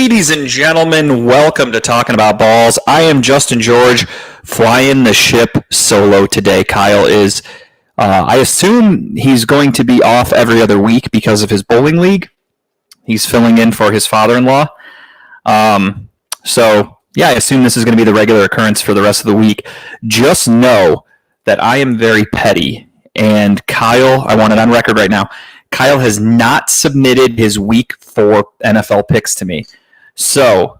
Ladies and gentlemen, welcome to Talking About Balls. I am Justin George, flying the ship solo today. Kyle is, I assume he's going to be off every other week because of his bowling league. He's filling in for his father-in-law. I assume this is going to be the regular occurrence for the rest of the week. Just know that I am very petty, and Kyle, I want it on record right now, Kyle has not submitted his week 4 NFL picks to me. So,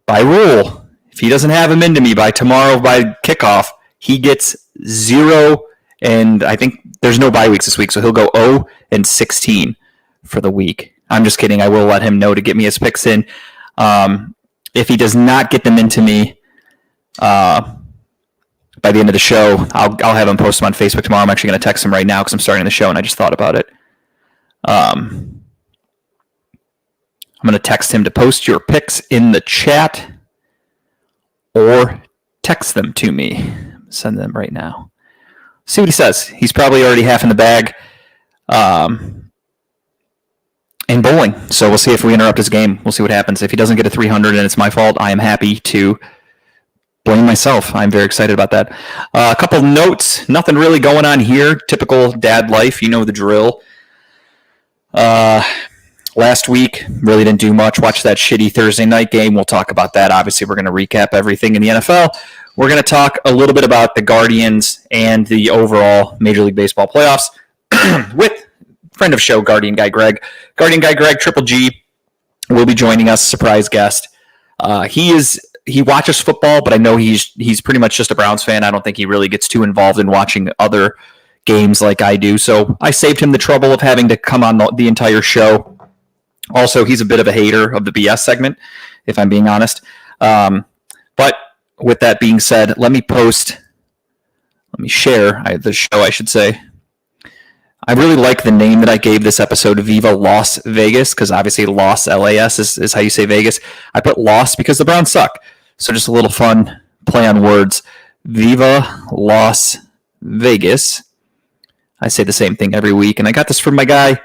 by rule, if he doesn't have them into me by tomorrow by kickoff, he gets 0, and I think there's no bye weeks this week, so he'll go 0-16 for the week. I'm just kidding. I will let him know to get me his picks in. If he does not get them into me by the end of the show, I'll have him post them on Facebook tomorrow. I'm actually going to text him right now because I'm starting the show and I just thought about it. I'm going to text him to post your picks in the chat or text them to me. Send them right now. See what he says. He's probably already half in the bag in bowling. So we'll see if we interrupt his game. We'll see what happens. If he doesn't get a 300 and it's my fault, I am happy to blame myself. I'm very excited about that. A couple notes. Nothing really going on here. Typical dad life. You know the drill. Last week, really didn't do much. Watched that shitty Thursday night game. We'll talk about that. Obviously, we're going to recap everything in the NFL. We're going to talk a little bit about the Guardians and the overall Major League Baseball playoffs with friend of show, Guardian Guy Greg. Guardian Guy Greg, Triple G, will be joining us, surprise guest. He watches football, but I know he's pretty much just a Browns fan. I don't think he really gets too involved in watching other games like I do. So I saved him the trouble of having to come on the entire show. Also, he's a bit of a hater of the BS segment, if I'm being honest. But with that being said, let me share the show, I should say. I really like the name that I gave this episode, Viva Las Vegas, because obviously Las, L-A-S, is how you say Vegas. I put Las because the Browns suck. So just a little fun play on words. Viva Las Vegas. I say the same thing every week, and I got this from my guy,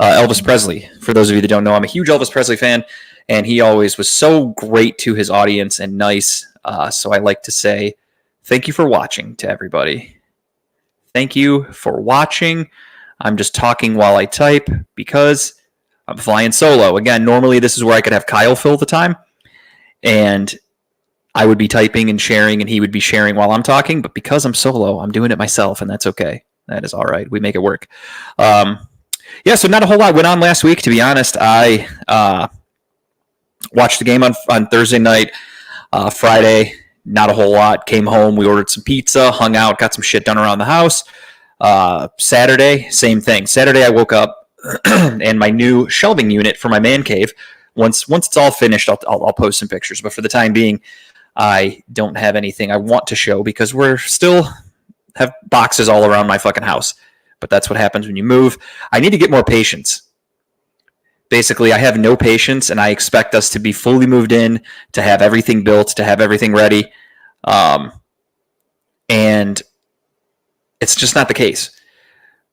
Elvis Presley. For those of you that don't know, I'm a huge Elvis Presley fan, and he always was so great to his audience and nice. So I like to say thank you for watching to everybody. Thank you for watching. I'm just talking while I type because I'm flying solo. Again, normally this is where I could have Kyle fill the time, and I would be typing and sharing, and he would be sharing while I'm talking. But because I'm solo, I'm doing it myself, and that's okay. That is all right. We make it work. So not a whole lot went on last week, to be honest. I watched the game on Thursday night. Friday, not a whole lot. Came home. We ordered some pizza, hung out, got some shit done around the house. Saturday, same thing. Saturday, I woke up and my new shelving unit for my man cave. Once it's all finished, I'll post some pictures. But for the time being, I don't have anything I want to show because we're still have boxes all around my fucking house. But that's what happens when you move. I need to get more patience. Basically, I have no patience, and I expect us to be fully moved in, to have everything built, to have everything ready. And it's just not the case.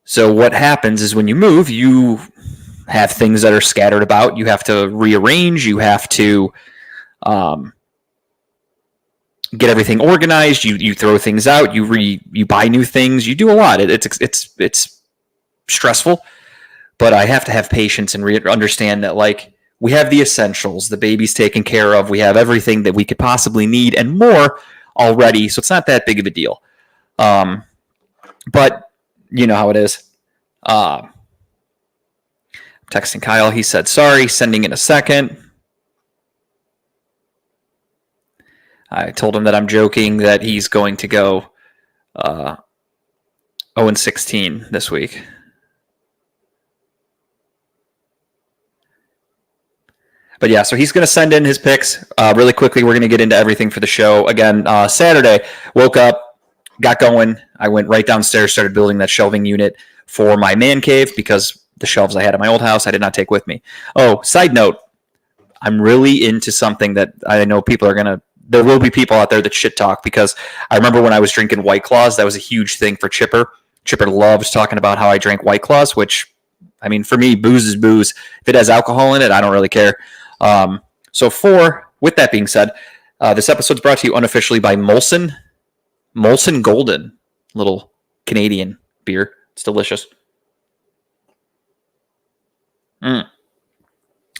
So what happens is when you move, you have things that are scattered about. You have to rearrange. You have to get everything organized. You throw things out. You buy new things. You do a lot. It's stressful, but I have to have patience and understand that like we have the essentials. The baby's taken care of. We have everything that we could possibly need and more already. So it's not that big of a deal. But you know how it is. I'm texting Kyle. He said sorry. Sending in a second. I told him that I'm joking that he's going to go 0-16 this week. But yeah, so he's going to send in his picks really quickly. We're going to get into everything for the show. Again, Saturday, woke up, got going. I went right downstairs, started building that shelving unit for my man cave because the shelves I had at my old house I did not take with me. Oh, side note, I'm really into something that I know people are going to, there will be people out there that shit talk because I remember when I was drinking White Claws, that was a huge thing for Chipper. Chipper loves talking about how I drank White Claws, which, I mean, for me, booze is booze. If it has alcohol in it, I don't really care. With that being said, this episode's brought to you unofficially by Molson Golden, little Canadian beer. It's delicious.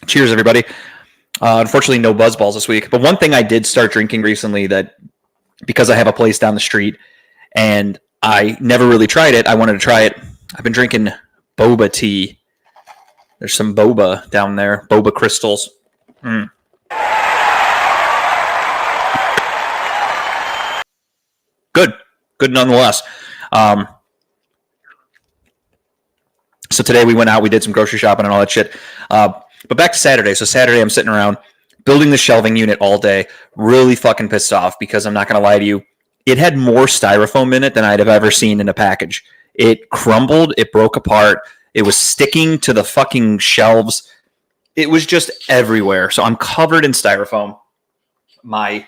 Cheers, everybody. Unfortunately, no Buzz Balls this week. But one thing I did start drinking recently that, because I have a place down the street and I never really tried it, I wanted to try it. I've been drinking boba tea. There's some boba down there, boba crystals. Good nonetheless. So today we went out, we did some grocery shopping and all that shit. But back to Saturday. So Saturday I'm sitting around building the shelving unit all day, really fucking pissed off because I'm not going to lie to you. It had more styrofoam in it than I'd have ever seen in a package. It crumbled. It broke apart. It was sticking to the fucking shelves. It was just everywhere. So I'm covered in styrofoam. My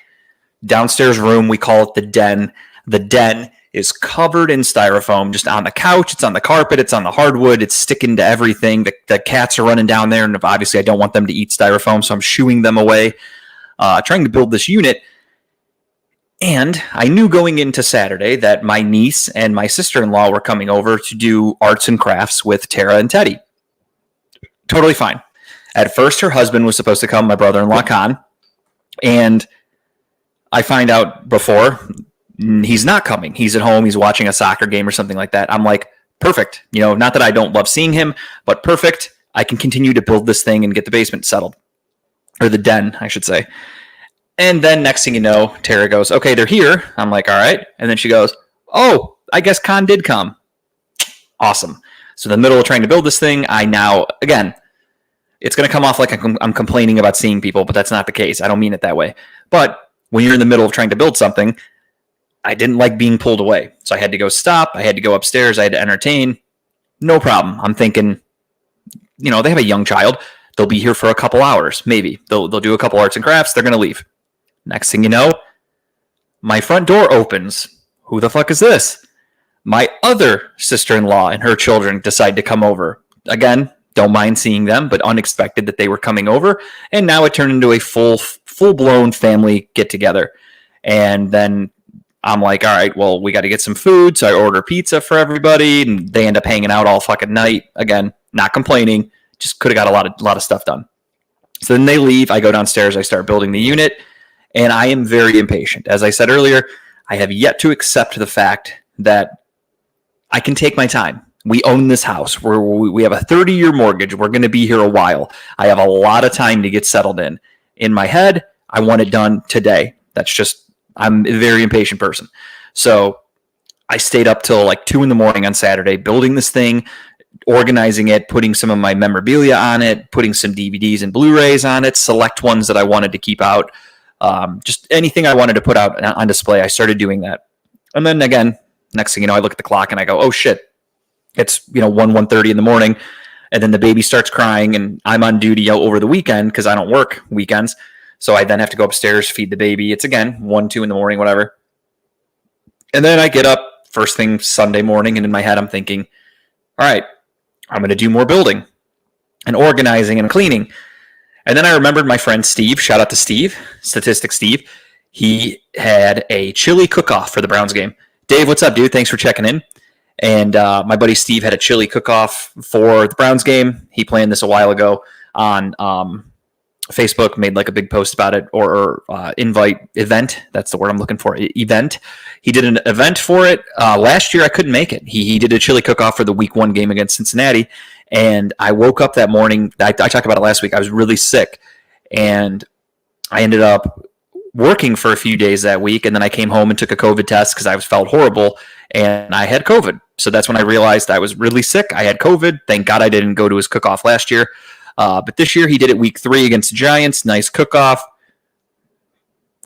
downstairs room, we call it the den. The den is covered in styrofoam, just on the couch. It's on the carpet. It's on the hardwood. It's sticking to everything. The cats are running down there, and obviously I don't want them to eat styrofoam, so I'm shooing them away, trying to build this unit. And I knew going into Saturday that my niece and my sister-in-law were coming over to do arts and crafts with Tara and Teddy. Totally fine. At first, her husband was supposed to come, my brother-in-law, Con, and I find out before he's not coming. He's at home. He's watching a soccer game or something like that. I'm like, perfect. Not that I don't love seeing him, but perfect. I can continue to build this thing and get the basement settled. Or the den, I should say. And then next thing you know, Tara goes, okay, they're here. I'm like, all right. And then she goes, oh, I guess Con did come. Awesome. So in the middle of trying to build this thing, again, it's going to come off like I'm complaining about seeing people, but that's not the case. I don't mean it that way. But when you're in the middle of trying to build something, I didn't like being pulled away. So I had to go stop. I had to go upstairs. I had to entertain. No problem. I'm thinking, they have a young child. They'll be here for a couple hours, maybe. They'll do a couple arts and crafts. They're going to leave. Next thing you know, my front door opens. Who the fuck is this? My other sister-in-law and her children decide to come over. Again, don't mind seeing them, but unexpected that they were coming over. And now it turned into a full-blown family get-together. And then I'm like, all right, well, we got to get some food. So I order pizza for everybody, and they end up hanging out all fucking night. Again, not complaining. Just could have got a lot of stuff done. So then they leave. I go downstairs. I start building the unit, and I am very impatient. As I said earlier, I have yet to accept the fact that I can take my time. We own this house. We have a 30-year mortgage. We're going to be here a while. I have a lot of time to get settled in. In my head, I want it done today. I'm a very impatient person. So I stayed up till like 2 a.m. on Saturday building this thing, organizing it, putting some of my memorabilia on it, putting some DVDs and Blu-rays on it, select ones that I wanted to keep out. Just anything I wanted to put out on display, I started doing that. And then again, next thing you know, I look at the clock and I go, oh shit, it's 1:30 in the morning. And then the baby starts crying and I'm on duty over the weekend because I don't work weekends. So I then have to go upstairs, feed the baby. It's again 1, 2 in the morning, whatever. And then I get up first thing Sunday morning, and in my head I'm thinking, all right, I'm going to do more building and organizing and cleaning. And then I remembered my friend Steve. Shout out to Steve, Statistic Steve. He had a chili cook-off for the Browns game. Dave, what's up, dude? Thanks for checking in. And my buddy Steve had a chili cook-off for the Browns game. He planned this a while ago on Facebook, made like a big post about it, or event. That's the word I'm looking for. Event. He did an event for it. Last year, I couldn't make it. He did a chili cook-off for the week 1 game against Cincinnati. And I woke up that morning. I talked about it last week. I was really sick. And I ended up working for a few days that week. And then I came home and took a COVID test because I felt horrible. And I had COVID. So that's when I realized I was really sick. I had COVID. Thank God I didn't go to his cook-off last year. But this year he did it week 3 against the Giants. Nice cook-off.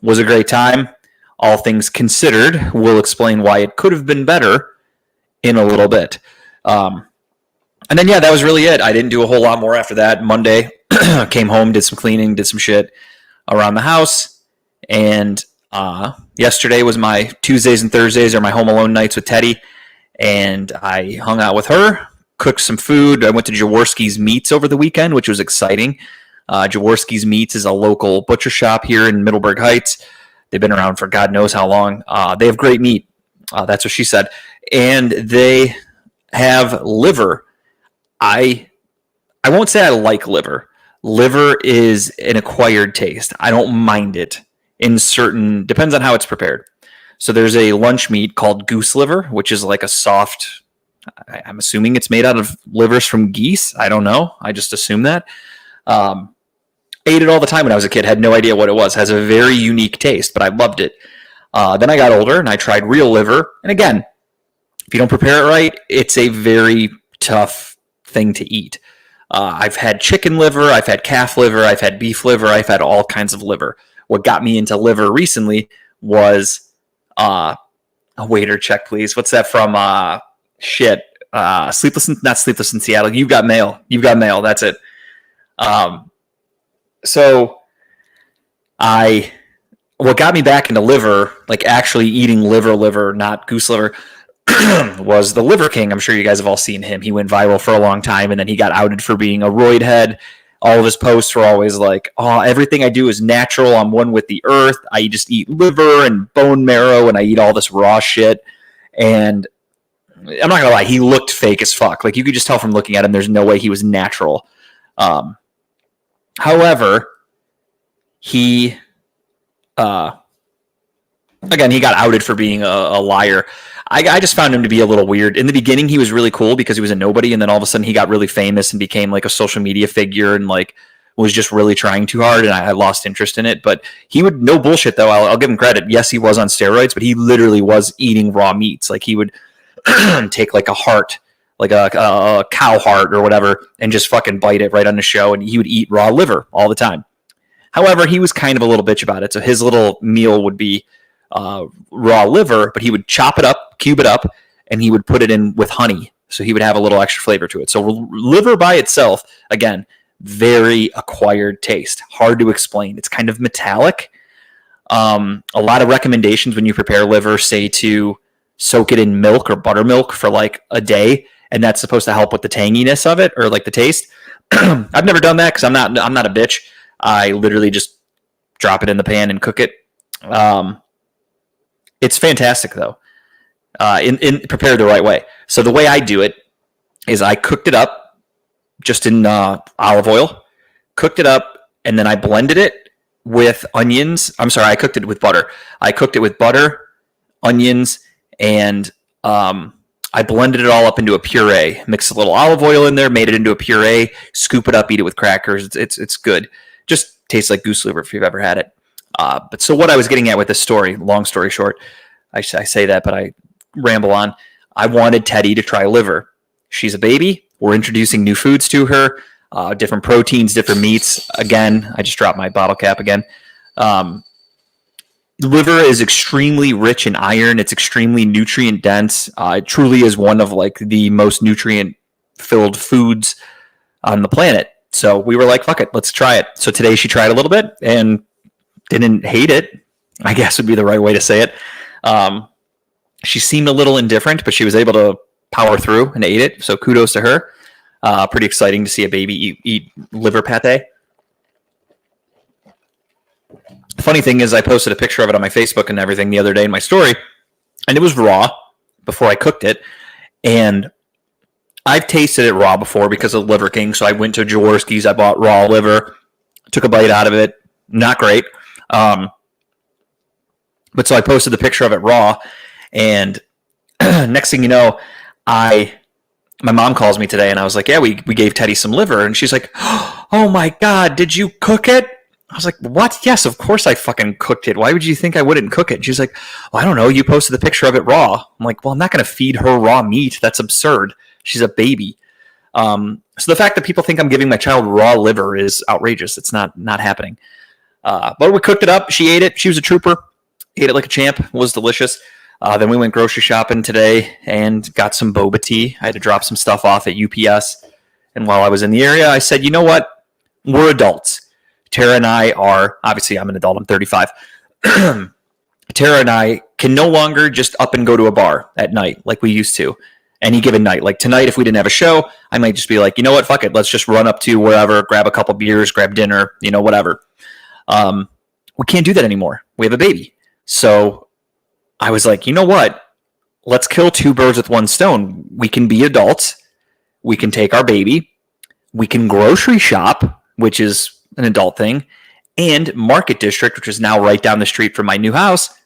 Was a great time. All things considered, we'll explain why it could have been better in a little bit. And then, yeah, that was really it. I didn't do a whole lot more after that. Monday, came home, did some cleaning, did some shit around the house. And yesterday was my Tuesdays and Thursdays are my home alone nights with Teddy. And I hung out with her, cooked some food. I went to Jaworski's Meats over the weekend, which was exciting. Jaworski's Meats is a local butcher shop here in Middleburg Heights. They've been around for God knows how long. They have great meat. That's what she said. And they have liver. I won't say I like liver. Liver is an acquired taste. I don't mind it in certain, depends on how it's prepared. So there's a lunch meat called goose liver, which is like a soft, I'm assuming it's made out of livers from geese. I don't know. I just assume that. Ate it all the time when I was a kid. Had no idea what it was. Has a very unique taste, but I loved it. Then I got older and I tried real liver. And again, if you don't prepare it right, it's a very tough thing to eat. I've had chicken liver, I've had calf liver, I've had beef liver, I've had all kinds of liver. What got me into liver recently was a waiter check, please. What's that from? Not Sleepless in Seattle. You've Got Mail. You've Got Mail. That's it. So what got me back into liver, like actually eating liver, not goose liver, was the Liver King. I'm sure you guys have all seen him. He went viral for a long time, and then he got outed for being a roid head. All of his posts were always like, oh, everything I do is natural. I'm one with the earth. I just eat liver and bone marrow, and I eat all this raw shit. And I'm not going to lie, he looked fake as fuck. Like, you could just tell from looking at him, there's no way he was natural. However, he got outed for being a liar. I just found him to be a little weird. In the beginning, he was really cool because he was a nobody, and then all of a sudden he got really famous and became like a social media figure and like was just really trying too hard, and I lost interest in it. But he would, no bullshit though, I'll give him credit. Yes, he was on steroids, but he literally was eating raw meats. Like he would take like a heart, like a cow heart or whatever, and just fucking bite it right on the show, and he would eat raw liver all the time. However, he was kind of a little bitch about it, so his little meal would be raw liver, but he would chop it up, cube it up, and he would put it in with honey, so he would have a little extra flavor to it. So liver by itself, again, very acquired taste, hard to explain. It's kind of metallic. A lot of recommendations when you prepare liver say to soak it in milk or buttermilk for like a day, and that's supposed to help with the tanginess of it or like the taste. I've never done that because I'm not a bitch. I literally just drop it in the pan and cook it. It's fantastic though, in prepared the right way. So the way I do it is I cooked it up just in olive oil, cooked it up, and then I blended it with onions. I'm sorry, I cooked it with butter. I cooked it with butter, onions, and I blended it all up into a puree. Mixed a little olive oil in there, made it into a puree. Scoop it up, eat it with crackers. It's good. Just tastes like goose liver if you've ever had it. But so what I was getting at with this story, long story short, I say that, but I ramble on. I wanted Teddy to try liver. She's a baby. We're introducing new foods to her, different proteins, different meats. Again, I just dropped my bottle cap again. Liver is extremely rich in iron. It's extremely nutrient dense. It truly is one of like the most nutrient filled foods on the planet. So we were like, fuck it, let's try it. So today she tried a little bit and didn't hate it, I guess would be the right way to say it. She seemed a little indifferent, but she was able to power through and ate it. So kudos to her. Pretty exciting to see a baby eat liver pate. The funny thing is I posted a picture of it on my Facebook and everything the other day in my story, and it was raw before I cooked it. And I've tasted it raw before because of Liver King. So I went to Jaworski's, I bought raw liver, took a bite out of it. Not great. But so I posted the picture of it raw, and next thing you know, my mom calls me today, and I was like, yeah, we gave Teddy some liver, and she's like, oh my God, did you cook it? I was like, what? Yes, of course I fucking cooked it. Why would you think I wouldn't cook it? And she's like, well, I don't know. You posted the picture of it raw. I'm like, well, I'm not going to feed her raw meat. That's absurd. She's a baby. So the fact that people think I'm giving my child raw liver is outrageous. It's not happening. But we cooked it up. She ate it. She was a trooper. Ate it like a champ. It was delicious. Then we went grocery shopping today and got some boba tea. I had to drop some stuff off at UPS. And while I was in the area, I said, you know what? We're adults. Tara and I are, obviously I'm an adult, I'm 35. Tara and I can no longer just up and go to a bar at night like we used to. any given night. Like tonight, if we didn't have a show, I might just be like, you know what, fuck it. Let's just run up to wherever, grab a couple beers, grab dinner, whatever. We can't do that anymore. We have a baby. So I was like, you know what? Let's kill two birds with one stone. We can be adults. We can take our baby. We can grocery shop, which is an adult thing. And Market District, which is now right down the street from my new house,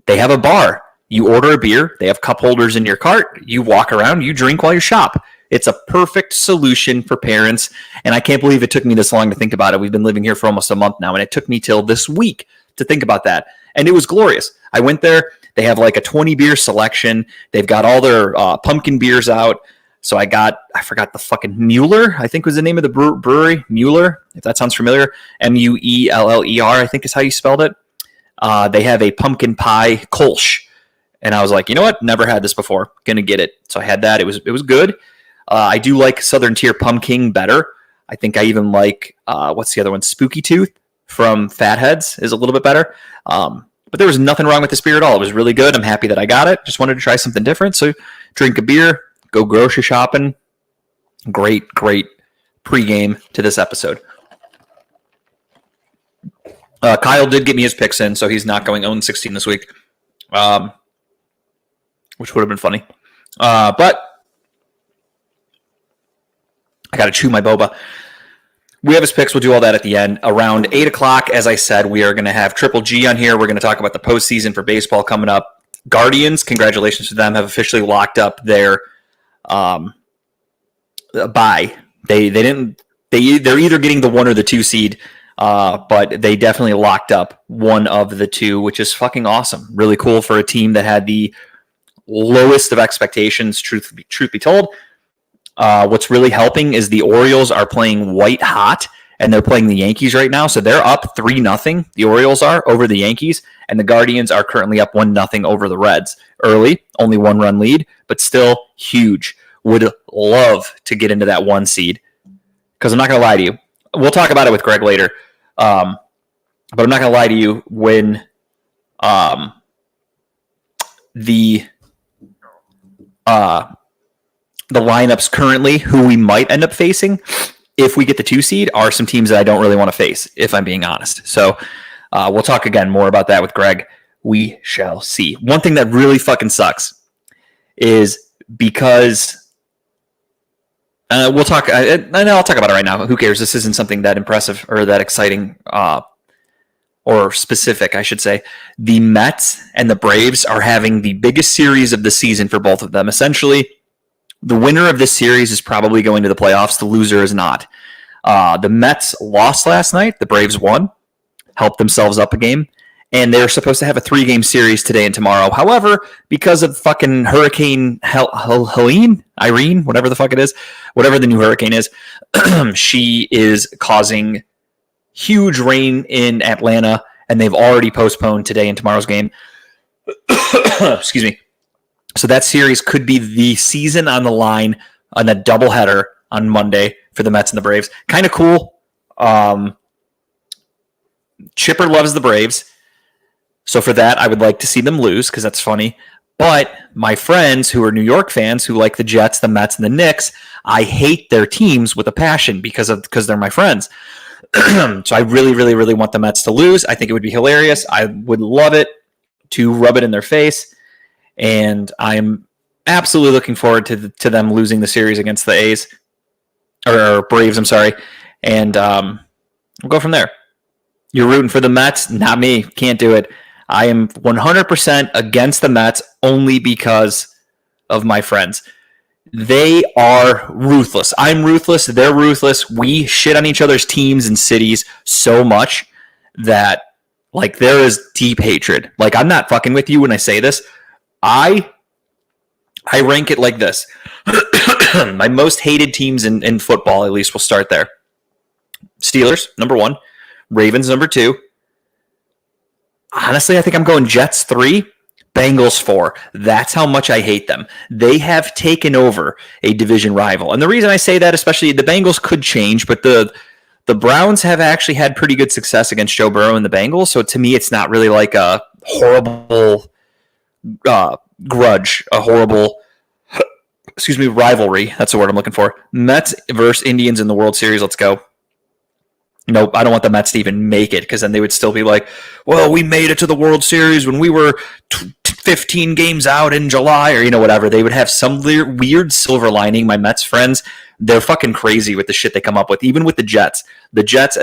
they have a bar. You order a beer. They have cup holders in your cart. You walk around. You drink while you shop. It's a perfect solution for parents. And I can't believe it took me this long to think about it. We've been living here for almost a month now, and it took me till this week to think about that. And it was glorious. I went there. They have like a 20 beer selection. They've got all their pumpkin beers out. So I forgot the fucking Mueller, I think was the name of the brewery. Mueller, if that sounds familiar. Mueller, I think is how you spelled it. They have a pumpkin pie Kolsch. And I was like, you know what? Never had this before. Gonna get it. So I had that. It was good. I do like Southern Tier Pumpkin better. I think I even like, what's the other one? Spooky Tooth from Fatheads is a little bit better. But there was nothing wrong with this beer at all. It was really good. I'm happy that I got it. Just wanted to try something different. So drink a beer, go grocery shopping. Great pregame to this episode. Kyle did get me his picks in, so he's not going 0-16 this week, which would have been funny. But I got to chew my boba. We have his picks. We'll do all that at the end. Around 8 o'clock, as I said, we are going to have Triple G on here. We're going to talk about the postseason for baseball coming up. Guardians, congratulations to them, have officially locked up their bye. They're either getting the 1 or the 2 seed, but they definitely locked up one of the two, which is fucking awesome. Really cool for a team that had the lowest of expectations, truth be told. What's really helping is the Orioles are playing white hot, and they're playing the Yankees right now. So they're up 3-0. The Orioles are over the Yankees, and the Guardians are currently up 1-0 over the Reds. Early, only 1-run lead, but still huge. Would love to get into that 1 seed, because I'm not going to lie to you. We'll talk about it with Greg later. But I'm not going to lie to you when the lineups currently, who we might end up facing if we get the 2 seed, are some teams that I don't really want to face, if I'm being honest. So we'll talk again more about that with Greg. We shall see. One thing that really fucking sucks is because we'll talk, and I'll talk about it right now. Who cares? This isn't something that impressive or that exciting or specific, I should say. The Mets and the Braves are having the biggest series of the season for both of them. Essentially, the winner of this series is probably going to the playoffs. The loser is not. The Mets lost last night. The Braves won, helped themselves up a game, and they're supposed to have a 3-game series today and tomorrow. However, because of fucking Hurricane Helene, Irene, whatever the fuck it is, whatever the new hurricane is, she is causing huge rain in Atlanta, and they've already postponed today and tomorrow's game. Excuse me. So that series could be the season on the line on a doubleheader on Monday for the Mets and the Braves. Kind of cool. Chipper loves the Braves. So for that, I would like to see them lose because that's funny. But my friends who are New York fans who like the Jets, the Mets, and the Knicks, I hate their teams with a passion because they're my friends. So I really, really, really want the Mets to lose. I think it would be hilarious. I would love it to rub it in their face. And I'm absolutely looking forward to them losing the series against the A's or Braves. I'm sorry, and we'll go from there. You're rooting for the Mets, not me. Can't do it. I am 100% against the Mets only because of my friends. They are ruthless. I'm ruthless. They're ruthless. We shit on each other's teams and cities so much that like there is deep hatred. Like I'm not fucking with you when I say this. I rank it like this. My most hated teams in football, at least, will start there. Steelers, number 1. Ravens, number 2. Honestly, I think I'm going Jets 3. Bengals 4. That's how much I hate them. They have taken over a division rival. And the reason I say that, especially the Bengals could change, but the Browns have actually had pretty good success against Joe Burrow and the Bengals. So to me, it's not really like a horrible grudge, a horrible rivalry. That's the word I'm looking for. Mets versus Indians in the World Series. Let's go. Nope, I don't want the Mets to even make it because then they would still be like, well, we made it to the World Series when we were 15 games out in July or, whatever. They would have some weird silver lining. My Mets friends, they're fucking crazy with the shit they come up with, even with the Jets. The Jets,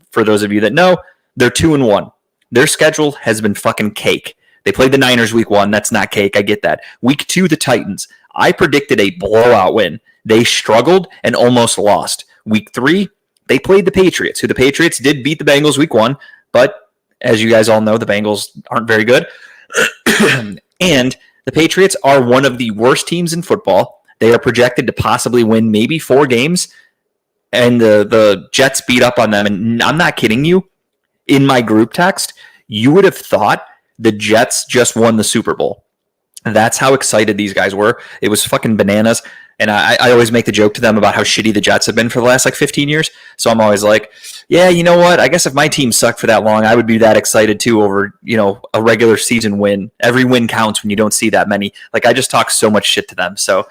for those of you that know, they're 2-1. Their schedule has been fucking cake. They played the Niners week 1. That's not cake. I get that. Week 2, the Titans. I predicted a blowout win. They struggled and almost lost. Week 3, they played the Patriots, who the Patriots did beat the Bengals week 1, but as you guys all know, the Bengals aren't very good. And the Patriots are one of the worst teams in football. They are projected to possibly win maybe 4 games, and the Jets beat up on them. And I'm not kidding you. In my group text, you would have thought the Jets just won the Super Bowl. That's how excited these guys were. It was fucking bananas. And I always make the joke to them about how shitty the Jets have been for the last 15 years. So I'm always like, yeah, you know what? I guess if my team sucked for that long, I would be that excited too over, a regular season win. Every win counts when you don't see that many. I just talk so much shit to them. So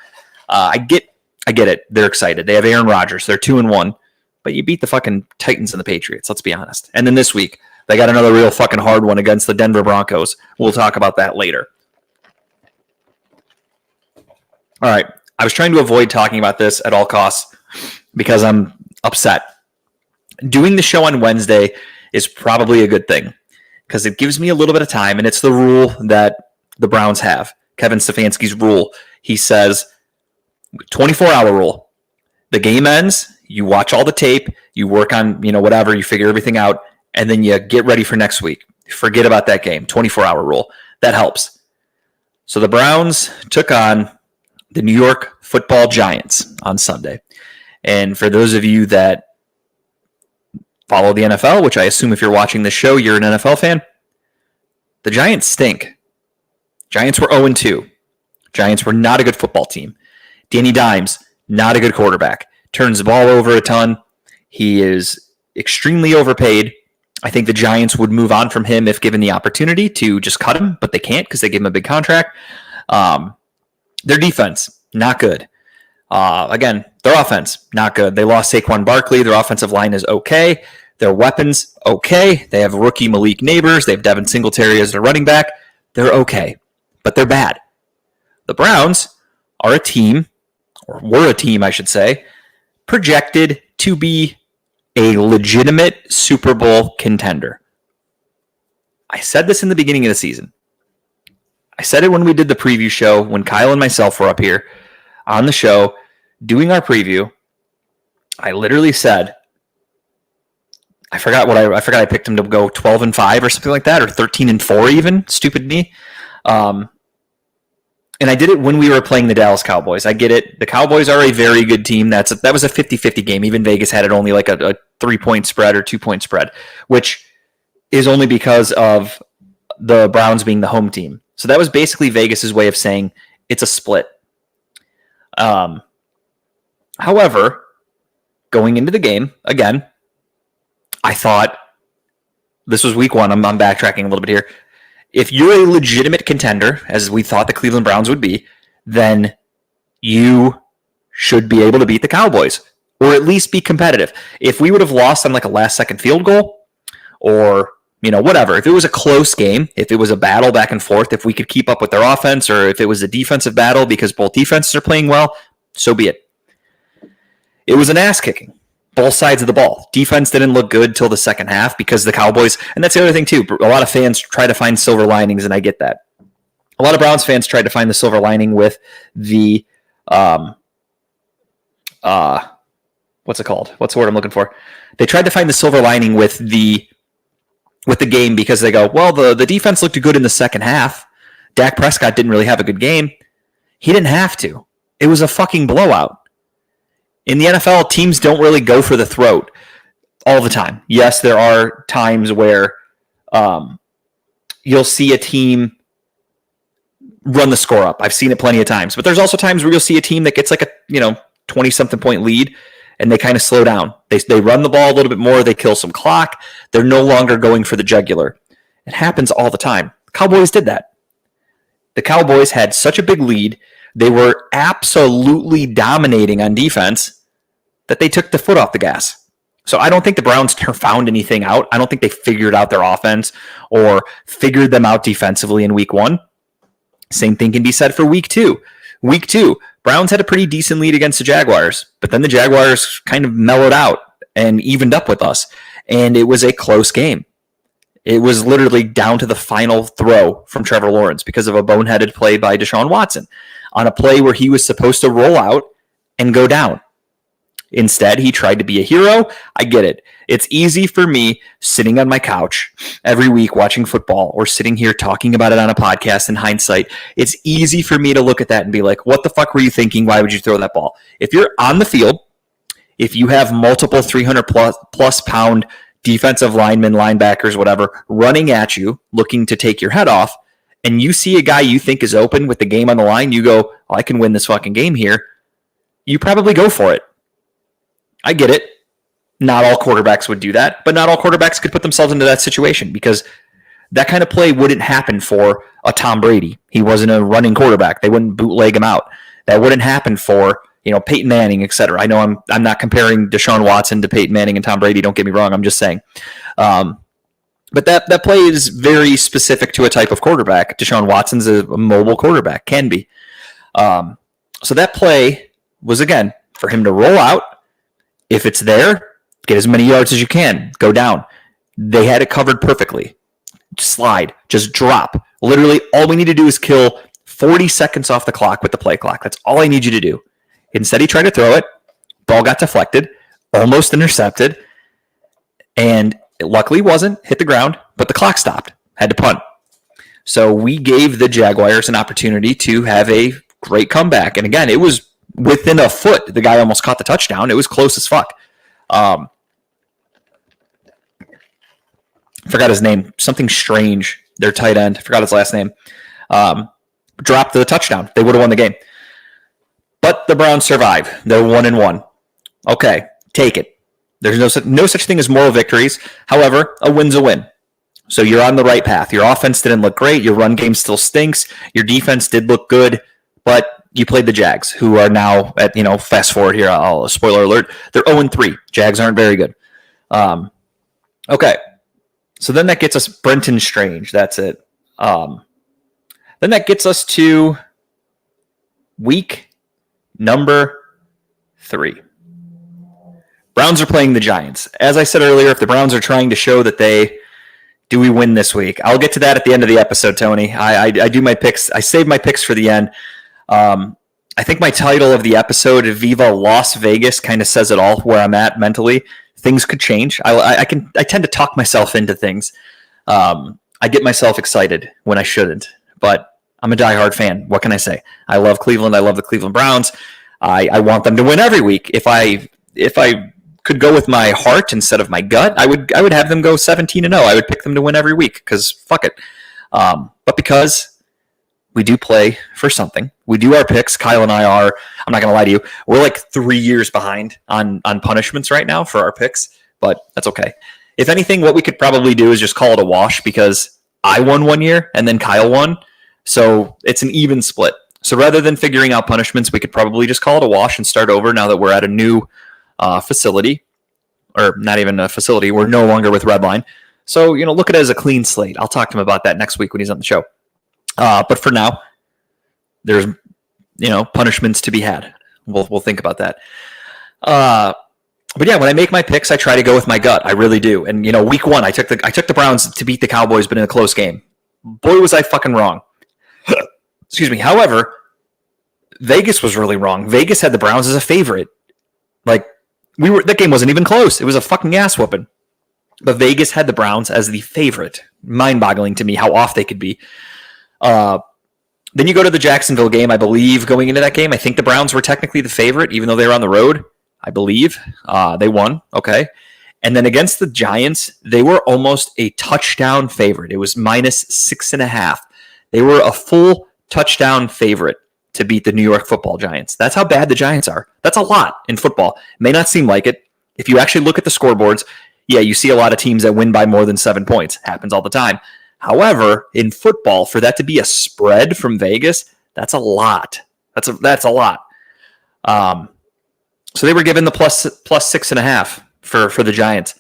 I get it. They're excited. They have Aaron Rodgers. They're 2-1. But you beat the fucking Titans and the Patriots. Let's be honest. And then this week, they got another real fucking hard one against the Denver Broncos. We'll talk about that later. All right. I was trying to avoid talking about this at all costs because I'm upset. Doing the show on Wednesday is probably a good thing because it gives me a little bit of time, and it's the rule that the Browns have. Kevin Stefanski's rule. He says 24-hour rule. The game ends, you watch all the tape, you work on, whatever, you figure everything out, and then you get ready for next week. Forget about that game. 24-hour rule. That helps. So the Browns took on the New York Football Giants on Sunday. And for those of you that follow the NFL, which I assume if you're watching this show, you're an NFL fan, the Giants stink. Giants were 0-2. Giants were not a good football team. Danny Dimes, not a good quarterback. Turns the ball over a ton. He is extremely overpaid. I think the Giants would move on from him if given the opportunity to just cut him, but they can't because they gave him a big contract. Their defense, not good. Again, their offense, not good. They lost Saquon Barkley. Their offensive line is okay. Their weapons, okay. They have rookie Malik Neighbors. They have Devin Singletary as their running back. They're okay, but they're bad. The Browns are a team, or were a team, I should say, projected to be a legitimate Super Bowl contender. I said this in the beginning of the season. I said it when we did the preview show, when Kyle and myself were up here on the show doing our preview. I literally said, I forgot I picked them to go 12-5 or something like that, or 13-4 even. Stupid me. And I did it when we were playing the Dallas Cowboys. I get it. The Cowboys are a very good team. That was a 50-50 game. Even Vegas had it only like a 3-point spread or 2-point spread, which is only because of the Browns being the home team. So that was basically Vegas's way of saying it's a split. However, going into the game, again, I thought this was week 1. I'm backtracking a little bit here. If you're a legitimate contender, as we thought the Cleveland Browns would be, then you should be able to beat the Cowboys or at least be competitive. If we would have lost on like a last-second field goal or, whatever, if it was a close game, if it was a battle back and forth, if we could keep up with their offense or if it was a defensive battle because both defenses are playing well, so be it. It was an ass-kicking. Both sides of the ball. Defense didn't look good till the second half because the Cowboys, and that's the other thing too, a lot of fans try to find silver linings, and I get that. A lot of Browns fans tried to find the silver lining with the, what's it called? What's the word I'm looking for? They tried to find the silver lining with the game because they go, well, the defense looked good in the second half. Dak Prescott didn't really have a good game. He didn't have to. It was a fucking blowout. In the NFL, teams don't really go for the throat all the time. Yes, there are times where you'll see a team run the score up. I've seen it plenty of times. But there's also times where you'll see a team that gets like a 20-something point lead and they kind of slow down. They run the ball a little bit more. They kill some clock. They're no longer going for the jugular. It happens all the time. The Cowboys did that. The Cowboys had such a big lead. They were absolutely dominating on defense that they took the foot off the gas. So I don't think the Browns found anything out. I don't think they figured out their offense or figured them out defensively in week 1. Same thing can be said for week 2. Week 2, Browns had a pretty decent lead against the Jaguars, but then the Jaguars kind of mellowed out and evened up with us, and it was a close game. It was literally down to the final throw from Trevor Lawrence because of a boneheaded play by Deshaun Watson on a play where he was supposed to roll out and go down. Instead, he tried to be a hero. I get it. It's easy for me sitting on my couch every week watching football or sitting here talking about it on a podcast in hindsight. It's easy for me to look at that and be like, what the fuck were you thinking? Why would you throw that ball? If you're on the field, if you have multiple 300 plus pound defensive linemen, linebackers, whatever, running at you, looking to take your head off, and you see a guy you think is open with the game on the line, you go, oh, I can win this fucking game here. You probably go for it. I get it. Not all quarterbacks would do that, but not all quarterbacks could put themselves into that situation because that kind of play wouldn't happen for a Tom Brady. He wasn't a running quarterback. They wouldn't bootleg him out. That wouldn't happen for, Peyton Manning, et cetera. I know I'm not comparing Deshaun Watson to Peyton Manning and Tom Brady. Don't get me wrong. I'm just saying. But that play is very specific to a type of quarterback. Deshaun Watson's a mobile quarterback, can be. So that play was, again, for him to roll out. If it's there, get as many yards as you can. Go down. They had it covered perfectly. Slide. Just drop. Literally, all we need to do is kill 40 seconds off the clock with the play clock. That's all I need you to do. Instead, he tried to throw it. Ball got deflected. Almost intercepted. And it luckily wasn't. Hit the ground. But the clock stopped. Had to punt. So we gave the Jaguars an opportunity to have a great comeback. And again, it was within a foot. The guy almost caught the touchdown. It was close as fuck. Forgot his name. Something Strange. Their tight end. Forgot his last name. Dropped the touchdown. They would have won the game. But the Browns survive. They're 1-1. Okay, take it. There's no such thing as moral victories. However, a win's a win. So you're on the right path. Your offense didn't look great. Your run game still stinks. Your defense did look good, but you played the Jags, who are now at, fast forward here, spoiler alert, they're 0-3. Jags aren't very good. Okay. So then that gets us Brenton Strange. That's it. Then that gets us to week number 3. Browns are playing the Giants. As I said earlier, if the Browns are trying to show that do we win this week? I'll get to that at the end of the episode, Tony. I do my picks. I save my picks for the end. I think my title of the episode, Viva Las Vegas, kind of says it all where I'm at mentally. Things could change. I tend to talk myself into things. I get myself excited when I shouldn't, but I'm a diehard fan. What can I say? I love Cleveland. I love the Cleveland Browns. I want them to win every week. If I could go with my heart instead of my gut, I would have them go 17-0. I would pick them to win every week because fuck it. But because we do play for something. We do our picks. Kyle and I are, I'm not going to lie to you, we're like 3 years behind on punishments right now for our picks, but that's okay. If anything, what we could probably do is just call it a wash because I won 1 year and then Kyle won. So it's an even split. So rather than figuring out punishments, we could probably just call it a wash and start over now that we're at a new facility, or not even a facility. We're no longer with Redline. So, look at it as a clean slate. I'll talk to him about that next week when he's on the show. But for now, there's, punishments to be had. We'll think about that. But yeah, when I make my picks, I try to go with my gut. I really do. And week 1, I took the Browns to beat the Cowboys, but in a close game. Boy, was I fucking wrong. Excuse me. However, Vegas was really wrong. Vegas had the Browns as a favorite. That game wasn't even close. It was a fucking ass whooping. But Vegas had the Browns as the favorite. Mind-boggling to me how off they could be. Then you go to the Jacksonville game, I believe, going into that game. I think the Browns were technically the favorite, even though they were on the road. I believe. They won. Okay. And then against the Giants, they were almost a touchdown favorite. It was -6.5. They were a full touchdown favorite to beat the New York Football Giants. That's how bad the Giants are. That's a lot in football. It may not seem like it. If you actually look at the scoreboards, yeah, you see a lot of teams that win by more than 7 points. Happens all the time. However, in football, for that to be a spread from Vegas, that's a lot. That's a lot. So they were given the plus 6.5 for the Giants.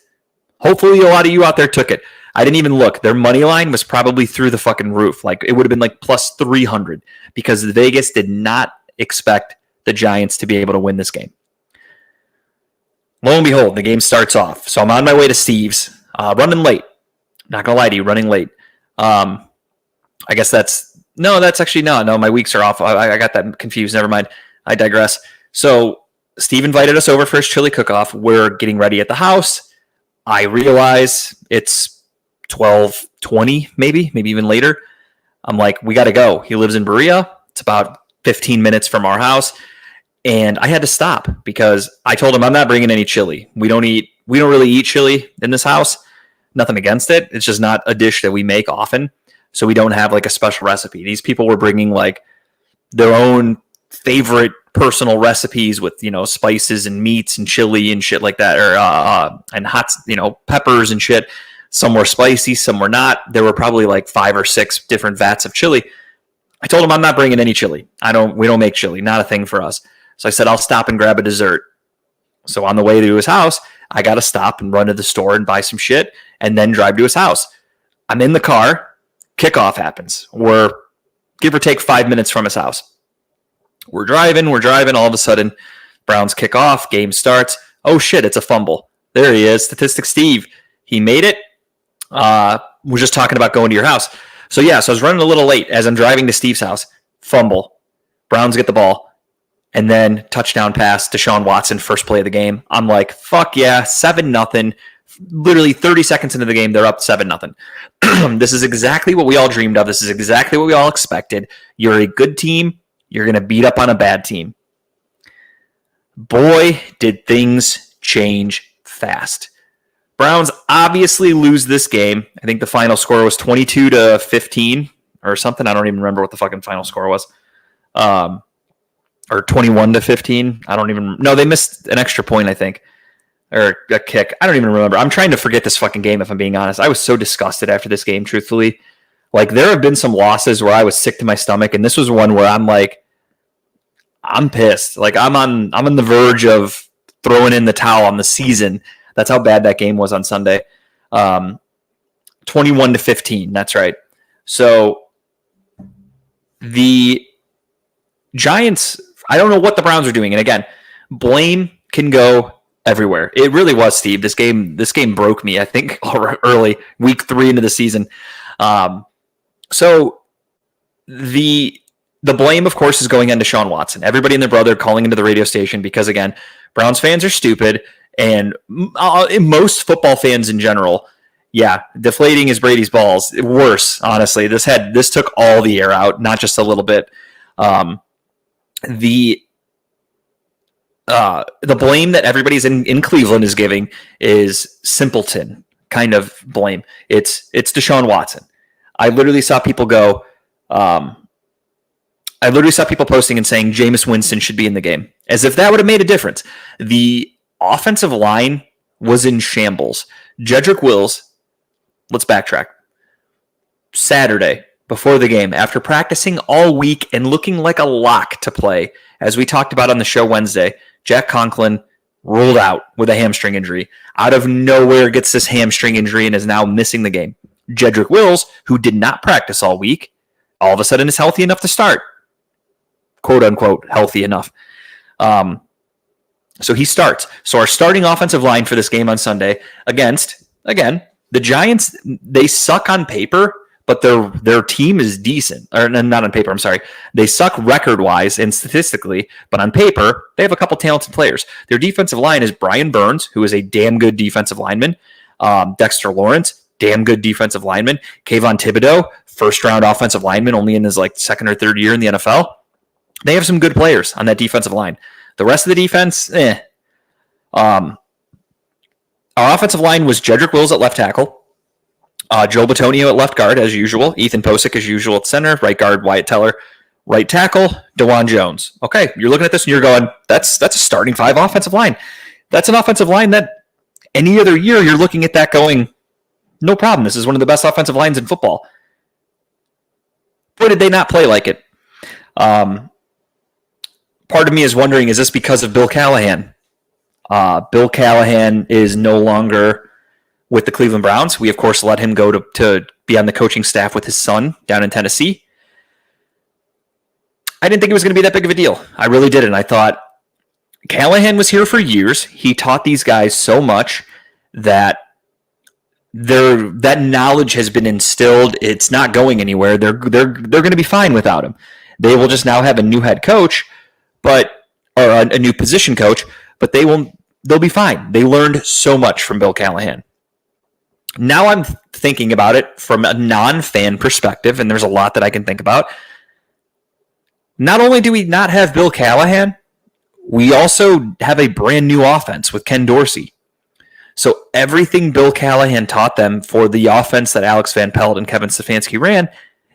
Hopefully a lot of you out there took it. I didn't even look. Their money line was probably through the fucking roof. Like, it would have been like plus 300 because Vegas did not expect the Giants to be able to win this game. Lo and behold, the game starts off. So I'm on my way to Steve's, running late. Not gonna lie to you, running late. I guess that's actually no. My weeks are off. I got that confused. Never mind. I digress. So Steve invited us over for his chili cook-off. We're getting ready at the house. I realize it's 12:20, maybe even later. I'm like, we got to go. He lives in Berea. It's about 15 minutes from our house. And I had to stop because I told him I'm not bringing any chili. We don't really eat chili in this house. Nothing against it. It's just not a dish that we make often. So we don't have like a special recipe. These people were bringing like their own favorite personal recipes with, spices and meats and chili and shit like that, or and hot, peppers and shit. Some were spicy, some were not. There were probably like 5 or 6 different vats of chili. I told him I'm not bringing any chili. We don't make chili, not a thing for us. So I said I'll stop and grab a dessert. So on the way to his house, I got to stop and run to the store and buy some shit and then drive to his house. I'm in the car. Kickoff happens. We're give or take 5 minutes from his house. We're driving. All of a sudden, Browns kick off. Game starts. Oh, shit, it's a fumble. There he is. Statistics Steve. He made it. We're just talking about going to your house. So I was running a little late as I'm driving to Steve's house. Fumble. Browns get the ball. And then touchdown pass to Deshaun Watson, first play of the game. I'm like, fuck yeah, 7-0. Literally 30 seconds into the game, they're up 7-0. This is exactly what we all dreamed of. This is exactly what we all expected. You're a good team. You're going to beat up on a bad team. Boy, did things change fast. Browns obviously lose this game. I think the final score was 22-15 or something. I don't even remember what the fucking final score was. Or 21-15. I don't even know. They missed an extra point, I think. Or a kick. I don't even remember. I'm trying to forget this fucking game, if I'm being honest. I was so disgusted after this game, truthfully. Like, there have been some losses where I was sick to my stomach, and this was one where I'm like, I'm pissed. Like, I'm on the verge of throwing in the towel on the season. That's how bad that game was on Sunday. 21-15. That's right. So the Giants, I don't know what the Browns are doing. And again, blame can go everywhere. It really was, Steve. This game broke me, I think, early, week 3 into the season. So the blame, of course, is going on to Deshaun Watson. Everybody and their brother calling into the radio station because, again, Browns fans are stupid. And most football fans in general, deflating is Brady's balls. Worse, honestly. This took all the air out, not just a little bit. The blame that everybody's in Cleveland is giving is simpleton kind of blame. It's Deshaun Watson. I literally saw people posting and saying Jameis Winston should be in the game, as if that would have made a difference. The offensive line was in shambles. Jedrick Wills, let's backtrack. Saturday, before the game, after practicing all week and looking like a lock to play, as we talked about on the show Wednesday, Jack Conklin ruled out with a hamstring injury. Out of nowhere gets this hamstring injury and is now missing the game. Jedrick Wills, who did not practice all week, all of a sudden is healthy enough to start. Quote unquote, healthy enough. So he starts. So our starting offensive line for this game on Sunday against, again, the Giants, they suck on paper, but their team is decent. Or not on paper, I'm sorry. They suck record-wise and statistically, but on paper, they have a couple talented players. Their defensive line is Brian Burns, who is a damn good defensive lineman. Dexter Lawrence, damn good defensive lineman. Kayvon Thibodeau, first-round offensive lineman, only in his second or third year in the NFL. They have some good players on that defensive line. The rest of the defense, Our offensive line was Jedrick Wills at left tackle, Joe Bitonio at left guard, as usual, Ethan Posick as usual at center, right guard Wyatt Teller, right tackle DeJuan Jones. Okay, you're looking at this and you're going, that's a starting 5 offensive line. That's an offensive line that any other year you're looking at that going, no problem. This is one of the best offensive lines in football. Boy, did they not play like it. part of me is wondering, is this because of Bill Callahan? Bill Callahan is no longer with the Cleveland Browns. We, of course, let him go to be on the coaching staff with his son down in Tennessee. I didn't think it was going to be that big of a deal. I really didn't. I thought Callahan was here for years. He taught these guys so much that that knowledge has been instilled. It's not going anywhere. They're going to be fine without him. They will just now have a new head coach, or a new position coach, but they'll be fine. They learned so much from Bill Callahan. Now I'm thinking about it from a non-fan perspective, and there's a lot that I can think about. Not only do we not have Bill Callahan, we also have a brand new offense with Ken Dorsey. So everything Bill Callahan taught them for the offense that Alex Van Pelt and Kevin Stefanski ran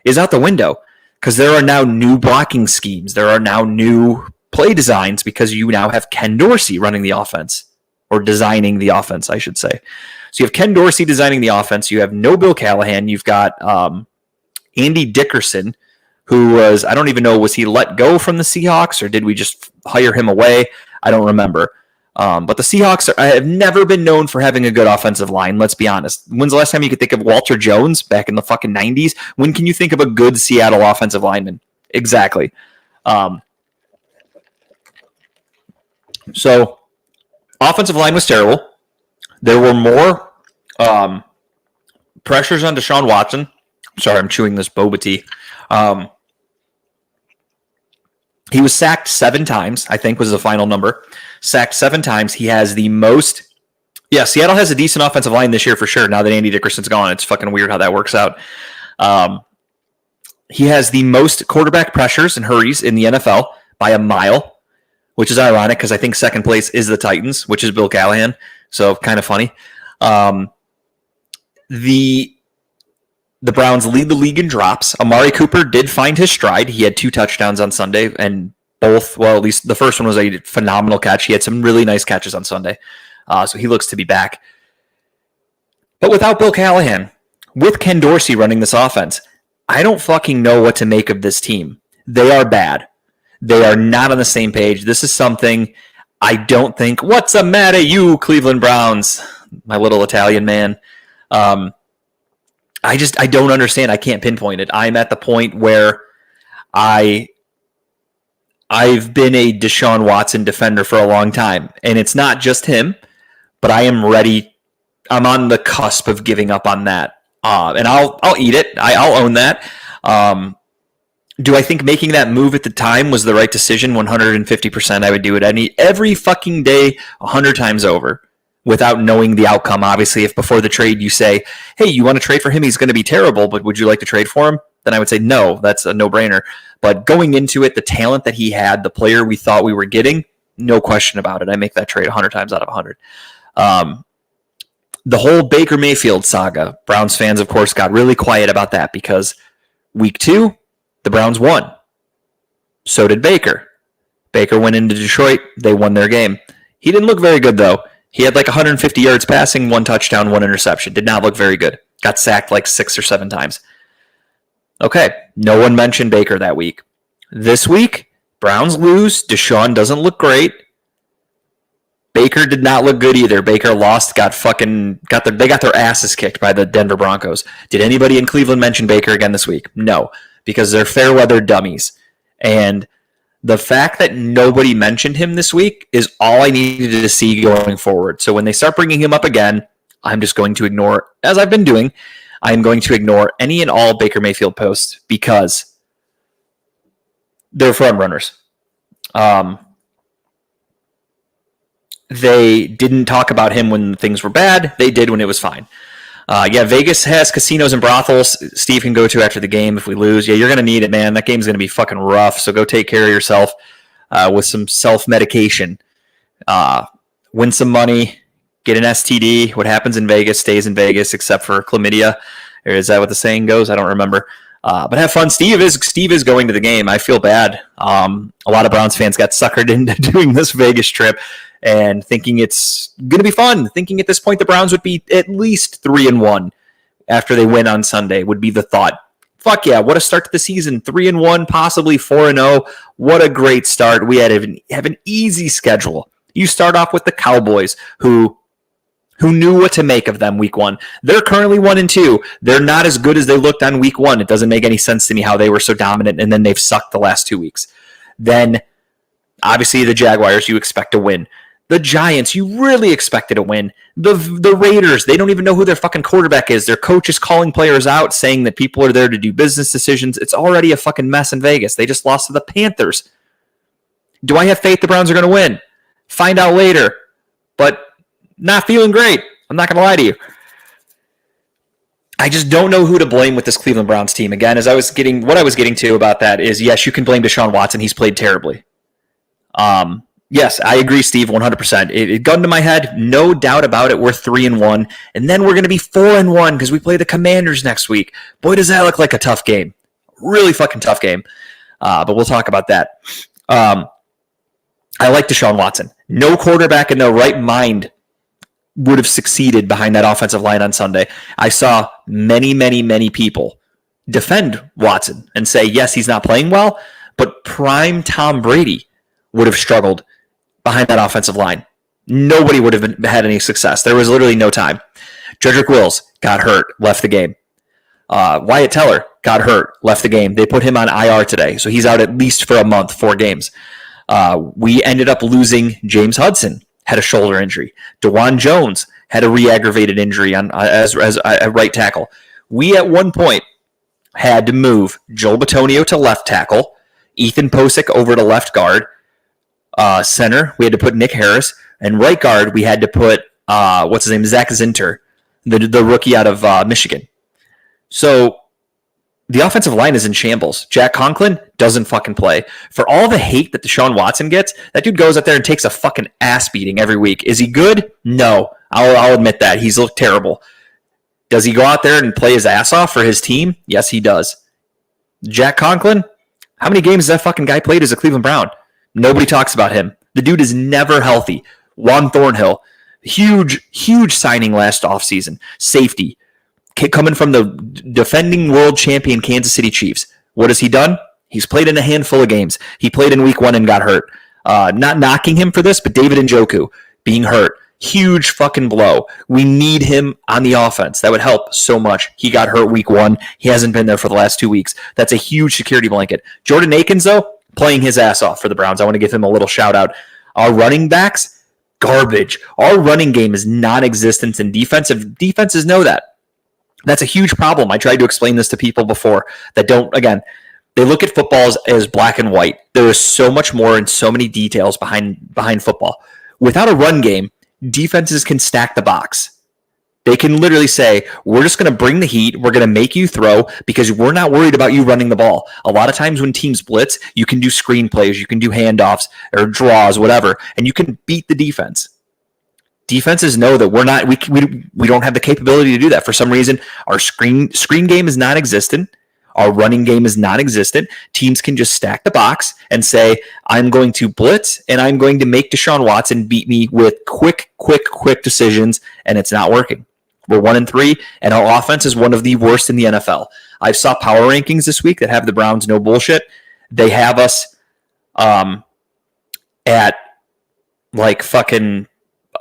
is out the window, because there are now new blocking schemes. There are now new play designs because you now have Ken Dorsey running the offense, or designing the offense, I should say. So you have Ken Dorsey designing the offense. You have no Bill Callahan. You've got Andy Dickerson, who was, I don't even know, was he let go from the Seahawks, or did we just hire him away? I don't remember. But the Seahawks have never been known for having a good offensive line, let's be honest. When's the last time you could think of Walter Jones back in the fucking 90s? When can you think of a good Seattle offensive lineman? Exactly. So, offensive line was terrible. There were more pressures on Deshaun Watson. Sorry, I'm chewing this boba tea. He was sacked 7 times, I think was the final number. Sacked 7 times. He has the most... Yeah, Seattle has a decent offensive line this year for sure. Now that Andy Dickerson's gone, it's fucking weird how that works out. He has the most quarterback pressures and hurries in the NFL by a mile, which is ironic because I think second place is the Titans, which is Bill Callahan. So kind of funny. The Browns lead the league in drops. Amari Cooper did find his stride. He had 2 touchdowns on Sunday, and both, well, at least the first one was a phenomenal catch. He had some really nice catches on Sunday. So he looks to be back. But without Bill Callahan, with Ken Dorsey running this offense, I don't fucking know what to make of this team. They are bad. They are not on the same page. This is something I don't think, what's the matter, you Cleveland Browns, my little Italian man. I don't understand. I can't pinpoint it. I'm at the point where I've been a Deshaun Watson defender for a long time, and it's not just him, but I am ready. I'm on the cusp of giving up on that, and I'll eat it. I'll own that. Do I think making that move at the time was the right decision? 150%. I would do it every fucking day, 100 times over, without knowing the outcome. Obviously, if before the trade you say, hey, you want to trade for him, he's going to be terrible, but would you like to trade for him? Then I would say, no, that's a no-brainer. But going into it, the talent that he had, the player we thought we were getting, no question about it. I make that trade 100 times out of 100. The whole Baker Mayfield saga, Browns fans, of course, got really quiet about that because week 2, the Browns won. So did Baker. Baker went into Detroit. They won their game. He didn't look very good, though. He had like 150 yards passing, 1 touchdown, 1 interception. Did not look very good. Got sacked like 6 or 7 times. Okay, no one mentioned Baker that week. This week, Browns lose. Deshaun doesn't look great. Baker did not look good either. Baker lost, they got their asses kicked by the Denver Broncos. Did anybody in Cleveland mention Baker again this week? No, because they're fair weather dummies. And the fact that nobody mentioned him this week is all I needed to see going forward. So when they start bringing him up again, I'm just going to ignore, as I've been doing, I am going to ignore any and all Baker Mayfield posts because they're front runners. They didn't talk about him when things were bad. They did when it was fine. Vegas has casinos and brothels Steve can go to after the game if we lose. Yeah, you're going to need it, man. That game's going to be fucking rough, so go take care of yourself with some self-medication. Win some money, get an STD. What happens in Vegas stays in Vegas except for chlamydia. Or is that what the saying goes? I don't remember. But have fun. Steve is going to the game. I feel bad. A lot of Browns fans got suckered into doing this Vegas trip and thinking it's going to be fun. Thinking at this point the Browns would be at least 3-1 after they win on Sunday would be the thought. fuck yeah, what a start to the season. 3-1, possibly 4-0. What a great start. We have an easy schedule. You start off with the Cowboys, who knew what to make of them week 1. They're currently 1-2. They're not as good as they looked on week 1. It doesn't make any sense to me how they were so dominant, and then they've sucked the last 2 weeks. Then, obviously, the Jaguars, you expect to win. The Giants, you really expected to win. The Raiders, they don't even know who their fucking quarterback is. Their coach is calling players out, saying that people are there to do business decisions. It's already a fucking mess in Vegas. They just lost to the Panthers. Do I have faith the Browns are going to win? Find out later. But not feeling great. I'm not going to lie to you. I just don't know who to blame with this Cleveland Browns team. Again, what I was getting to about that is, yes, you can blame Deshaun Watson. He's played terribly. Yes, I agree, Steve, 100%. It got into my head, no doubt about it. We're 3-1, and then we're going to be 4-1 because we play the Commanders next week. Boy, does that look like a tough game. Really fucking tough game. But we'll talk about that. I like Deshaun Watson. No quarterback in their right mind would have succeeded behind that offensive line on Sunday. I saw many people defend Watson and say, yes, he's not playing well, but prime Tom Brady would have struggled behind that offensive line. Nobody would have had any success. There was literally no time. Jedrick Wills got hurt, left the game. Wyatt Teller got hurt, left the game. They put him on IR today, so he's out at least for a month, 4 games. We ended up losing James Hudson, had a shoulder injury. DeJuan Jones had a re-aggravated injury as a right tackle. We at one point had to move Joel Bitonio to left tackle, Ethan Posick over to left guard, center, we had to put Nick Harris, and right guard, we had to put, Zach Zinter, the rookie out of Michigan. So the offensive line is in shambles. Jack Conklin doesn't fucking play. For all the hate that Deshaun Watson gets, that dude goes out there and takes a fucking ass beating every week. Is he good? No. I'll admit that. He's looked terrible. Does he go out there and play his ass off for his team? Yes, he does. Jack Conklin? How many games has that fucking guy played as a Cleveland Brown? Nobody talks about him. The dude is never healthy. Juan Thornhill, huge signing last offseason. Safety. Coming from the defending world champion Kansas City Chiefs. What has he done? He's played in a handful of games. He played in week 1 and got hurt. Not knocking him for this, but David Njoku being hurt. Huge fucking blow. We need him on the offense. That would help so much. He got hurt week 1. He hasn't been there for the last 2 weeks. That's a huge security blanket. Jordan Akins, though, playing his ass off for the Browns. I want to give him a little shout out. Our running backs, garbage. Our running game is non-existent, and defenses know that. That's a huge problem. I tried to explain this to people before that don't, again, they look at football as black and white. There is so much more and so many details behind football. Without a run game, defenses can stack the box. They can literally say, we're just going to bring the heat. We're going to make you throw because we're not worried about you running the ball. A lot of times when teams blitz, you can do screen plays, you can do handoffs or draws, whatever, and you can beat the defense. Defenses know that we don't have the capability to do that. For some reason, our screen game is non-existent. Our running game is non-existent. Teams can just stack the box and say, I'm going to blitz and I'm going to make Deshaun Watson beat me with quick decisions, and it's not working. We're 1-3, and our offense is one of the worst in the NFL. I saw power rankings this week that have the Browns no bullshit. They have us at like fucking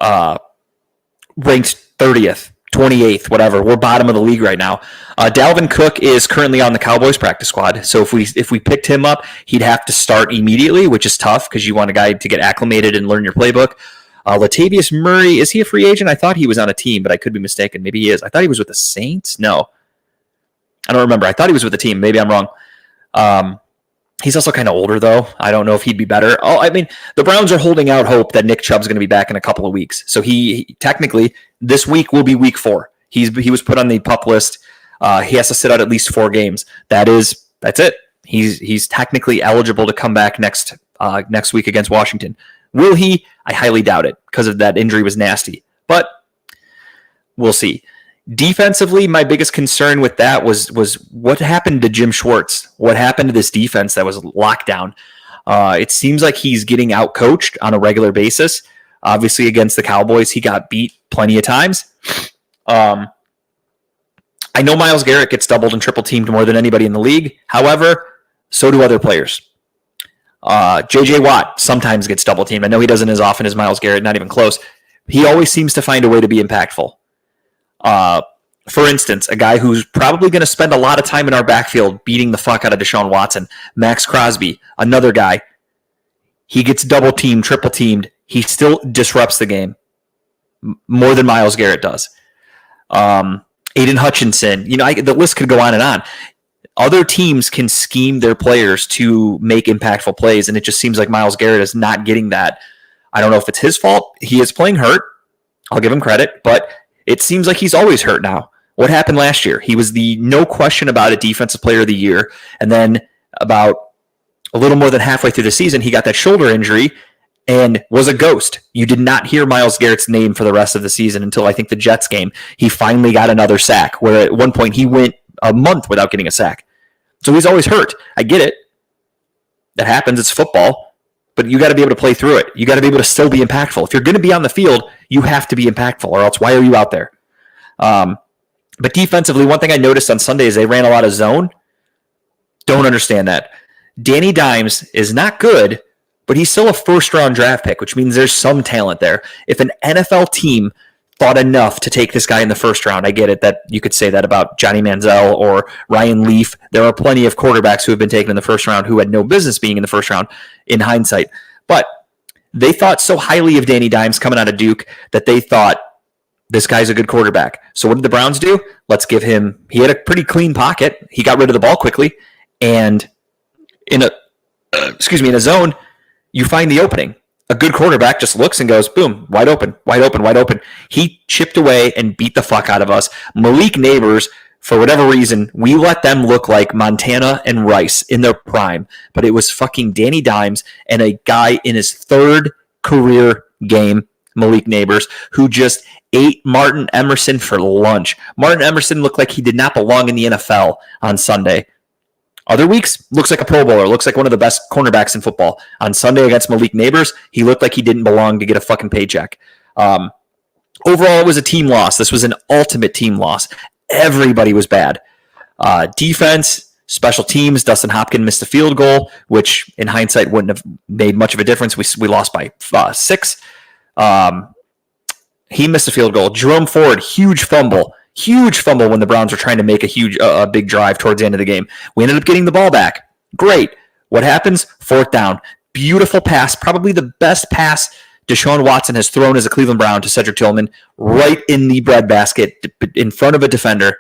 ranked 30th, 28th, whatever. We're bottom of the league right now. Dalvin Cook is currently on the Cowboys practice squad. So if we picked him up, he'd have to start immediately, which is tough because you want a guy to get acclimated and learn your playbook. Latavius Murray, is he a free agent? I thought he was on a team, but I could be mistaken. Maybe he is. I thought he was with the Saints. No. I don't remember. I thought he was with the team. Maybe I'm wrong. He's also kind of older, though. I don't know if he'd be better. Oh, I mean, the Browns are holding out hope that Nick Chubb's going to be back in a couple of weeks. So he technically, this week will be week 4. He was put on the PUP list. He has to sit out at least 4 games. That's it. He's technically eligible to come back next week against Washington. Will he? I highly doubt it because of that injury was nasty. But we'll see. Defensively, my biggest concern with that was what happened to Jim Schwartz? What happened to this defense that was locked down? It seems like he's getting out-coached on a regular basis. Obviously, against the Cowboys, he got beat plenty of times. I know Myles Garrett gets doubled and triple teamed more than anybody in the league. However, so do other players. J.J. Watt sometimes gets double teamed. I know he doesn't as often as Myles Garrett, not even close. He always seems to find a way to be impactful. For instance, a guy who's probably going to spend a lot of time in our backfield beating the fuck out of Deshaun Watson, Max Crosby, another guy. He gets double teamed, triple teamed. He still disrupts the game more than Myles Garrett does. Aiden Hutchinson, the list could go on and on. Other teams can scheme their players to make impactful plays, and it just seems like Myles Garrett is not getting that. I don't know if it's his fault. He is playing hurt. I'll give him credit, but it seems like he's always hurt now. What happened last year? He was the no question about it defensive player of the year, and then about a little more than halfway through the season, he got that shoulder injury and was a ghost. You did not hear Myles Garrett's name for the rest of the season until I think the Jets game. He finally got another sack, where at one point he went a month without getting a sack. So he's always hurt. I get it. That happens. It's football. But you got to be able to play through it. You got to be able to still be impactful. If you're going to be on the field, you have to be impactful, or else why are you out there? But defensively, one thing I noticed on Sunday is they ran a lot of zone. Don't understand that. Danny Dimes is not good, but he's still a first-round draft pick, which means there's some talent there. If an NFL team thought enough to take this guy in the first round, I get it that you could say that about Johnny Manziel or Ryan Leaf. There are plenty of quarterbacks who have been taken in the first round who had no business being in the first round in hindsight. But they thought so highly of Danny Dimes coming out of Duke that they thought, this guy's a good quarterback. So what did the Browns do? Let's give him, he had a pretty clean pocket. He got rid of the ball quickly. And in a zone, you find the opening. A good quarterback just looks and goes, boom, wide open, wide open, wide open. He chipped away and beat the fuck out of us. Malik Neighbors, for whatever reason, we let them look like Montana and Rice in their prime. But it was fucking Danny Dimes and a guy in his third career game, Malik Neighbors, who just ate Martin Emerson for lunch. Martin Emerson looked like he did not belong in the NFL on Sunday. Other weeks, looks like a Pro Bowler, looks like one of the best cornerbacks in football. On Sunday against Malik Neighbors, he looked like he didn't belong to get a fucking paycheck. Overall, it was a team loss. This was an ultimate team loss. Everybody was bad. Defense, special teams, Dustin Hopkins missed a field goal, which in hindsight wouldn't have made much of a difference. We lost by 6. He missed a field goal. Jerome Ford, huge fumble when the Browns were trying to make a big drive towards the end of the game. We ended up getting the ball back. Great. What happens? 4th down. Beautiful pass. Probably the best pass Deshaun Watson has thrown as a Cleveland Brown to Cedric Tillman, right in the breadbasket in front of a defender.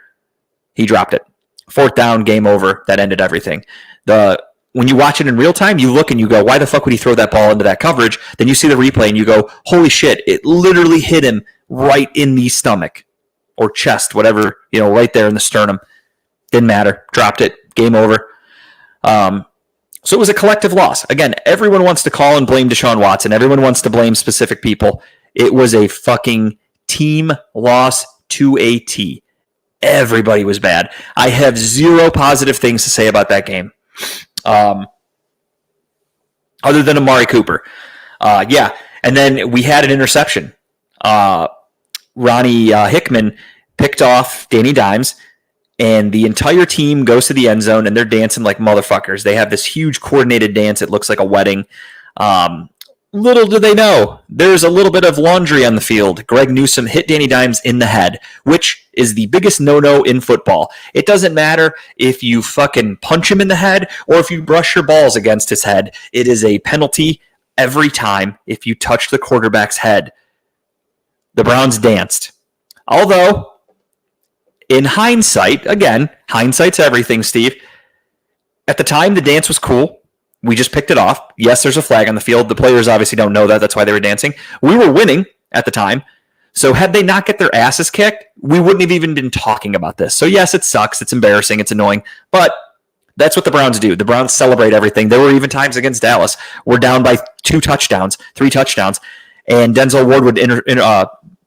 He dropped it. 4th down, game over. That ended everything. When you watch it in real time, you look and you go, why the fuck would he throw that ball into that coverage? Then you see the replay and you go, holy shit, it literally hit him right in the stomach or chest, whatever, right there in the sternum. Didn't matter. Dropped it. Game over. So it was a collective loss. Again, everyone wants to call and blame Deshaun Watson. Everyone wants to blame specific people. It was a fucking team loss to a T. Everybody was bad. I have 0 positive things to say about that game. Other than Amari Cooper. And then we had an interception. Ronnie Hickman picked off Danny Dimes, and the entire team goes to the end zone, and they're dancing like motherfuckers. They have this huge coordinated dance. It looks like a wedding. Little do they know, there's a little bit of laundry on the field. Greg Newsome hit Danny Dimes in the head, which is the biggest no-no in football. It doesn't matter if you fucking punch him in the head or if you brush your balls against his head. It is a penalty every time if you touch the quarterback's head. The Browns danced. Although, in hindsight, again, hindsight's everything, Steve. At the time, the dance was cool. We just picked it off. Yes, there's a flag on the field. The players obviously don't know that. That's why they were dancing. We were winning at the time. So had they not get their asses kicked, we wouldn't have even been talking about this. So yes, it sucks. It's embarrassing. It's annoying. But that's what the Browns do. The Browns celebrate everything. There were even times against Dallas. We're down by 3 touchdowns. And Denzel Ward would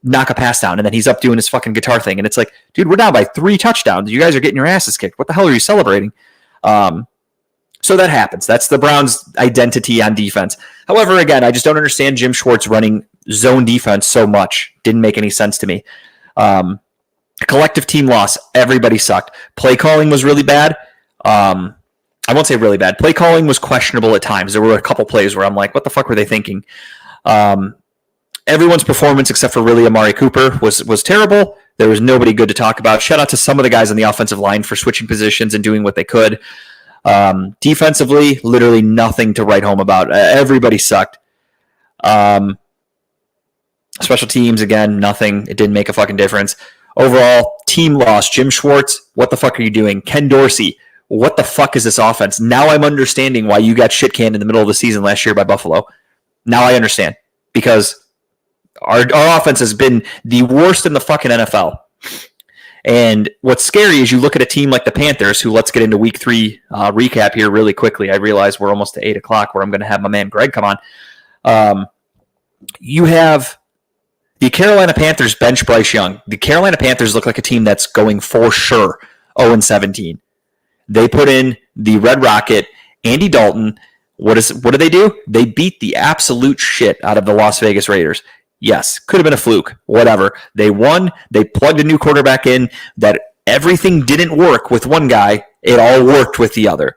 knock a pass down, and then he's up doing his fucking guitar thing. And it's like, dude, we're down by 3 touchdowns. You guys are getting your asses kicked. What the hell are you celebrating? So that happens. That's the Browns' identity on defense. However, again, I just don't understand Jim Schwartz running zone defense so much. Didn't make any sense to me. Collective team loss. Everybody sucked. Play calling was really bad. I won't say really bad. Play calling was questionable at times. There were a couple plays where I'm like, what the fuck were they thinking? Everyone's performance, except for really Amari Cooper, was terrible. There was nobody good to talk about. Shout out to some of the guys on the offensive line for switching positions and doing what they could. Defensively, literally nothing to write home about. Everybody sucked. Special teams, again, nothing. It didn't make a fucking difference. Overall, team loss. Jim Schwartz, what the fuck are you doing? Ken Dorsey, what the fuck is this offense? Now I'm understanding why you got shit canned in the middle of the season last year by Buffalo. Now I understand. Because our offense has been the worst in the fucking NFL. And what's scary is you look at a team like the Panthers, who, let's get into week 3 recap here really quickly. I realize we're almost to 8 o'clock where I'm going to have my man Greg come on. You have the Carolina Panthers bench Bryce Young. The Carolina Panthers look like a team that's going for sure 0-17. They put in the Red Rocket, Andy Dalton. What do they do? They beat the absolute shit out of the Las Vegas Raiders. Yes, could have been a fluke, whatever. They won. They plugged a new quarterback in. That everything didn't work with one guy. It all worked with the other.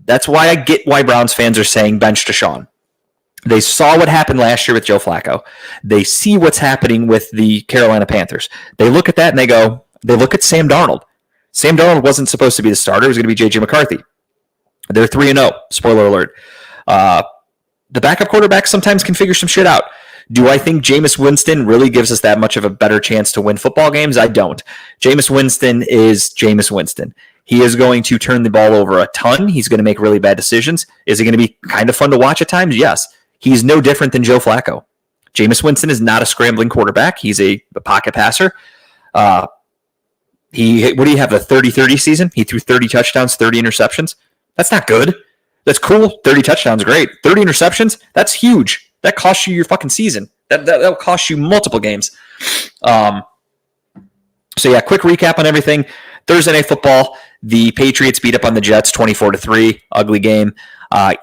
That's why I get why Browns fans are saying bench Deshaun. They saw what happened last year with Joe Flacco. They see what's happening with the Carolina Panthers. They look at that and they look at Sam Darnold. Sam Darnold wasn't supposed to be the starter. It was going to be J.J. McCarthy. They're 3-0. Spoiler alert. The backup quarterback sometimes can figure some shit out. Do I think Jameis Winston really gives us that much of a better chance to win football games? I don't. Jameis Winston is Jameis Winston. He is going to turn the ball over a ton. He's going to make really bad decisions. Is it going to be kind of fun to watch at times? Yes. He's no different than Joe Flacco. Jameis Winston is not a scrambling quarterback. He's a pocket passer. What do you have, a 30-30 season? He threw 30 touchdowns, 30 interceptions. That's not good. That's cool. 30 touchdowns, great. 30 interceptions, that's huge. That costs you your fucking season. That'll cost you multiple games. So yeah, quick recap on everything. Thursday Night Football, the Patriots beat up on the Jets 24-3. Ugly game.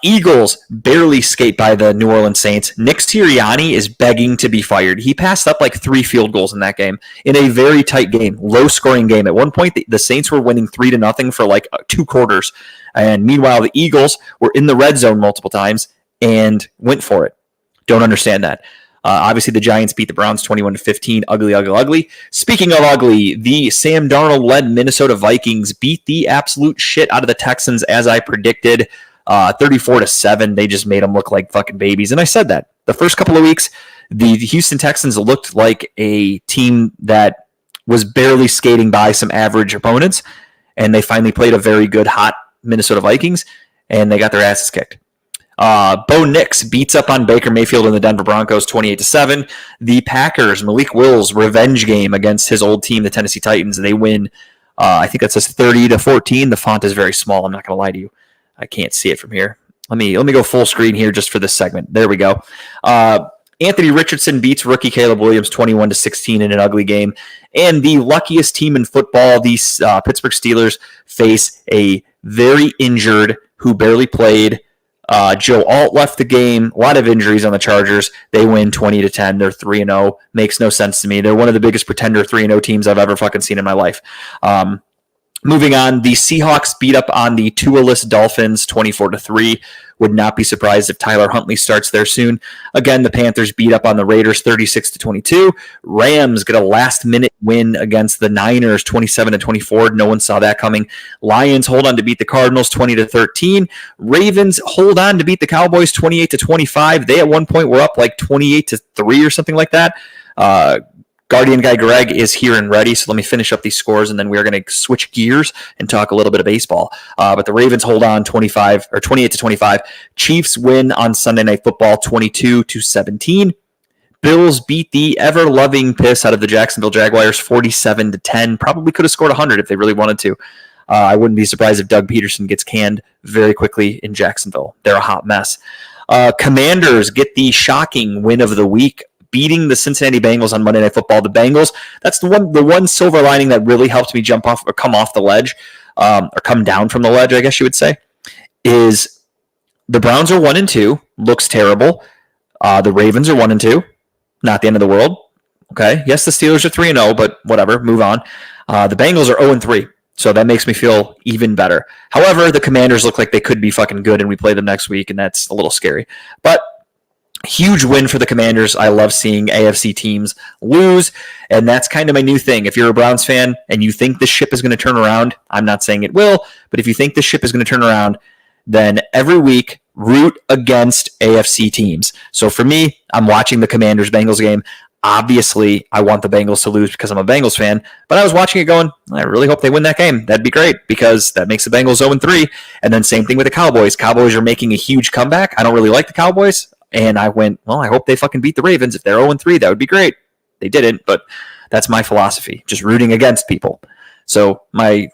Eagles barely skate by the New Orleans Saints. Nick Sirianni is begging to be fired. He passed up like 3 field goals in that game in a very tight game, low-scoring game. At one point, the Saints were winning 3-0 for like 2 quarters. And meanwhile, the Eagles were in the red zone multiple times and went for it. Don't understand that. Obviously, the Giants beat the Browns 21-15. Ugly, ugly, ugly. Speaking of ugly, the Sam Darnold-led Minnesota Vikings beat the absolute shit out of the Texans, as I predicted. 34-7. They just made them look like fucking babies. And I said that. The first couple of weeks, the Houston Texans looked like a team that was barely skating by some average opponents. And they finally played a very good, hot Minnesota Vikings, and they got their asses kicked. Bo Nix beats up on Baker Mayfield and the Denver Broncos 28-7. The Packers, Malik Will's revenge game against his old team, the Tennessee Titans, they win. I think that says 30-14. The font is very small. I'm not going to lie to you. I can't see it from here. Let me go full screen here just for this segment. There we go. Anthony Richardson beats rookie Caleb Williams 21-16 in an ugly game. And the luckiest team in football, the Pittsburgh Steelers, face a very injured who barely played. Joe Alt left the game. A lot of injuries on the Chargers. They win 20-10. They're 3-0. Makes no sense to me. They're one of the biggest pretender 3-0 teams I've ever fucking seen in my life. Moving on, the Seahawks beat up on the Tua-less Dolphins 24-3. Would not be surprised if Tyler Huntley starts there soon. Again, the Panthers beat up on the Raiders 36-22. Rams get a last-minute win against the Niners 27-24. No one saw that coming. Lions hold on to beat the Cardinals 20-13. Ravens hold on to beat the Cowboys 28-25. They at one point were up like 28-3 or something like that. Guardian guy Greg is here and ready, so let me finish up these scores, and then we are going to switch gears and talk a little bit of baseball. But the Ravens hold on 28-25. Chiefs win on Sunday Night Football 22-17. Bills beat the ever-loving piss out of the Jacksonville Jaguars 47-10. Probably could have scored 100 if they really wanted to. I wouldn't be surprised if Doug Peterson gets canned very quickly in Jacksonville. They're a hot mess. Commanders get the shocking win of the week, beating the Cincinnati Bengals on Monday Night Football. The Bengals, that's the one silver lining that really helped me jump off or come off the ledge, or come down from the ledge, I guess you would say, is the Browns are 1-2, looks terrible. The Ravens are 1-2, not the end of the world. Okay. Yes, the Steelers are 3-0, but whatever. Move on. The Bengals are 0-3. So that makes me feel even better. However, the Commanders look like they could be fucking good, and we play them next week, and that's a little scary. But huge win for the Commanders. I love seeing AFC teams lose, and that's kind of my new thing. If you're a Browns fan and you think the ship is going to turn around, I'm not saying it will, but if you think the ship is going to turn around, then every week root against AFC teams. So for me, I'm watching the Commanders-Bengals game. Obviously, I want the Bengals to lose because I'm a Bengals fan, but I was watching it going, I really hope they win that game. That'd be great because that makes the Bengals 0-3. And then same thing with the Cowboys. Cowboys are making a huge comeback. I don't really like the Cowboys. And I went, well, I hope they fucking beat the Ravens. If they're 0-3, that would be great. They didn't, but that's my philosophy, just rooting against people. So my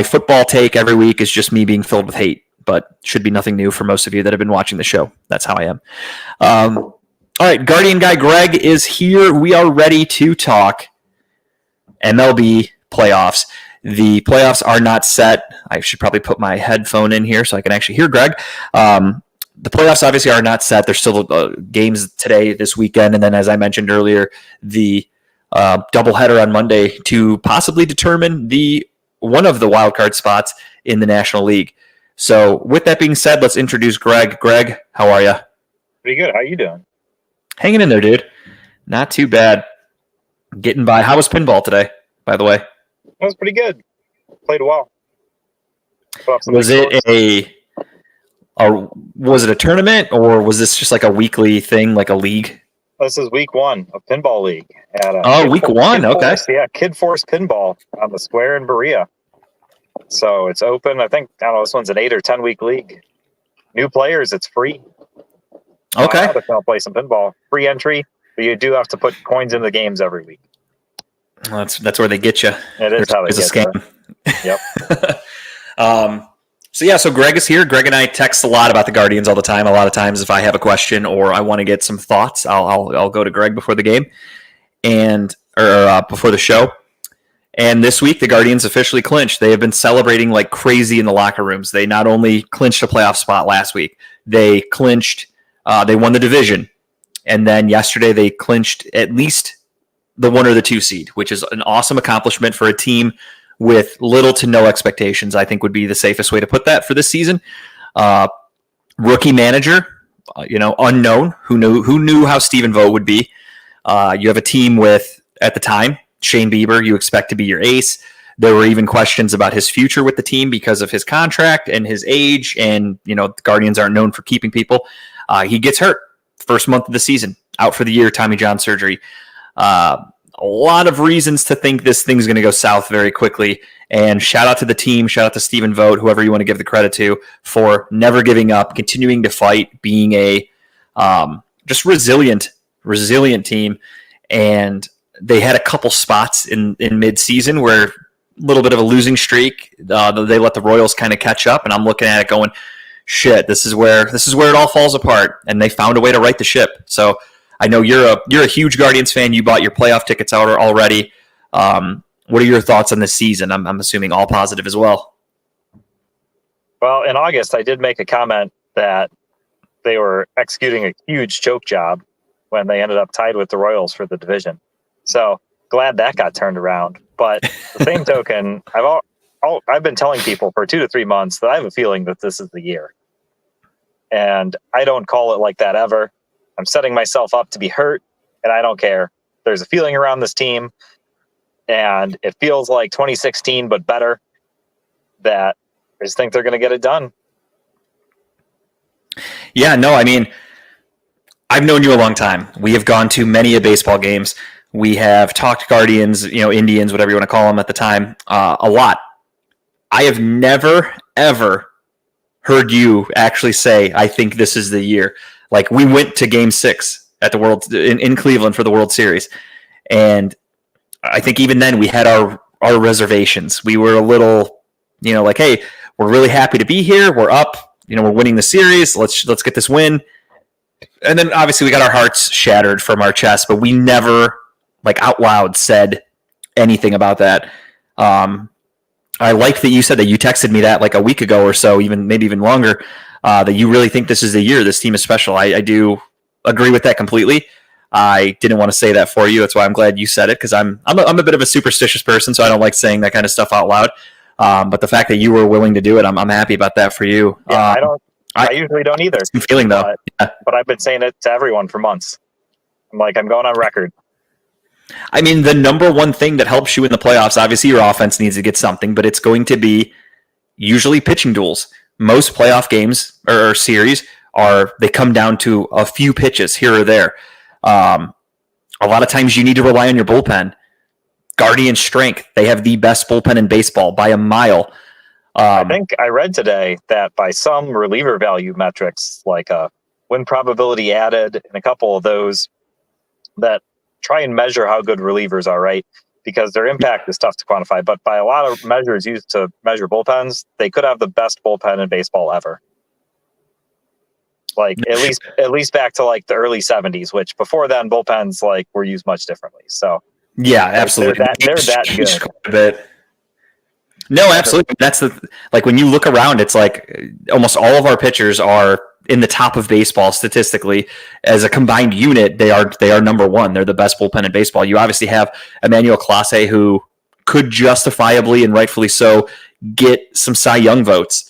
football take every week is just me being filled with hate, but should be nothing new for most of you that have been watching the show. That's how I am. All right, Guardian guy Greg is here. We are ready to talk MLB playoffs. The playoffs are not set. I should probably put my headphone in here so I can actually hear Greg. The playoffs obviously are not set. There's still games today, this weekend, and then as I mentioned earlier, the doubleheader on Monday to possibly determine one of the wild card spots in the National League. So with that being said, let's introduce Greg. Greg, how are you? Pretty good. How you doing? Hanging in there, dude. Not too bad. Getting by. How was pinball today, by the way? That was pretty good. Played well. Was it a tournament, or was this just like a weekly thing, like a league? This is week 1 of Pinball League. Week 1, okay. Kid Force Pinball on the Square in Berea. So it's open. I think, this one's an 8 or 10 week league. New players, it's free. Okay. If you want to play some pinball, free entry, but you do have to put coins in the games every week. Well, that's where they get you. It is how they get scam. Yep. So Greg is here. Greg and I text a lot about the Guardians all the time. A lot of times, if I have a question or I want to get some thoughts, I'll go to Greg before the game or before the show. And this week, the Guardians officially clinched. They have been celebrating like crazy in the locker rooms. They not only clinched a playoff spot last week, they clinched. They won the division, and then yesterday they clinched at least the 1 or the 2 seed, which is an awesome accomplishment for a team with little to no expectations. I think would be the safest way to put that for this season. Rookie manager, unknown. Who knew how Stephen Vogt would be? You have a team with, at the time, Shane Bieber. You expect to be your ace. There were even questions about his future with the team because of his contract and his age, and the Guardians aren't known for keeping people. He gets hurt first month of the season, out for the year, Tommy John surgery. A lot of reasons to think this thing's going to go south very quickly. And shout out to the team, shout out to Stephen Vogt, whoever you want to give the credit to, for never giving up, continuing to fight, being a just resilient team. And they had a couple spots in mid-season where a little bit of a losing streak. They let the Royals kind of catch up, and I'm looking at it going, shit, this is where it all falls apart, and they found a way to right the ship. So I know you're a huge Guardians fan. You bought your playoff tickets out already. What are your thoughts on this season? I'm assuming all positive as well. Well, in August, I did make a comment that they were executing a huge choke job when they ended up tied with the Royals for the division. So glad that got turned around. But the same token, I've been telling people for 2 to 3 months that I have a feeling that this is the year. And I don't call it like that ever. I'm setting myself up to be hurt, and I don't care. There's a feeling around this team, and it feels like 2016, but better, that I just think they're going to get it done. Yeah, no, I mean, I've known you a long time. We have gone to many of baseball games. We have talked Guardians, Indians, whatever you want to call them at the time, a lot. I have never, ever heard you actually say, I think this is the year. Like, we went to Game 6 at the in Cleveland for the World Series, and I think even then we had our reservations. We were a little, like, hey, we're really happy to be here. We're up. We're winning the series. Let's get this win. And then obviously we got our hearts shattered from our chest, but we never, like, out loud said anything about that. I like that you said that. You texted me that like a week ago or so, maybe even longer, that you really think this is the year. This team is special. I do agree with that completely. I didn't want to say that for you. That's why I'm glad you said it, because I'm a bit of a superstitious person, so I don't like saying that kind of stuff out loud. But the fact that you were willing to do it, I'm happy about that for you. Yeah, I don't. I usually don't either. I'm feeling though. But I've been saying it to everyone for months. I'm going on record. I mean, the number one thing that helps you in the playoffs, obviously your offense needs to get something, but it's going to be usually pitching duels. Most playoff games or series they come down to a few pitches here or there. A lot of times you need to rely on your bullpen. Guardian strength. They have the best bullpen in baseball by a mile. I think I read today that by some reliever value metrics, like win probability added and a couple of those that try and measure how good relievers are, right? Because their impact is tough to quantify. But by a lot of measures used to measure bullpens, they could have the best bullpen in baseball ever. At least back to the early 70s, which before then bullpens were used much differently. So yeah, absolutely. They're that good. No, absolutely. That's when you look around, it's almost all of our pitchers are in the top of baseball statistically. As a combined unit, they are number one. They're the best bullpen in baseball. You obviously have Emmanuel Clase, who could justifiably and rightfully so get some Cy Young votes.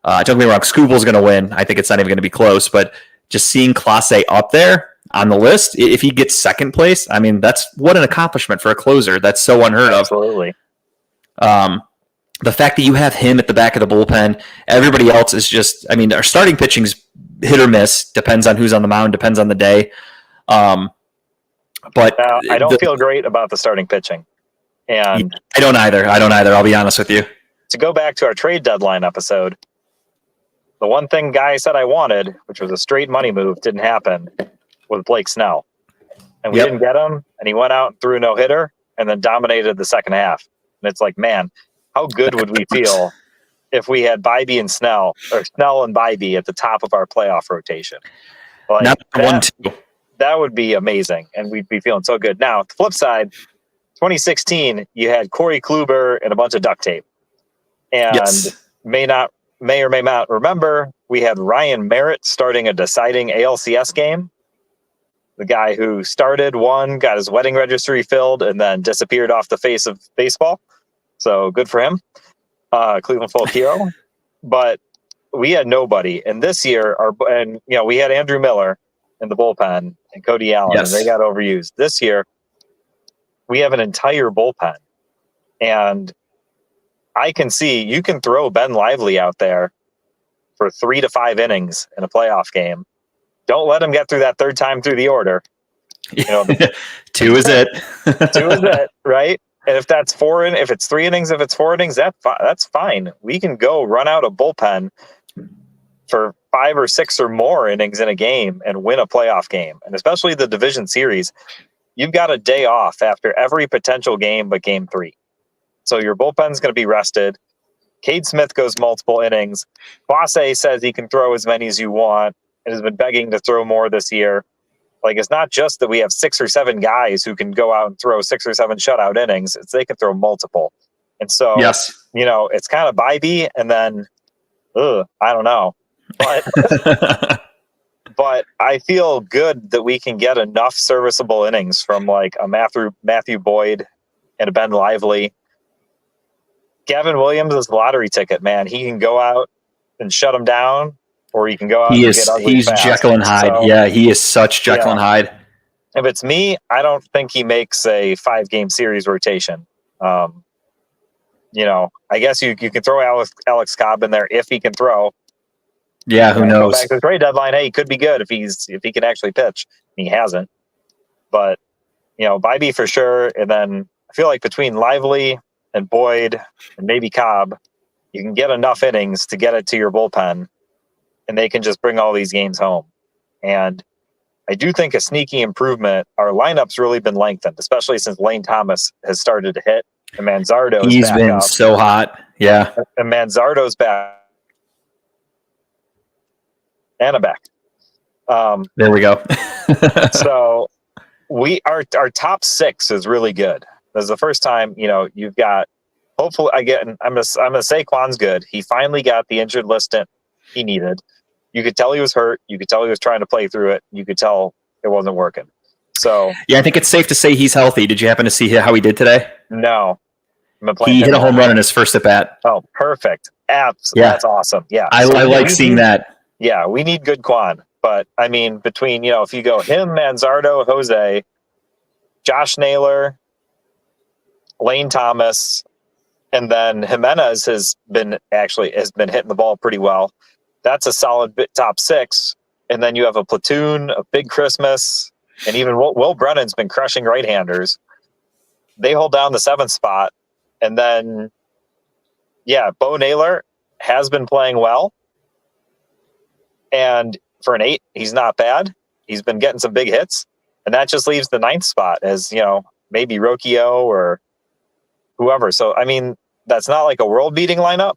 Don't get me wrong, Skubal's going to win. I think it's not even going to be close, but just seeing Clase up there on the list, if he gets second place, I mean, that's what an accomplishment for a closer. That's so unheard of. Absolutely. The fact that you have him at the back of the bullpen, everybody else is just, I mean, our starting pitching's hit or miss, depends on who's on the mound, depends on the day. But I don't feel great about the starting pitching. And I don't either. I'll be honest with you. To go back to our trade deadline episode, the one thing Guy said I wanted, which was a straight money move, didn't happen, was Blake Snell. And we didn't get him, and he went out and threw a no-hitter and then dominated the second half. And it's man, how good would we feel if we had Bybee and Snell, or Snell and Bybee at the top of our playoff rotation? That would be amazing, and we'd be feeling so good. Now, the flip side, 2016, you had Corey Kluber and a bunch of duct tape. And may or may not remember, we had Ryan Merritt starting a deciding ALCS game. The guy who started, won, got his wedding registry filled, and then disappeared off the face of baseball. So good for him. Cleveland folk hero. But we had nobody. And this year, we had Andrew Miller in the bullpen and Cody Allen, and they got overused. This year, we have an entire bullpen. And I can see you can throw Ben Lively out there for 3 to 5 innings in a playoff game. Don't let him get through that third time through the order. 2 is it. 2 is it, right? And if that's 4, if it's 3 innings, if it's 4 innings, that's fine. We can go run out a bullpen for 5 or 6 or more innings in a game and win a playoff game. And especially the division series, you've got a day off after every potential game but game 3. So your bullpen's going to be rested. Cade Smith goes multiple innings. Clase says he can throw as many as you want and has been begging to throw more this year. It's not just that we have 6 or 7 guys who can go out and throw 6 or 7 shutout innings. It's they can throw multiple. And so, it's kind of Bybee and then, I don't know. But but I feel good that we can get enough serviceable innings from a Matthew Boyd and a Ben Lively. Gavin Williams is the lottery ticket, man. He can go out and shut them down, or he can go out and get ugly he's fast. Jekyll and Hyde. So, he is such Jekyll and Hyde. If it's me, I don't think he makes a 5-game series rotation. I guess you can throw Alex Cobb in there if he can throw. Yeah, who knows? Go back to the trade deadline. Hey, he could be good if he can actually pitch. He hasn't, but Bybee for sure. And then I feel like between Lively and Boyd and maybe Cobb, you can get enough innings to get it to your bullpen, and they can just bring all these games home. And I do think a sneaky improvement. Our lineup's really been lengthened, especially since Lane Thomas has started to hit. And Manzardo's He's back been up. so hot. Yeah. And Manzardo's back. And I'm back. There we go. So our top 6 is really good. This is the first time, you've got, hopefully I'm gonna say Kwan's good. He finally got the injured list he needed. You could tell he was hurt. You could tell he was trying to play through it. You could tell it wasn't working. So yeah, I think it's safe to say he's healthy. Did you happen to see how he did today? no, He hit a home run in his first at bat. Oh, perfect. Yeah. That's awesome. Yeah. I like seeing that. Yeah, we need good Quan. But, I mean, between, if you go him, Manzardo, Jose, Josh Naylor, Lane Thomas, and then Jimenez has been hitting the ball pretty well. That's a solid top 6. And then you have a platoon, a Big Christmas, and even Will Brennan's been crushing right-handers. They hold down the 7th spot. And then, yeah, Bo Naylor has been playing well. And for an 8, he's not bad. He's been getting some big hits. And that just leaves the 9th spot as, maybe Rocchio or whoever. So, I mean, that's not like a world-beating lineup.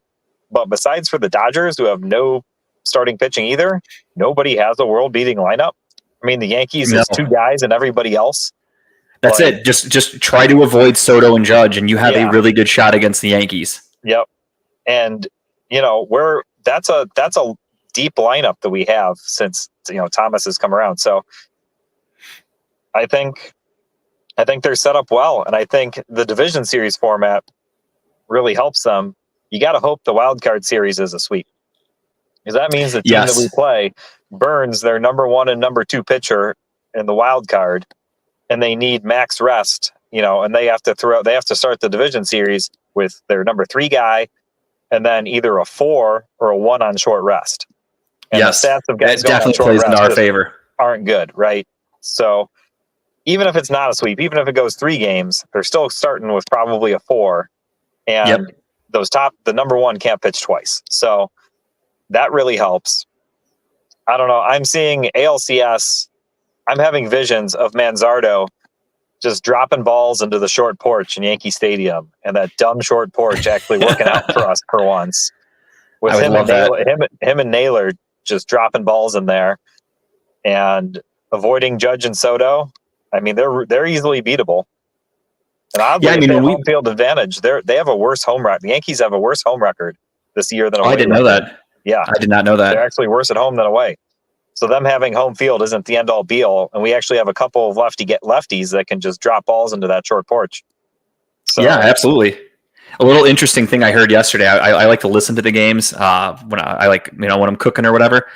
But besides for the Dodgers, who have no starting pitching either, nobody has a world-beating lineup. I mean, the Yankees is 2 guys and everybody else. That's it. Just try to avoid Soto and Judge, and you have a really good shot against the Yankees. Yep. And that's a deep lineup that we have since Thomas has come around. So I think they're set up well, and I think the division series format really helps them. You got to hope the wild card series is a sweep, because that means the team that we play burns their number 1 and number 2 pitcher in the wild card, and they need max rest, and they have to start the division series with their number 3 guy, and then either a 4 or a 1 on short rest. And the stats of guys that definitely plays in our favor. Aren't good, right? So even if it's not a sweep, even if it goes 3 games, they're still starting with probably a 4, and the number 1 can't pitch twice. So that really helps. I don't know. I'm seeing ALCS. I'm having visions of Manzardo just dropping balls into the short porch in Yankee Stadium, and that dumb short porch actually working out for us for once. With him and Naylor just dropping balls in there and avoiding Judge and Soto. I mean, they're easily beatable. And oddly, they have home field advantage. They have a worse home record. The Yankees have a worse home record this year than away. I didn't know that. Yeah, I did not know that. They're actually worse at home than away. So them having home field isn't the end all be all, and we actually have a couple of lefties that can just drop balls into that short porch. So, yeah, absolutely. A little interesting thing I heard yesterday. I like to listen to the games when when I'm cooking or whatever.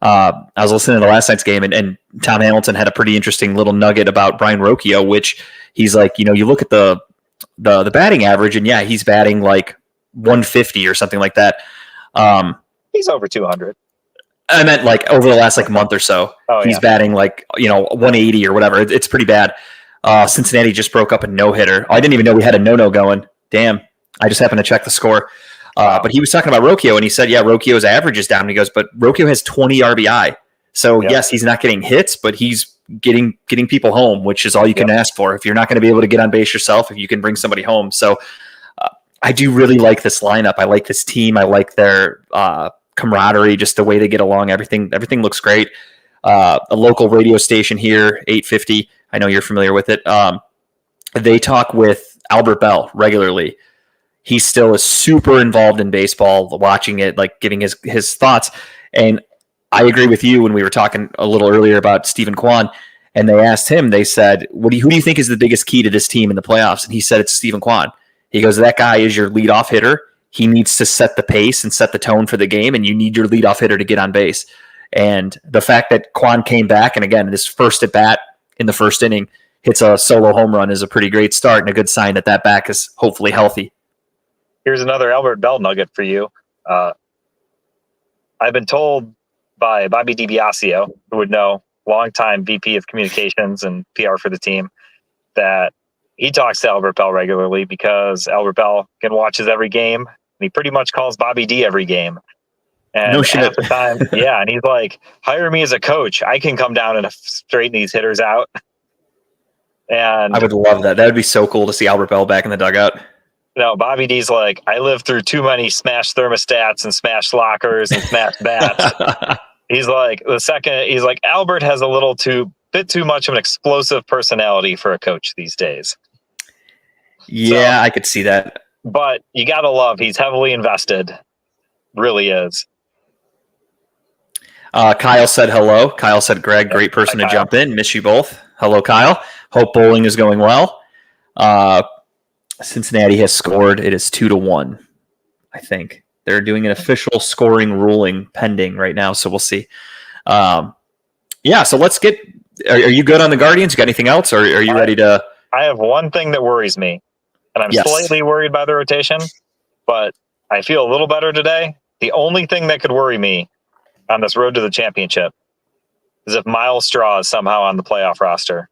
I was listening to last night's game, and Tom Hamilton had a pretty interesting little nugget about Brian Rocchio, which he's like, you look at the batting average, and he's batting like 150 or something like that. He's over 200. I meant like over the last month or so. He's batting 180 or whatever. It's pretty bad. Cincinnati just broke up a no-hitter. I didn't even know we had a no-no going. Damn. I just happened to check the score. But he was talking about Rocchio, and he said, Rocchio's average is down. And he goes, but Rocchio has 20 RBI. So, yes, he's not getting hits, but he's getting people home, which is all you can ask for. If you're not going to be able to get on base yourself, if you can bring somebody home. So, I do really like this lineup. I like this team. I like their camaraderie, just the way they get along. Everything looks great. A local radio station here, 850. I know you're familiar with it. They talk with Albert Bell regularly. He still is super involved in baseball, watching it, giving his thoughts. And I agree with you when we were talking a little earlier about Stephen Kwan, and they asked him, they said, who do you think is the biggest key to this team in the playoffs? And he said, it's Stephen Kwan. He goes, that guy is your leadoff hitter. He needs to set the pace and set the tone for the game, and you need your leadoff hitter to get on base. And the fact that Kwan came back, and again, this first at bat in the first inning, hits a solo home run is a pretty great start and a good sign that back is hopefully healthy. Here's another Albert Bell nugget for you. I've been told by Bobby DiBiasio, who would know, longtime VP of communications and PR for the team, that he talks to Albert Bell regularly because Albert Bell can watch his every game, and he pretty much calls Bobby D every game. And no shit. Half the time, and he's like, hire me as a coach. I can come down and straighten these hitters out. And I would love that. That would be so cool to see Albert Bell back in the dugout. No, Bobby D's like, I lived through too many smashed thermostats and smashed lockers and smashed bats. He's like, Albert has a bit too much of an explosive personality for a coach these days. Yeah, so, I could see that. But you got to love, he's heavily invested. Really is. Kyle said hello. Kyle said, Greg, great person to jump in. Miss you both. Hello, Kyle. Hope bowling is going well. Cincinnati has scored. It is 2-1, I think. They're doing an official scoring ruling pending right now, so we'll see. So let's get – are you good on the Guardians? You got anything else, or are you ready to – I have one thing that worries me, and I'm slightly worried by the rotation, but I feel a little better today. The only thing that could worry me on this road to the championship is if Miles Straw is somehow on the playoff roster.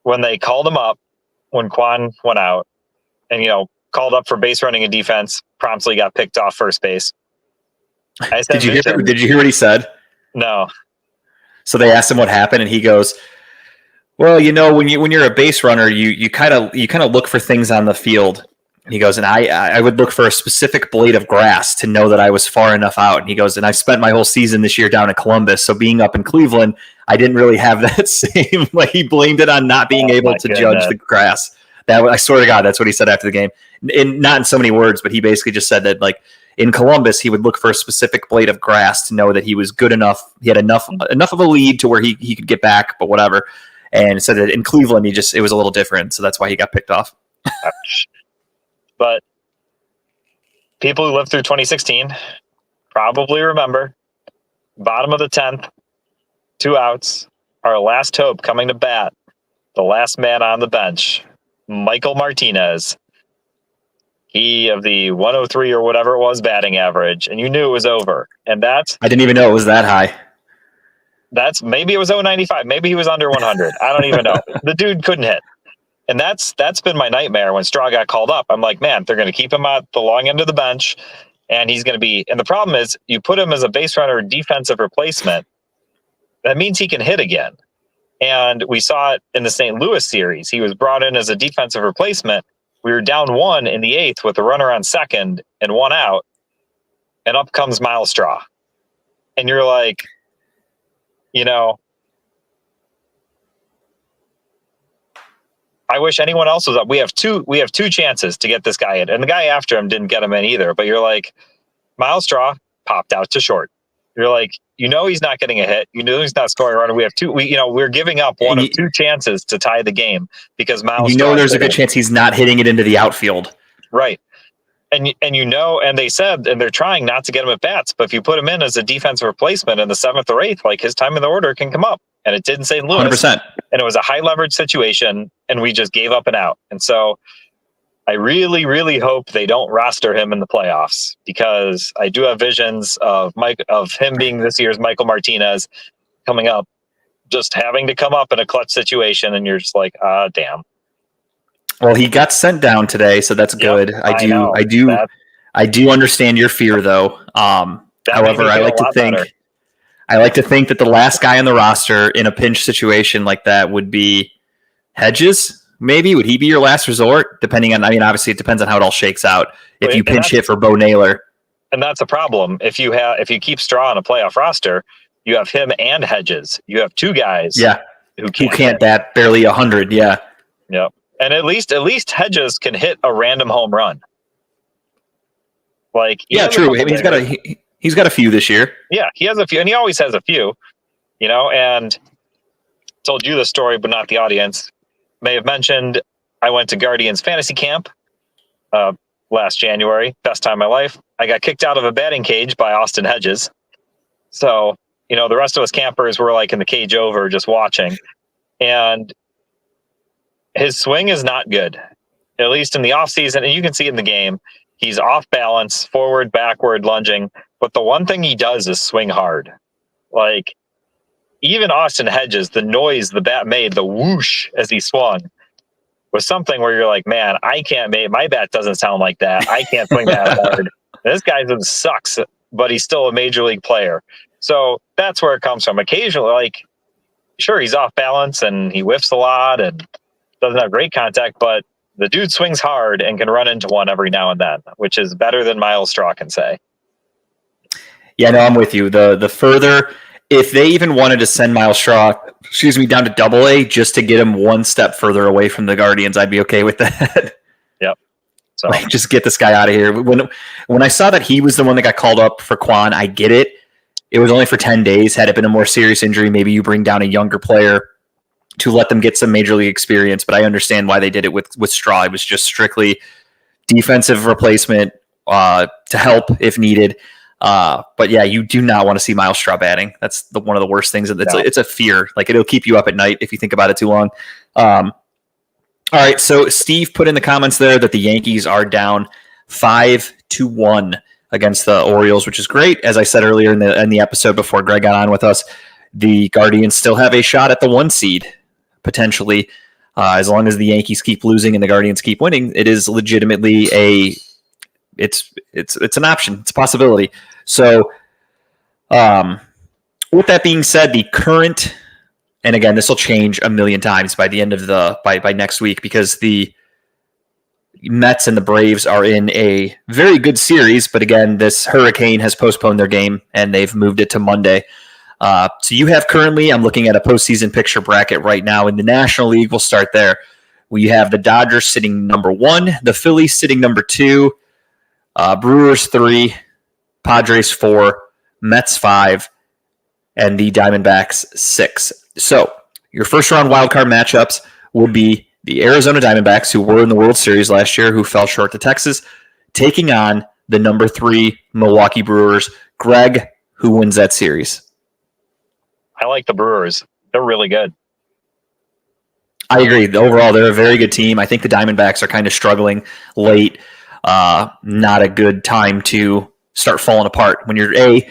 When they called him up, when Quan went out, and, called up for base running and defense, promptly got picked off first base. Did you hear what he said? No. So they asked him what happened, and he goes, "Well, when you're a base runner, you kind of look for things on the field." And he goes, "And I would look for a specific blade of grass to know that I was far enough out." And he goes, "And I spent my whole season this year down in Columbus, so being up in Cleveland, I didn't really have that same." Like, he blamed it on not being able to judge the grass. That, I swear to God, that's what he said after the game. Not in so many words, but he basically just said that, like, in Columbus, he would look for a specific blade of grass to know that he was good enough. He had enough of a lead to where he could get back, but whatever. And said that in Cleveland, it was a little different, so that's why he got picked off. But people who lived through 2016 probably remember bottom of the 10th, 2 outs, our last hope coming to bat, the last man on the bench, Michael Martinez. He of the 103 or whatever it was batting average, and you knew it was over. And I didn't even know it was that high. Maybe it was 095. Maybe he was under 100. I don't even know. The dude couldn't hit. And that's been my nightmare when Straw got called up. I'm like, man, they're going to keep him at the long end of the bench, and he's going to be. And the problem is, you put him as a base runner defensive replacement. That means he can hit again. And we saw it in the St. Louis series. He was brought in as a defensive replacement. We were down 1 in the 8th with a runner on second and 1 out, and up comes Miles Straw. And you're like, I wish anyone else was up. We have two chances to get this guy in, and the guy after him didn't get him in either. But you're like, Miles Straw popped out to short. You're like, he's not getting a hit. He's not scoring a run. We have we're giving up one of 2 chances to tie the game because Miles. There's a good chance he's not hitting it into the outfield. Right. And and they said, and they're trying not to get him at bats, but if you put him in as a defensive replacement in the 7th or 8th, like, his time in the order can come up. And it did in St. Louis. 100%. And it was a high leverage situation, and we just gave up and out. And so I really, really hope they don't roster him in the playoffs, because I do have visions of him being this year's Michael Martinez coming up, just having to come up in a clutch situation, and you're just like, damn. Well, he got sent down today, so that's good. Yep, I do understand your fear, though. However, I like to think that the last guy on the roster in a pinch situation like that would be Hedges. Maybe would he be your last resort? Depending on, obviously it depends on how it all shakes out. If you pinch hit for Bo Naylor, and that's a problem. If you keep Straw on a playoff roster, you have him and Hedges. You have 2 guys, who can't bat barely 100. Yeah, yep. And at least Hedges can hit a random home run. Like, true. He's got a few this year. Yeah, he has a few, and he always has a few. And told you the story, but not the audience. May have mentioned I went to Guardians fantasy camp last January. Best time of my life. I got kicked out of a batting cage by Austin Hedges. So, the rest of us campers were like in the cage over just watching. And his swing is not good, at least in the offseason. And you can see in the game, he's off balance, forward, backward, lunging. But the one thing he does is swing hard. Like, even Austin Hedges, the noise the bat made, the whoosh as he swung, was something where you're like, man, my bat doesn't sound like that. I can't swing that hard. This guy sucks, but he's still a major league player. So that's where it comes from. Occasionally, like, sure, he's off balance and he whiffs a lot and doesn't have great contact, but the dude swings hard and can run into one every now and then, which is better than Miles Straw can say. Yeah, no, I'm with you. The further, if they even wanted to send Miles Straw, down to AA just to get him one step further away from the Guardians, I'd be okay with that. Yep. So just get this guy out of here. When I saw that he was the one that got called up for Quan, I get it. It was only for 10 days. Had it been a more serious injury, maybe you bring down a younger player to let them get some major league experience, but I understand why they did it with Straw. It was just strictly defensive replacement to help if needed. But yeah, you do not want to see Miles Straw batting. That's one of the worst things. It's a fear. Like, it'll keep you up at night if you think about it too long. All right, so Steve put in the comments there that the Yankees are down 5-1 against the Orioles, which is great. As I said earlier in the episode before Greg got on with us, the Guardians still have a shot at the 1 seed potentially. As long as the Yankees keep losing and the Guardians keep winning, it is legitimately it's an option. It's a possibility. So, with that being said, the current, and again, this will change a million times by the end of by next week, because the Mets and the Braves are in a very good series. But again, this hurricane has postponed their game and they've moved it to Monday. So you have currently, I'm looking at a postseason picture bracket right now in the National League. We'll start there. We have the Dodgers sitting number 1, the Phillies sitting number 2, Brewers 3, Padres 4, Mets 5, and the Diamondbacks 6. So your first round wildcard matchups will be the Arizona Diamondbacks, who were in the World Series last year, who fell short to Texas, taking on the number 3 Milwaukee Brewers. Greg, who wins that series? I like the Brewers. They're really good. I agree. Overall, they're a very good team. I think the Diamondbacks are kind of struggling late. Not a good time to start falling apart when you're A,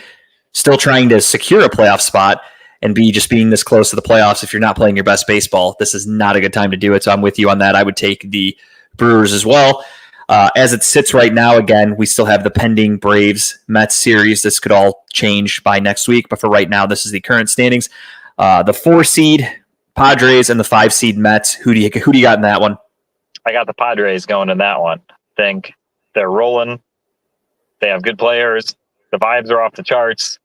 still trying to secure a playoff spot, and B, just being this close to the playoffs. If you're not playing your best baseball, this is not a good time to do it. So I'm with you on that. I would take the Brewers as well. As it sits right now, again, we still have the pending Braves-Mets series. This could all change by next week, but for right now, this is the current standings. The 4 seed Padres and the 5 seed Mets. Who do you got in that one? I got the Padres going in that one. I think they're rolling. They have good players. The vibes are off the charts.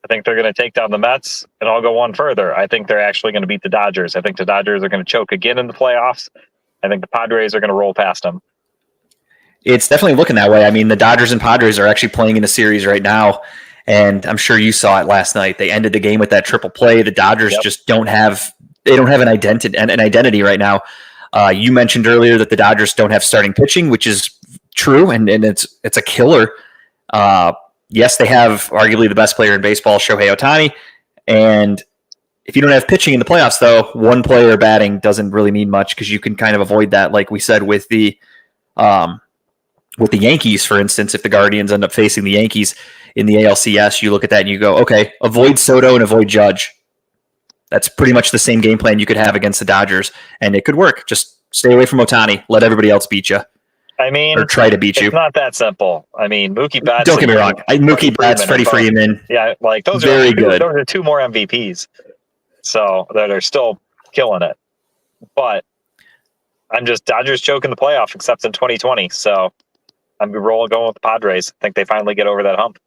I think they're going to take down the Mets, and I'll go one further. I think they're actually going to beat the Dodgers. I think the Dodgers are going to choke again in the playoffs. I think the Padres are going to roll past them. It's definitely looking that way. I mean, the Dodgers and Padres are actually playing in a series right now, and I'm sure you saw it last night. They ended the game with that triple play. The Dodgers just don't have an identity right now. You mentioned earlier that the Dodgers don't have starting pitching, which is true, and it's a killer. Yes, they have arguably the best player in baseball, Shohei Ohtani, and if you don't have pitching in the playoffs, though, one player batting doesn't really mean much, because you can kind of avoid that, like we said with the Yankees, for instance. If the Guardians end up facing the Yankees in the ALCS, you look at that and you go, okay, avoid Soto and avoid Judge. That's pretty much the same game plan you could have against the Dodgers, and it could work. Just stay away from Ohtani. Let everybody else beat you. I mean, or try to beat you. It's not that simple. I mean, Mookie Betts. Don't get me wrong. Mookie Betts, Freddie Freeman. Yeah, like those very good. Those are 2 more MVPs, so that are still killing it. But I'm just Dodgers choking the playoff, except in 2020. So I'm going with the Padres. I think they finally get over that hump.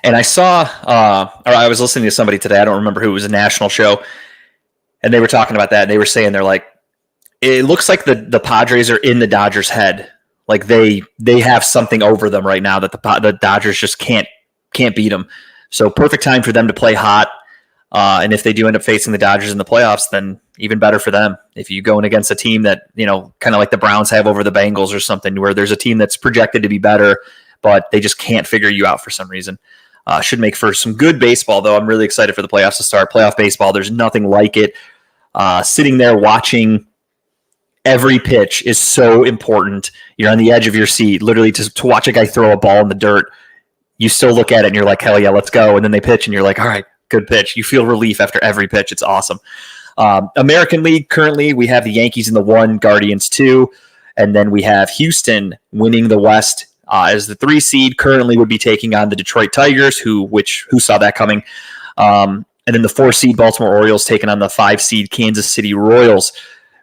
And I saw, or I was listening to somebody today. I don't remember who. It was a national show, and they were talking about that. And they were saying they're like, it looks like the Padres are in the Dodgers' head. Like they have something over them right now that the Dodgers just can't beat them. So perfect time for them to play hot. And if they do end up facing the Dodgers in the playoffs, then even better for them. If you go in against a team that, kind of like the Browns have over the Bengals or something, where there's a team that's projected to be better, but they just can't figure you out for some reason. Should make for some good baseball, though. I'm really excited for the playoffs to start. Playoff baseball, there's nothing like it. Sitting there watching every pitch is so important. You're on the edge of your seat, literally to watch a guy throw a ball in the dirt. You still look at it and you're like, hell yeah, let's go. And then they pitch and you're like, all right, good pitch. You feel relief after every pitch. It's awesome. American League, currently we have the Yankees in the 1, Guardians 2, and then we have Houston winning the West as the 3 seed. Currently would be taking on the Detroit Tigers, who saw that coming. And then the 4 seed Baltimore Orioles taking on the 5 seed Kansas City Royals.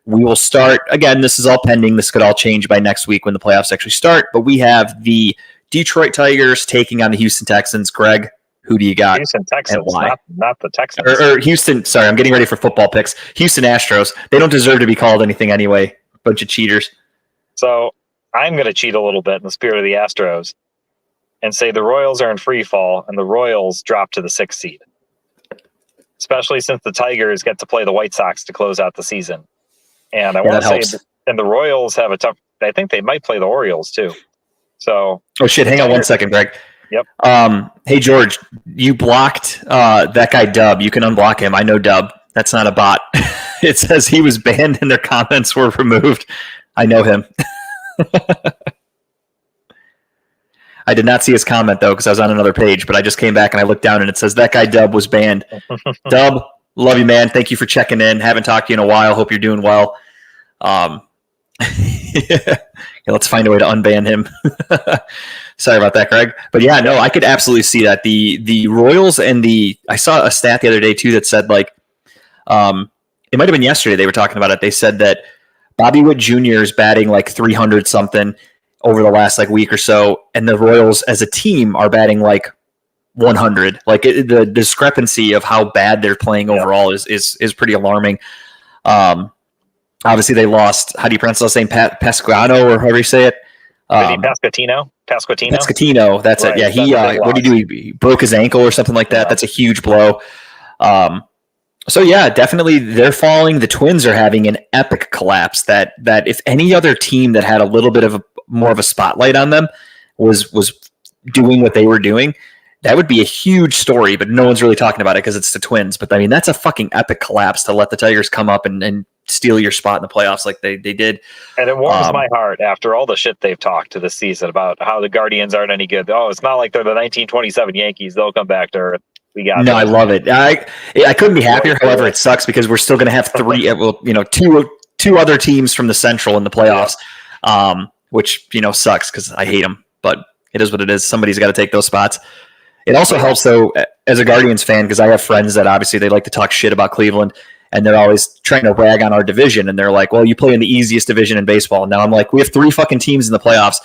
We will start, again, this is all pending. This could all change by next week when the playoffs actually start. But we have the Detroit Tigers taking on the Houston Texans. Greg, who do you got? Houston Texans, not the Texans. Or Houston, sorry, I'm getting ready for football picks. Houston Astros. They don't deserve to be called anything anyway. Bunch of cheaters. So I'm going to cheat a little bit in the spirit of the Astros and say the Royals are in free fall and the Royals drop to the 6th seed. especially since the Tigers get to play the White Sox to close out the season. And I want that to say, helps. and the Royals have a tough. I think they might play the Orioles too. So, oh shit! Hang on 1 second, Greg. Yep. Hey George, you blocked that guy Dub. You can unblock him. I know Dub. That's not a bot. It says he was banned and their comments were removed. I know him. I did not see his comment though because I was on another page, but I just came back and I looked down and it says that guy Dub was banned. Dub, love you, man. Thank you for checking in. Haven't talked to you in a while. Hope you're doing well. Yeah, let's find a way to unban him. Sorry about that, Greg. But yeah, no, I could absolutely see that. The Royals and I saw a stat the other day too that said like, it might have been yesterday they were talking about it. They said that Bobby Witt Jr. is batting like 300 something over the last like week or so, and the Royals as a team are batting like 100. Like the discrepancy of how bad they're playing overall is pretty alarming. Obviously, they lost. How do you pronounce his name? Pasquano, or however you say it. Pasquantino. That's right. It. Yeah, what did he do? He broke his ankle or something like that. Yeah. That's a huge blow. So yeah, definitely they're falling. The Twins are having an epic collapse. That if any other team that had a little bit of more of a spotlight on them was doing what they were doing, that would be a huge story. But no one's really talking about it because it's the Twins. But I mean, that's a fucking epic collapse to let the Tigers come up and steal your spot in the playoffs like they did. And it warms my heart after all the shit they've talked to this season about how the Guardians aren't any good. Oh, it's not like they're the 1927 Yankees. They'll come back to earth. We got I love it. I couldn't be happier. However, it sucks because we're still going to have two other teams from the Central in the playoffs, which sucks because I hate them. But it is what it is. Somebody's got to take those spots. It also helps though as a Guardians fan because I have friends that obviously they like to talk shit about Cleveland. And they're always trying to rag on our division. And they're like, well, you play in the easiest division in baseball. Now I'm like, we have 3 fucking teams in the playoffs,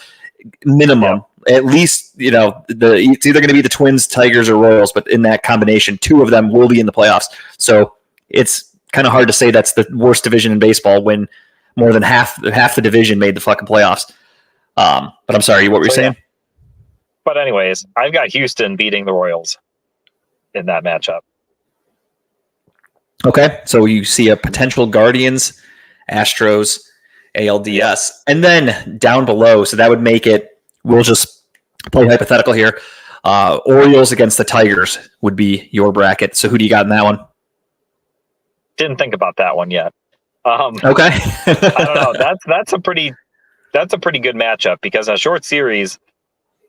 minimum. Yeah. At least, it's either going to be the Twins, Tigers, or Royals. But in that combination, 2 of them will be in the playoffs. So it's kind of hard to say that's the worst division in baseball when more than half the division made the fucking playoffs. But I'm sorry, what were you saying? Yeah. But anyways, I've got Houston beating the Royals in that matchup. Okay, so you see a potential Guardians, Astros, ALDS, and then down below, so that would make it, we'll just play hypothetical here, Orioles against the Tigers would be your bracket. So who do you got in that one? Didn't think about that one yet. Okay. I don't know. That's a pretty good matchup because in a short series,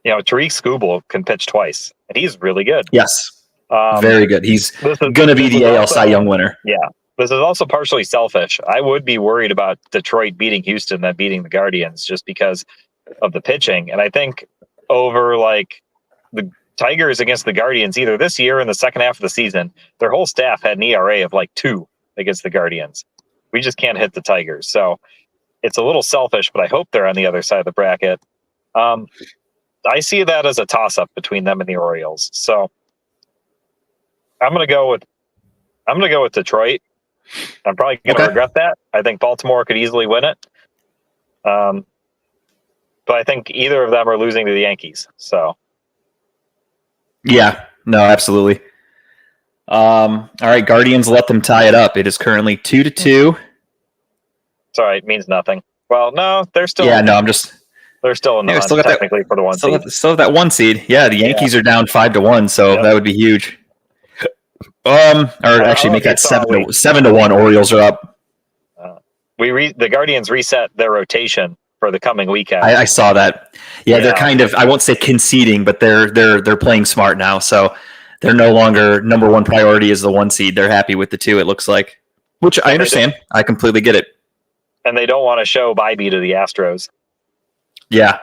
Tariq Skubal can pitch twice, and he's really good. Yes. Very good. He's going to be the AL Cy Young winner. Yeah. This is also partially selfish. I would be worried about Detroit beating Houston than beating the Guardians just because of the pitching. And I think over like the Tigers against the Guardians, either this year or in the second half of the season, their whole staff had an ERA of like 2 against the Guardians. We just can't hit the Tigers. So it's a little selfish, but I hope they're on the other side of the bracket. I see that as a toss-up between them and the Orioles. So I'm gonna go with Detroit. I'm probably gonna regret that. I think Baltimore could easily win it. But I think either of them are losing to the Yankees. So yeah, no, absolutely. All right, Guardians, let them tie it up. It is currently 2-2. It's all right, it means nothing. Well, no, they're still. Yeah, no, they're still in the run, technically for the 1 seed. Still have that 1 seed. Yeah, the Yankees are down 5-1, so that would be huge. Or actually make that 7-1. Orioles are up. The Guardians reset their rotation for the coming weekend. I saw that. Yeah, they're kind of, I won't say conceding, but they're playing smart now. So they're no longer number 1 priority is the 1 seed. They're happy with the 2. It looks like, which I understand. I completely get it. And they don't want to show Bybee to the Astros. Yeah.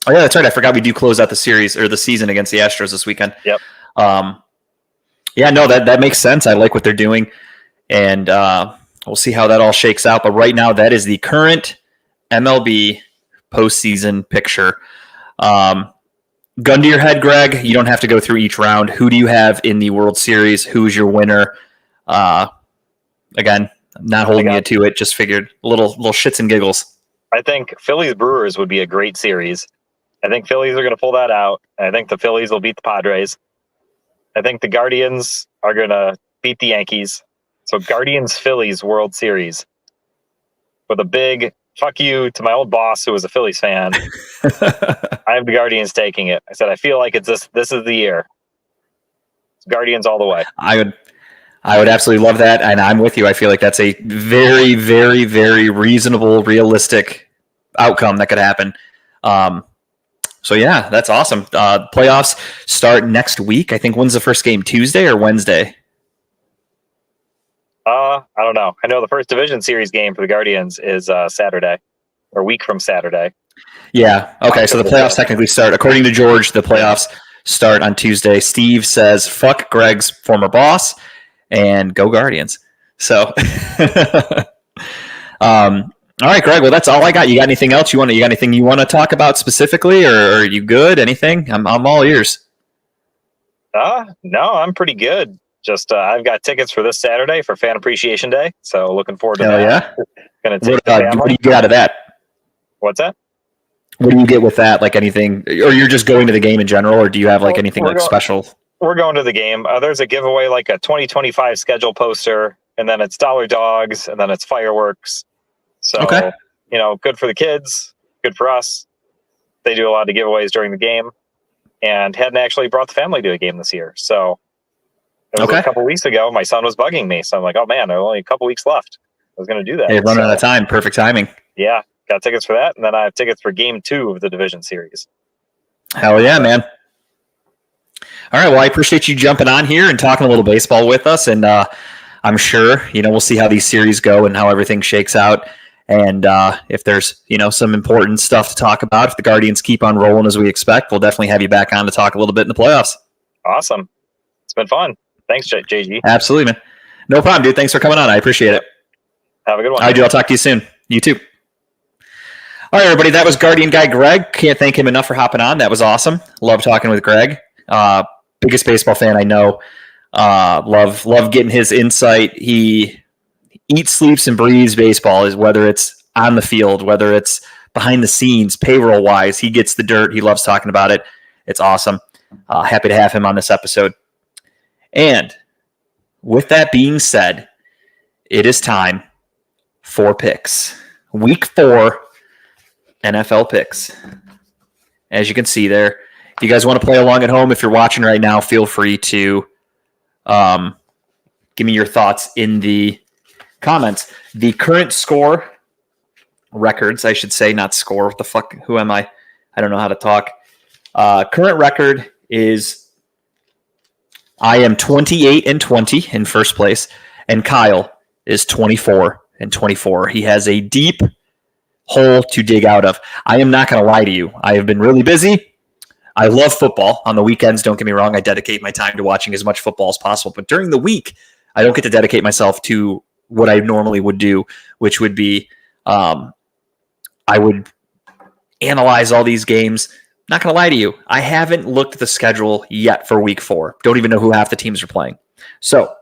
Oh yeah, that's right. I forgot we do close out the series or the season against the Astros this weekend. Yep. Yeah, no, that makes sense. I like what they're doing, and we'll see how that all shakes out. But right now, that is the current MLB postseason picture. Gun to your head, Greg. You don't have to go through each round. Who do you have in the World Series? Who's your winner? Again, I'm not holding you to it. Just figured little shits and giggles. I think Phillies Brewers would be a great series. I think Phillies are going to pull that out. I think the Phillies will beat the Padres. I think the Guardians are going to beat the Yankees. So Guardians Phillies World Series with a big fuck you to my old boss who was a Phillies fan. I have the Guardians taking it. I said I feel like this is the year. It's Guardians all the way. I would absolutely love that, and I'm with you. I feel like that's a very, very, very reasonable, realistic outcome that could happen. So yeah, that's awesome. Playoffs start next week. I think. When's the first game? Tuesday or Wednesday? I don't know. I know the first division series game for the Guardians is Saturday, or a week from Saturday. Yeah. Okay. So the playoffs technically start, according to George, the playoffs start on Tuesday. Steve says, "Fuck Greg's former boss and go Guardians." So, all right, Greg. Well, that's all I got. You got anything else you got anything you want to talk about specifically, or are you good? Anything? I'm all ears. No, I'm pretty good. Just I've got tickets for this Saturday for Fan Appreciation Day, so looking forward to that. Yeah. Gonna take what do you get out of that? What's that? What do you get with that? Like anything, or you're just going to the game in general, or do you have like anything special? We're going to the game. There's a giveaway, like a 2025 schedule poster, and then it's dollar dogs, and then it's fireworks. So, okay. Good for the kids, good for us. They do a lot of giveaways during the game, and hadn't actually brought the family to a game this year. So it was a couple weeks ago. My son was bugging me, so I'm like, oh man, there are only a couple weeks left. I was going to do that. Hey, running out of time. Perfect timing. Yeah, got tickets for that, and then I have tickets for Game 2 of the division series. Hell yeah, man! All right, well, I appreciate you jumping on here and talking a little baseball with us, and I'm sure we'll see how these series go and how everything shakes out. And if there's, some important stuff to talk about, if the Guardians keep on rolling as we expect, we'll definitely have you back on to talk a little bit in the playoffs. Awesome. It's been fun. Thanks, JG. Absolutely, man. No problem, dude. Thanks for coming on. I appreciate it. Have a good one. All right, dude. I'll talk to you soon. You too. All right, everybody. That was Guardian guy Greg. Can't thank him enough for hopping on. That was awesome. Love talking with Greg. Biggest baseball fan I know. Love getting his insight. He eats, sleeps, and breathes baseball, is whether it's on the field, whether it's behind the scenes, payroll wise. He gets the dirt. He loves talking about it. It's awesome. Happy to have him on this episode. And with that being said, it is time for picks. Week 4 NFL picks. As you can see there, if you guys want to play along at home, if you're watching right now, feel free to give me your thoughts in the comments. The current score records, I should say, not score. What the fuck? Who am I? I don't know how to talk. Current record is I am 28-20 in first place, and Kyle is 24-24. He has a deep hole to dig out of. I am not going to lie to you. I have been really busy. I love football. On the weekends, don't get me wrong, I dedicate my time to watching as much football as possible. But during the week, I don't get to dedicate myself to what I normally would do, which would be I would analyze all these games. Not going to lie to you. I haven't looked at the schedule yet for week 4. Don't even know who half the teams are playing. So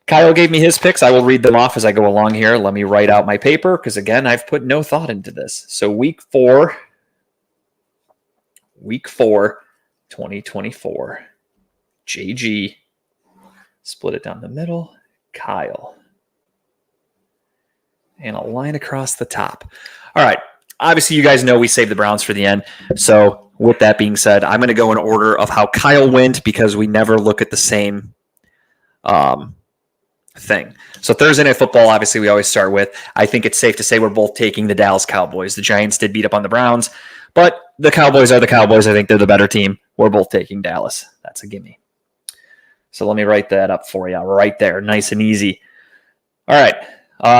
Kyle gave me his picks. I will read them off as I go along here. Let me write out my paper because, again, I've put no thought into this. So week 4, 2024. JG. Split it down the middle. Kyle. And a line across the top. All right. Obviously, you guys know we saved the Browns for the end. So with that being said, I'm going to go in order of how Kyle went because we never look at the same thing. So Thursday Night Football, obviously, we always start with. I think it's safe to say we're both taking the Dallas Cowboys. The Giants did beat up on the Browns, but the Cowboys are the Cowboys. I think they're the better team. We're both taking Dallas. That's a gimme. So let me write that up for you right there. Nice and easy. All right.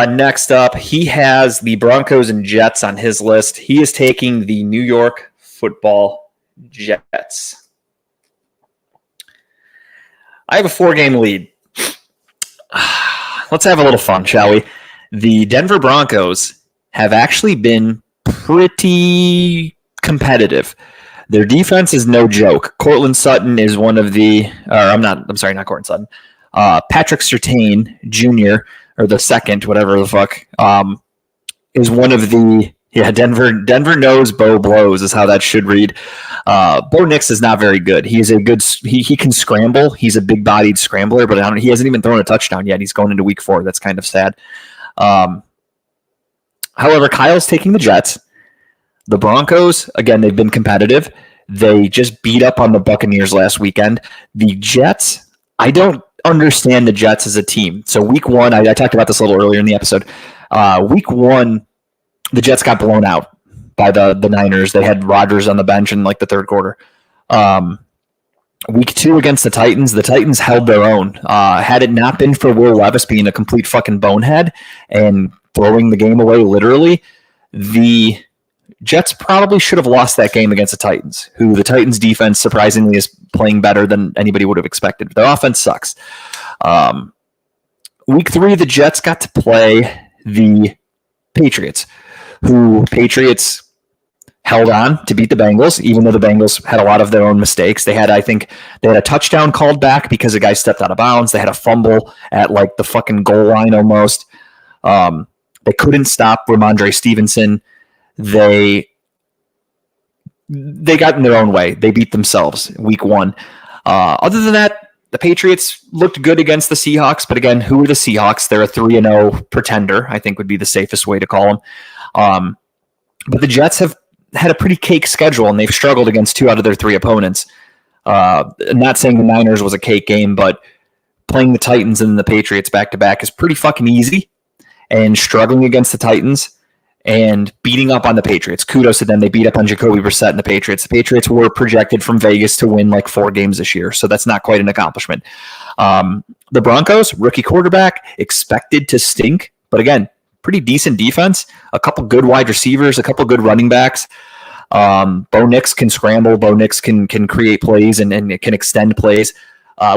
Next up, he has the Broncos and Jets on his list. He is taking the New York Football Jets. I have a 4-game lead. Let's have a little fun, shall we? The Denver Broncos have actually been pretty competitive. Their defense is no joke. Cortland Sutton is one of the, not Cortland Sutton. Patrick Surtain Jr., or the second, whatever the fuck, is one of the Yeah, Denver knows Bo blows is how that should read. Bo Nix is not very good. He is a good. He can scramble. He's a big bodied scrambler, but he hasn't even thrown a touchdown yet. He's going into week 4. That's kind of sad. However, Kyle's taking the Jets. The Broncos, again, they've been competitive. They just beat up on the Buccaneers last weekend. The Jets, I don't understand the Jets as a team. So week 1, I talked about this a little earlier in the episode. Week 1, the Jets got blown out by the Niners. They had Rodgers on the bench in like the third quarter. Week 2 against the Titans held their own. Had it not been for Will Levis being a complete fucking bonehead and throwing the game away literally, the Jets probably should have lost that game against the Titans, who the Titans defense surprisingly is playing better than anybody would have expected. Their offense sucks. Week 3, the Jets got to play the Patriots, who Patriots held on to beat the Bengals, even though the Bengals had a lot of their own mistakes. They had a touchdown called back because a guy stepped out of bounds. They had a fumble at like the fucking goal line almost. They couldn't stop Ramondre Stevenson. They got in their own way. They beat themselves week 1. Other than that, the Patriots looked good against the Seahawks. But again, who are the Seahawks? They're a 3-0 pretender, I think would be the safest way to call them. But the Jets have had a pretty cake schedule, and they've struggled against 2 out of their 3 opponents. I'm not saying the Niners was a cake game, but playing the Titans and the Patriots back-to-back is pretty fucking easy. And struggling against the Titans and beating up on the Patriots. Kudos to them. They beat up on Jacoby Brissett and the Patriots. The Patriots were projected from Vegas to win like 4 games this year, so that's not quite an accomplishment. The Broncos, rookie quarterback, expected to stink, but again, pretty decent defense, a couple good wide receivers, a couple good running backs. Bo Nix can scramble. Bo Nix can create plays and it can extend plays.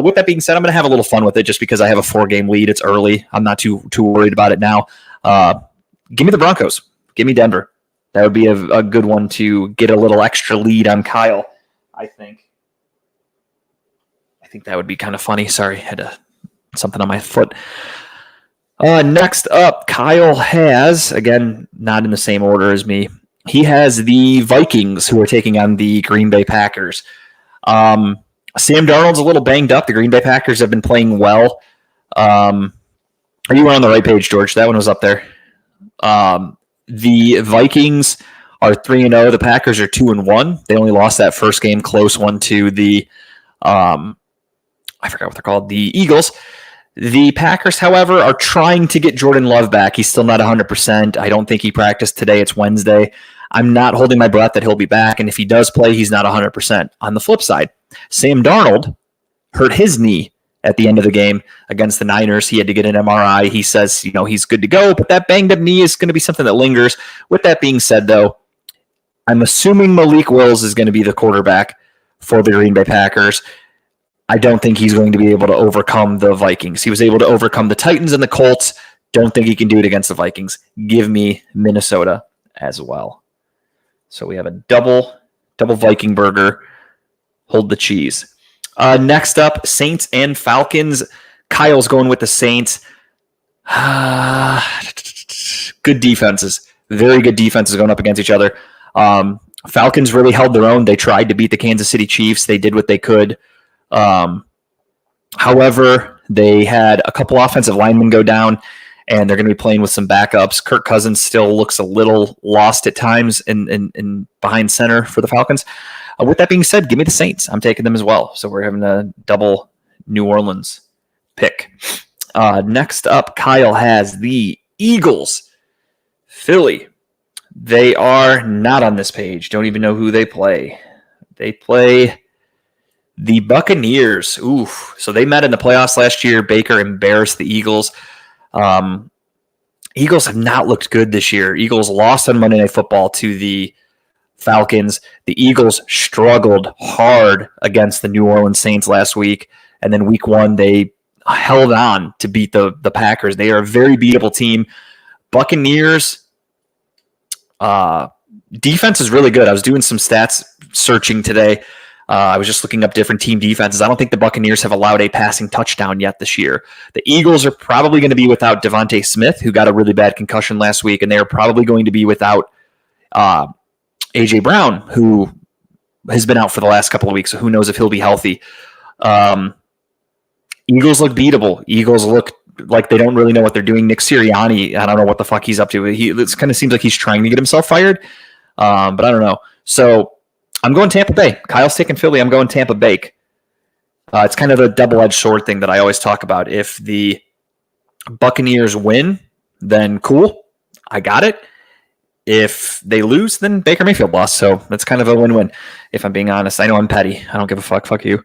With that being said, I'm going to have a little fun with it just because I have a 4-game lead. It's early. I'm not too worried about it now. Give me the Broncos. Give me Denver. That would be a good one to get a little extra lead on Kyle, I think. I think that would be kind of funny. Sorry, had something on my foot. Next up, Kyle has, again, not in the same order as me, he has the Vikings who are taking on the Green Bay Packers. Sam Darnold's a little banged up. The Green Bay Packers have been playing well. Are you on the right page, George? That one was up there. The Vikings are 3-0. The Packers are 2-1. They only lost that first game, close one to the I forgot what they're called, the Eagles. The Packers, however, are trying to get Jordan Love back. He's still not 100%. I don't think he practiced today. It's Wednesday. I'm not holding my breath that he'll be back, and if he does play, he's not 100%. On the flip side, Sam Darnold hurt his knee at the end of the game against the Niners. He had to get an MRI. He says, he's good to go, but that banged up knee is going to be something that lingers. With that being said, though, I'm assuming Malik Willis is going to be the quarterback for the Green Bay Packers. I don't think he's going to be able to overcome the Vikings. He was able to overcome the Titans and the Colts. Don't think he can do it against the Vikings. Give me Minnesota as well. So we have a double Viking burger. Hold the cheese. Next up, Saints and Falcons. Kyle's going with the Saints. Good defenses. Very good defenses going up against each other. Falcons really held their own. They tried to beat the Kansas City Chiefs. They did what they could. However, they had a couple offensive linemen go down, and they're going to be playing with some backups. Kirk Cousins still looks a little lost at times in behind center for the Falcons. With that being said, give me the Saints. I'm taking them as well. So we're having a double New Orleans pick. Next up, Kyle has the Eagles. Philly. They are not on this page. Don't even know who they play. They play the Buccaneers. Oof. So they met in the playoffs last year. Baker embarrassed the Eagles. Eagles have not looked good this year. Eagles lost on Monday Night Football to the Falcons. The Eagles struggled hard against the New Orleans Saints last week. And then week 1, they held on to beat the Packers. They are a very beatable team. Buccaneers defense is really good. I was doing some stats searching today. I was just looking up different team defenses. I don't think the Buccaneers have allowed a passing touchdown yet this year. The Eagles are probably going to be without Devontae Smith, who got a really bad concussion last week, and they are probably going to be without AJ Brown, who has been out for the last couple of weeks, so who knows if he'll be healthy. Eagles look beatable. Eagles look like they don't really know what they're doing. Nick Sirianni, I don't know what the fuck he's up to. It kind of seems like he's trying to get himself fired, but I don't know. So I'm going Tampa Bay. Kyle's taking Philly. I'm going Tampa Bay. It's kind of a double-edged sword thing that I always talk about. If the Buccaneers win, then cool. I got it. If they lose, then Baker Mayfield lost. So that's kind of a win-win, if I'm being honest. I know I'm petty. I don't give a fuck. Fuck you.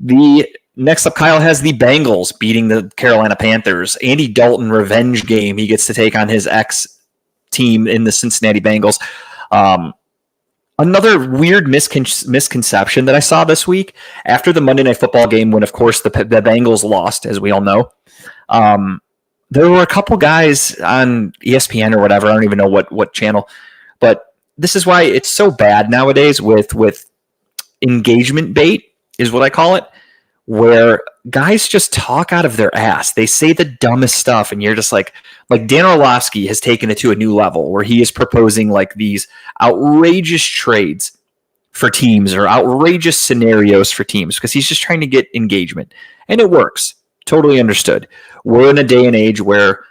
The next up, Kyle has the Bengals beating the Carolina Panthers. Andy Dalton revenge game. He gets to take on his ex-team in the Cincinnati Bengals. Another weird misconception that I saw this week after the Monday Night Football game when, of course, the Bengals lost, as we all know. There were a couple guys on ESPN or whatever. I don't even know what channel. But this is why it's so bad nowadays with engagement bait is what I call it, where guys just talk out of their ass. They say the dumbest stuff, and you're just like Dan Orlovsky has taken it to a new level where he is proposing like these outrageous trades for teams or outrageous scenarios for teams because he's just trying to get engagement. And it works. Totally understood. We're in a day and age where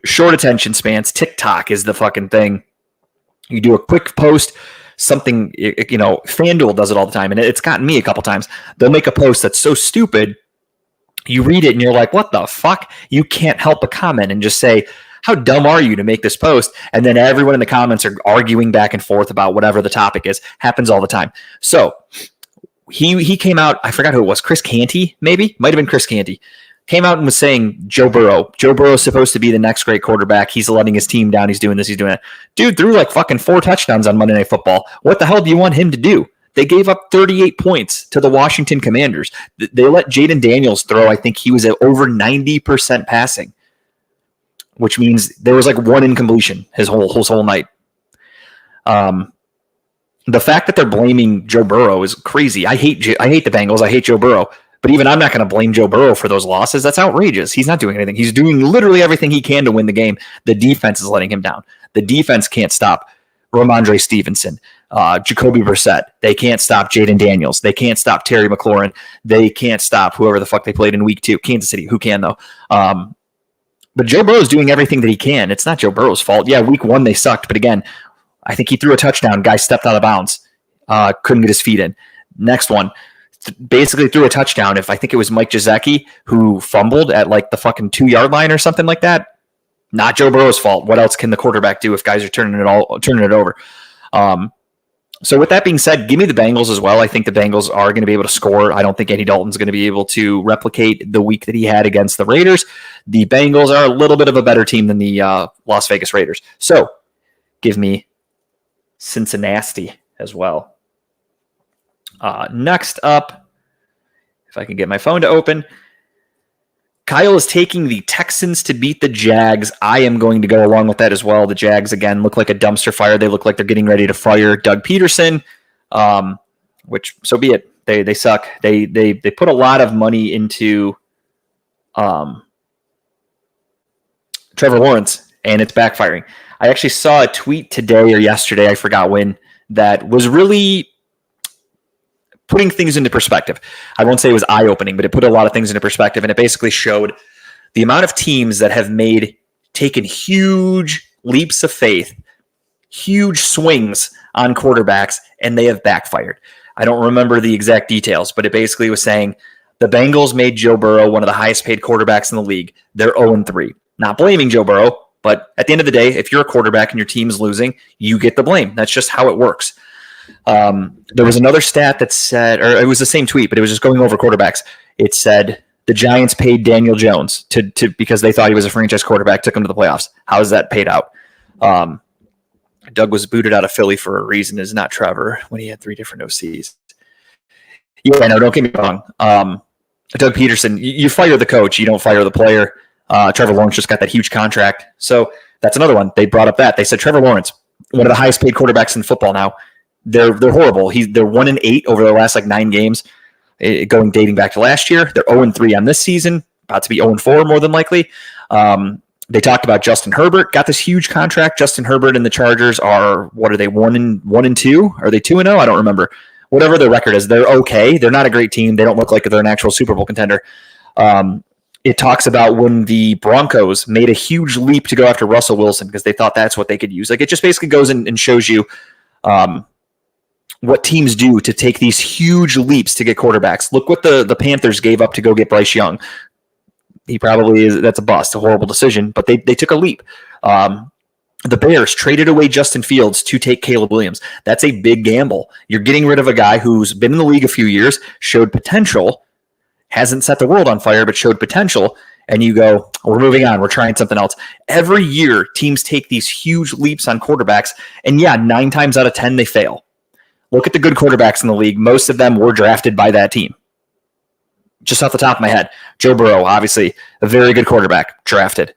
short attention spans, TikTok is the fucking thing. You do a quick post, something, FanDuel does it all the time, and it's gotten me a couple times. They'll make a post that's so stupid, you read it and you're like, what the fuck? You can't help but comment and just say, how dumb are you to make this post? And then everyone in the comments are arguing back and forth about whatever the topic is. Happens all the time. So he came out, I forgot who it was, Chris Canty, maybe? Might have been Chris Canty. Came out and was saying Joe Burrow. Joe Burrow is supposed to be the next great quarterback. He's letting his team down. He's doing this. He's doing that. Dude threw like fucking 4 touchdowns on Monday Night Football. What the hell do you want him to do? They gave up 38 points to the Washington Commanders. They let Jaden Daniels throw. I think he was at over 90% passing, which means there was like 1 incompletion his whole night. The fact that they're blaming Joe Burrow is crazy. I hate the Bengals. I hate Joe Burrow. But even I'm not going to blame Joe Burrow for those losses. That's outrageous. He's not doing anything. He's doing literally everything he can to win the game. The defense is letting him down. The defense can't stop Ramondre Stevenson, Jacoby Brissett. They can't stop Jaden Daniels. They can't stop Terry McLaurin. They can't stop whoever the fuck they played in week 2. Kansas City. Who can, though? But Joe Burrow is doing everything that he can. It's not Joe Burrow's fault. Yeah, week 1 they sucked. But again, I think he threw a touchdown. Guy stepped out of bounds. Couldn't get his feet in. Next one. Basically threw a touchdown. If I think it was Mike Gesicki who fumbled at like the fucking 2-yard line or something like that. Not Joe Burrow's fault. What else can the quarterback do if guys are turning it over? So with that being said, give me the Bengals as well. I think the Bengals are going to be able to score. I don't think Andy Dalton's going to be able to replicate the week that he had against the Raiders. The Bengals are a little bit of a better team than the Las Vegas Raiders. So give me Cincinnati as well. Next up, if I can get my phone to open, Kyle is taking the Texans to beat the Jags. I am going to go along with that as well. The Jags, again, look like a dumpster fire. They look like they're getting ready to fire Doug Peterson, which, so be it. They suck. They put a lot of money into Trevor Lawrence, and it's backfiring. I actually saw a tweet today or yesterday, I forgot when, that was really putting things into perspective. I won't say it was eye-opening, but it put a lot of things into perspective, and it basically showed the amount of teams that have taken huge leaps of faith, huge swings on quarterbacks, and they have backfired. I don't remember the exact details, but it basically was saying the Bengals made Joe Burrow one of the highest-paid quarterbacks in the league. They're 0-3. Not blaming Joe Burrow, but at the end of the day, if you're a quarterback and your team's losing, you get the blame. That's just how it works. There was another stat that said, or it was the same tweet, but it was just going over quarterbacks. It said the Giants paid Daniel Jones to because they thought he was a franchise quarterback, took him to the playoffs. How is that paid out? Doug was booted out of Philly for a reason, is not Trevor, when he had 3 different OCs. Yeah, no, don't get me wrong. Doug Peterson, you fire the coach, you don't fire the player. Trevor Lawrence just got that huge contract. So that's another one. They brought up that. They said Trevor Lawrence, one of the highest paid quarterbacks in football now. They're horrible. They're 1-8 over their last 9 games, dating back to last year. They're 0-3 on this season, about to be 0-4 more than likely. They talked about Justin Herbert, got this huge contract. Justin Herbert and the Chargers are, what are they, 1-2? Are they 2-0? I don't remember. Whatever their record is, they're okay. They're not a great team. They don't look like they're an actual Super Bowl contender. It talks about when the Broncos made a huge leap to go after Russell Wilson because they thought that's what they could use. Like, it just basically goes in and shows you what teams do to take these huge leaps to get quarterbacks. Look what the Panthers gave up to go get Bryce Young. He probably is. That's a bust, a horrible decision, but they took a leap. The Bears traded away Justin Fields to take Caleb Williams. That's a big gamble. You're getting rid of a guy who's been in the league a few years, showed potential, hasn't set the world on fire, but showed potential, and you go, we're moving on. We're trying something else. Every year, teams take these huge leaps on quarterbacks, and 9 times out of 10, they fail. Look at the good quarterbacks in the league. Most of them were drafted by that team. Just off the top of my head, Joe Burrow, obviously a very good quarterback, drafted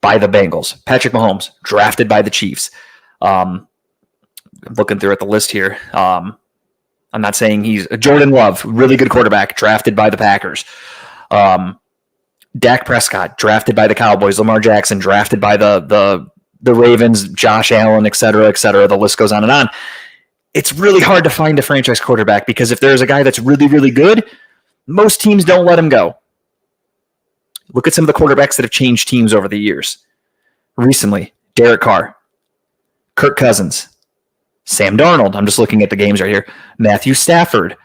by the Bengals. Patrick Mahomes, drafted by the Chiefs. I'm looking through at the list here. I'm not saying he's Jordan Love, really good quarterback, drafted by the Packers. Dak Prescott, drafted by the Cowboys. Lamar Jackson, drafted by the Ravens. Josh Allen, et cetera, et cetera. The list goes on and on. It's really hard to find a franchise quarterback because if there's a guy that's really, really good, most teams don't let him go. Look at some of the quarterbacks that have changed teams over the years. Recently, Derek Carr, Kirk Cousins, Sam Darnold. I'm just looking at the games right here. Matthew Stafford,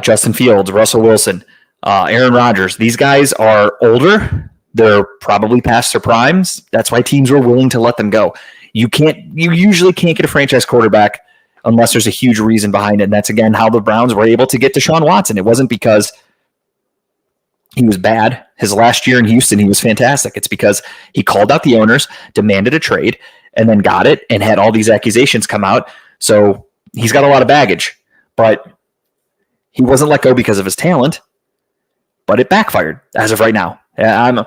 Justin Fields, Russell Wilson, Aaron Rodgers. These guys are older. They're probably past their primes. That's why teams were willing to let them go. You usually can't get a franchise quarterback unless there's a huge reason behind it. And that's, again, how the Browns were able to get Deshaun Watson. It wasn't because he was bad. His last year in Houston, he was fantastic. It's because he called out the owners, demanded a trade, and then got it and had all these accusations come out. So he's got a lot of baggage. But he wasn't let go because of his talent, but it backfired as of right now. I'm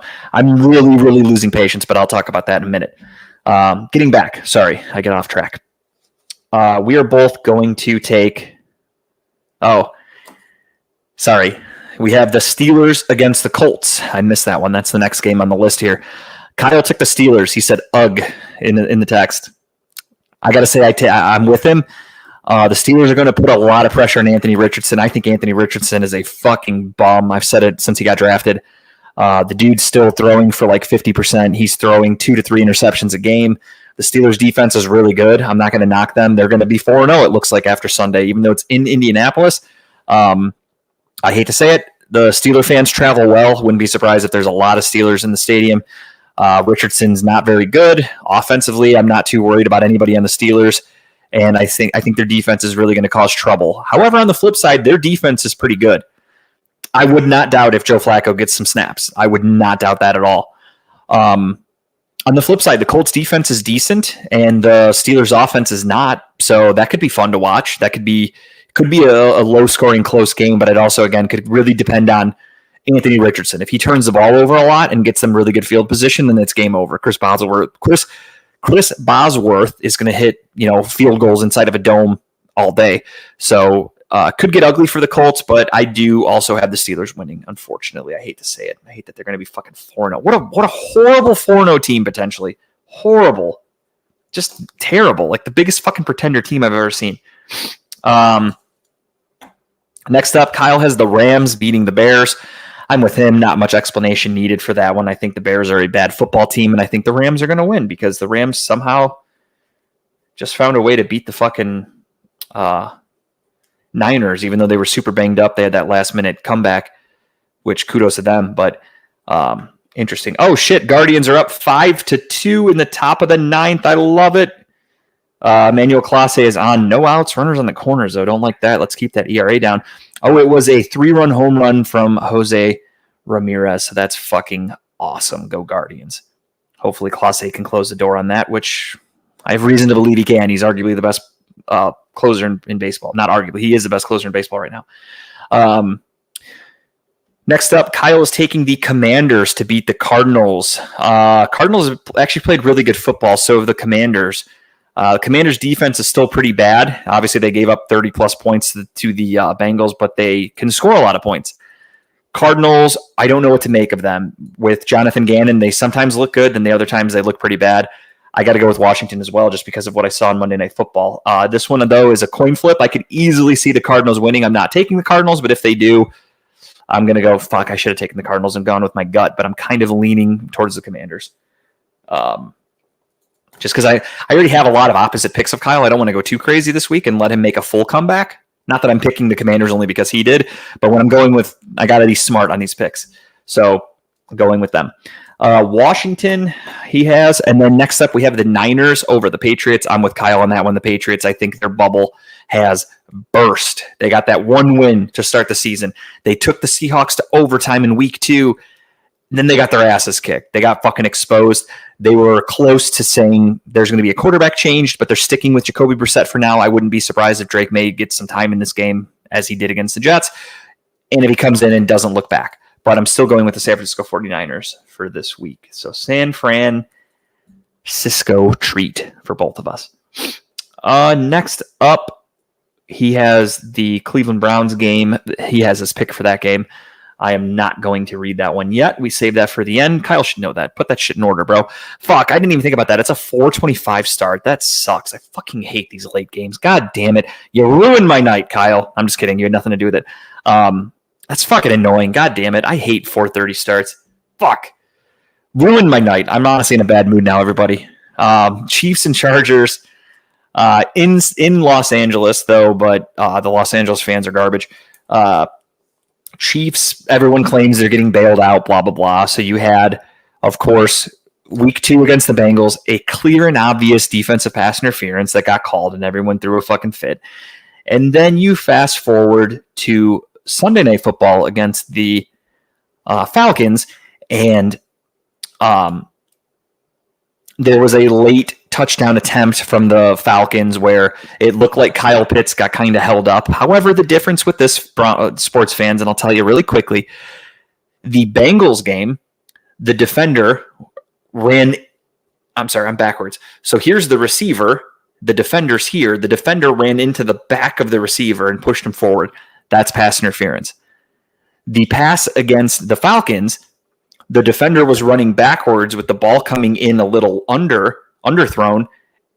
really, really losing patience, but I'll talk about that in a minute. Getting back. Sorry, I get off track. We are both going to take... Oh, sorry. We have the Steelers against the Colts. I missed that one. That's the next game on the list here. Kyle took the Steelers. He said, ugh, in the text. I got to say, I'm with him. The Steelers are going to put a lot of pressure on Anthony Richardson. I think Anthony Richardson is a fucking bum. I've said it since he got drafted. The dude's still throwing for like 50%. He's throwing 2 to 3 interceptions a game. The Steelers' defense is really good. I'm not going to knock them. They're going to be 4-0, it looks like, after Sunday, even though it's in Indianapolis. I hate to say it. The Steeler fans travel well. Wouldn't be surprised if there's a lot of Steelers in the stadium. Richardson's not very good. Offensively, I'm not too worried about anybody on the Steelers. And I think their defense is really going to cause trouble. However, on the flip side, their defense is pretty good. I would not doubt if Joe Flacco gets some snaps. I would not doubt that at all. On the flip side, the Colts defense is decent and the Steelers offense is not. So that could be fun to watch. That could be a low-scoring, close game, but it also, again, could really depend on Anthony Richardson. If he turns the ball over a lot and gets some really good field position, then it's game over. Chris Bosworth is going to hit, field goals inside of a dome all day. So could get ugly for the Colts, but I do also have the Steelers winning, unfortunately. I hate to say it. I hate that they're going to be fucking 4-0. What a horrible 4-0 team, potentially. Horrible. Just terrible. Like the biggest fucking pretender team I've ever seen. Next up, Kyle has the Rams beating the Bears. I'm with him. Not much explanation needed for that one. I think the Bears are a bad football team, and I think the Rams are going to win because the Rams somehow just found a way to beat the fucking Niners, even though they were super banged up. They had that last-minute comeback, which kudos to them, but interesting. Oh, shit. Guardians are up 5-2 in the top of the ninth. I love it. Emmanuel Clase is on. No outs, runners on the corners, though. Don't like that. Let's keep that ERA down. Oh, it was a 3-run home run from Jose Ramirez, so that's fucking awesome. Go Guardians. Hopefully Clase can close the door on that, which I have reason to believe he can. He's arguably the best closer in baseball. Not arguably. He is the best closer in baseball right now. Next up, Kyle is taking the Commanders to beat the Cardinals. Cardinals have actually played really good football, so have the Commanders. Commanders' defense is still pretty bad. Obviously, they gave up 30-plus points to the Bengals, but they can score a lot of points. Cardinals, I don't know what to make of them. With Jonathan Gannon, they sometimes look good, then the other times they look pretty bad. I got to go with Washington as well, just because of what I saw on Monday Night Football. This one, though, is a coin flip. I could easily see the Cardinals winning. I'm not taking the Cardinals, but if they do, I'm going to go, fuck, I should have taken the Cardinals and gone with my gut, but I'm kind of leaning towards the Commanders. Just because I already have a lot of opposite picks of Kyle. I don't want to go too crazy this week and let him make a full comeback. Not that I'm picking the Commanders only because he did, but when I'm going with, I got to be smart on these picks. So I'm going with them. Washington, he has. And then next up, we have the Niners over the Patriots. I'm with Kyle on that one. The Patriots, I think their bubble has burst. They got that one win to start the season. They took the Seahawks to overtime in week 2. Then they got their asses kicked. They got fucking exposed. They were close to saying there's going to be a quarterback changed, but they're sticking with Jacoby Brissett for now. I wouldn't be surprised if Drake May gets some time in this game as he did against the Jets, and if he comes in and doesn't look back. But I'm still going with the San Francisco 49ers for this week. So San Francisco treat for both of us. Next up, he has the Cleveland Browns game. He has his pick for that game. I am not going to read that one yet. We saved that for the end. Kyle should know that. Put that shit in order, bro. Fuck, I didn't even think about that. It's a 4:25 start. That sucks. I fucking hate these late games. God damn it. You ruined my night, Kyle. I'm just kidding. You had nothing to do with it. That's fucking annoying. God damn it. I hate 4:30 starts. Fuck. Ruined my night. I'm honestly in a bad mood now, everybody. Chiefs and Chargers in Los Angeles, though, but the Los Angeles fans are garbage. Chiefs, everyone claims they're getting bailed out, blah, blah, blah. So you had, of course, week 2 against the Bengals, a clear and obvious defensive pass interference that got called and everyone threw a fucking fit. And then you fast forward to Sunday Night Football against the Falcons, and there was a late touchdown attempt from the Falcons where it looked like Kyle Pitts got kind of held up. However, the difference with this, sports fans, and I'll tell you really quickly, the Bengals game, the defender ran – I'm sorry, I'm backwards. So here's the receiver. The defender's here. The defender ran into the back of the receiver and pushed him forward. That's pass interference. The pass against the Falcons, the defender was running backwards with the ball coming in a little underthrown,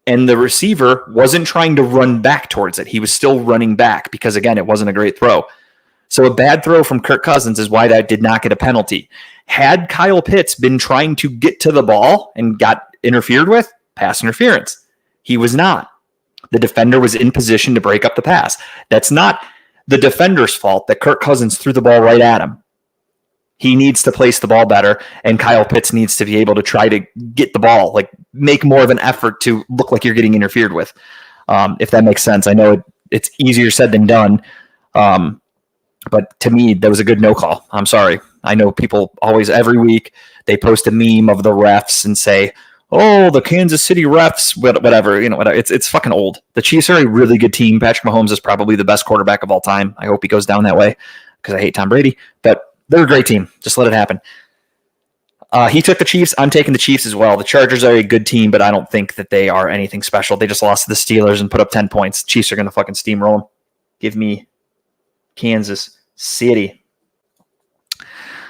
and the receiver wasn't trying to run back towards it. He was still running back because, again, it wasn't a great throw. So a bad throw from Kirk Cousins is why that did not get a penalty. Had Kyle Pitts been trying to get to the ball and got interfered with, pass interference. He was not. The defender was in position to break up the pass. That's not the defender's fault that Kirk Cousins threw the ball right at him. He needs to place the ball better, and Kyle Pitts needs to be able to try to get the ball, like make more of an effort to look like you're getting interfered with, if that makes sense. I know it's easier said than done, but to me, that was a good no call. I'm sorry. I know people always, every week, they post a meme of the refs and say, oh, the Kansas City refs, whatever. Whatever. It's fucking old. The Chiefs are a really good team. Patrick Mahomes is probably the best quarterback of all time. I hope he goes down that way because I hate Tom Brady, but they're a great team. Just let it happen. He took the Chiefs. I'm taking the Chiefs as well. The Chargers are a good team, but I don't think that they are anything special. They just lost to the Steelers and put up 10 points. Chiefs are going to fucking steamroll them. Give me Kansas City.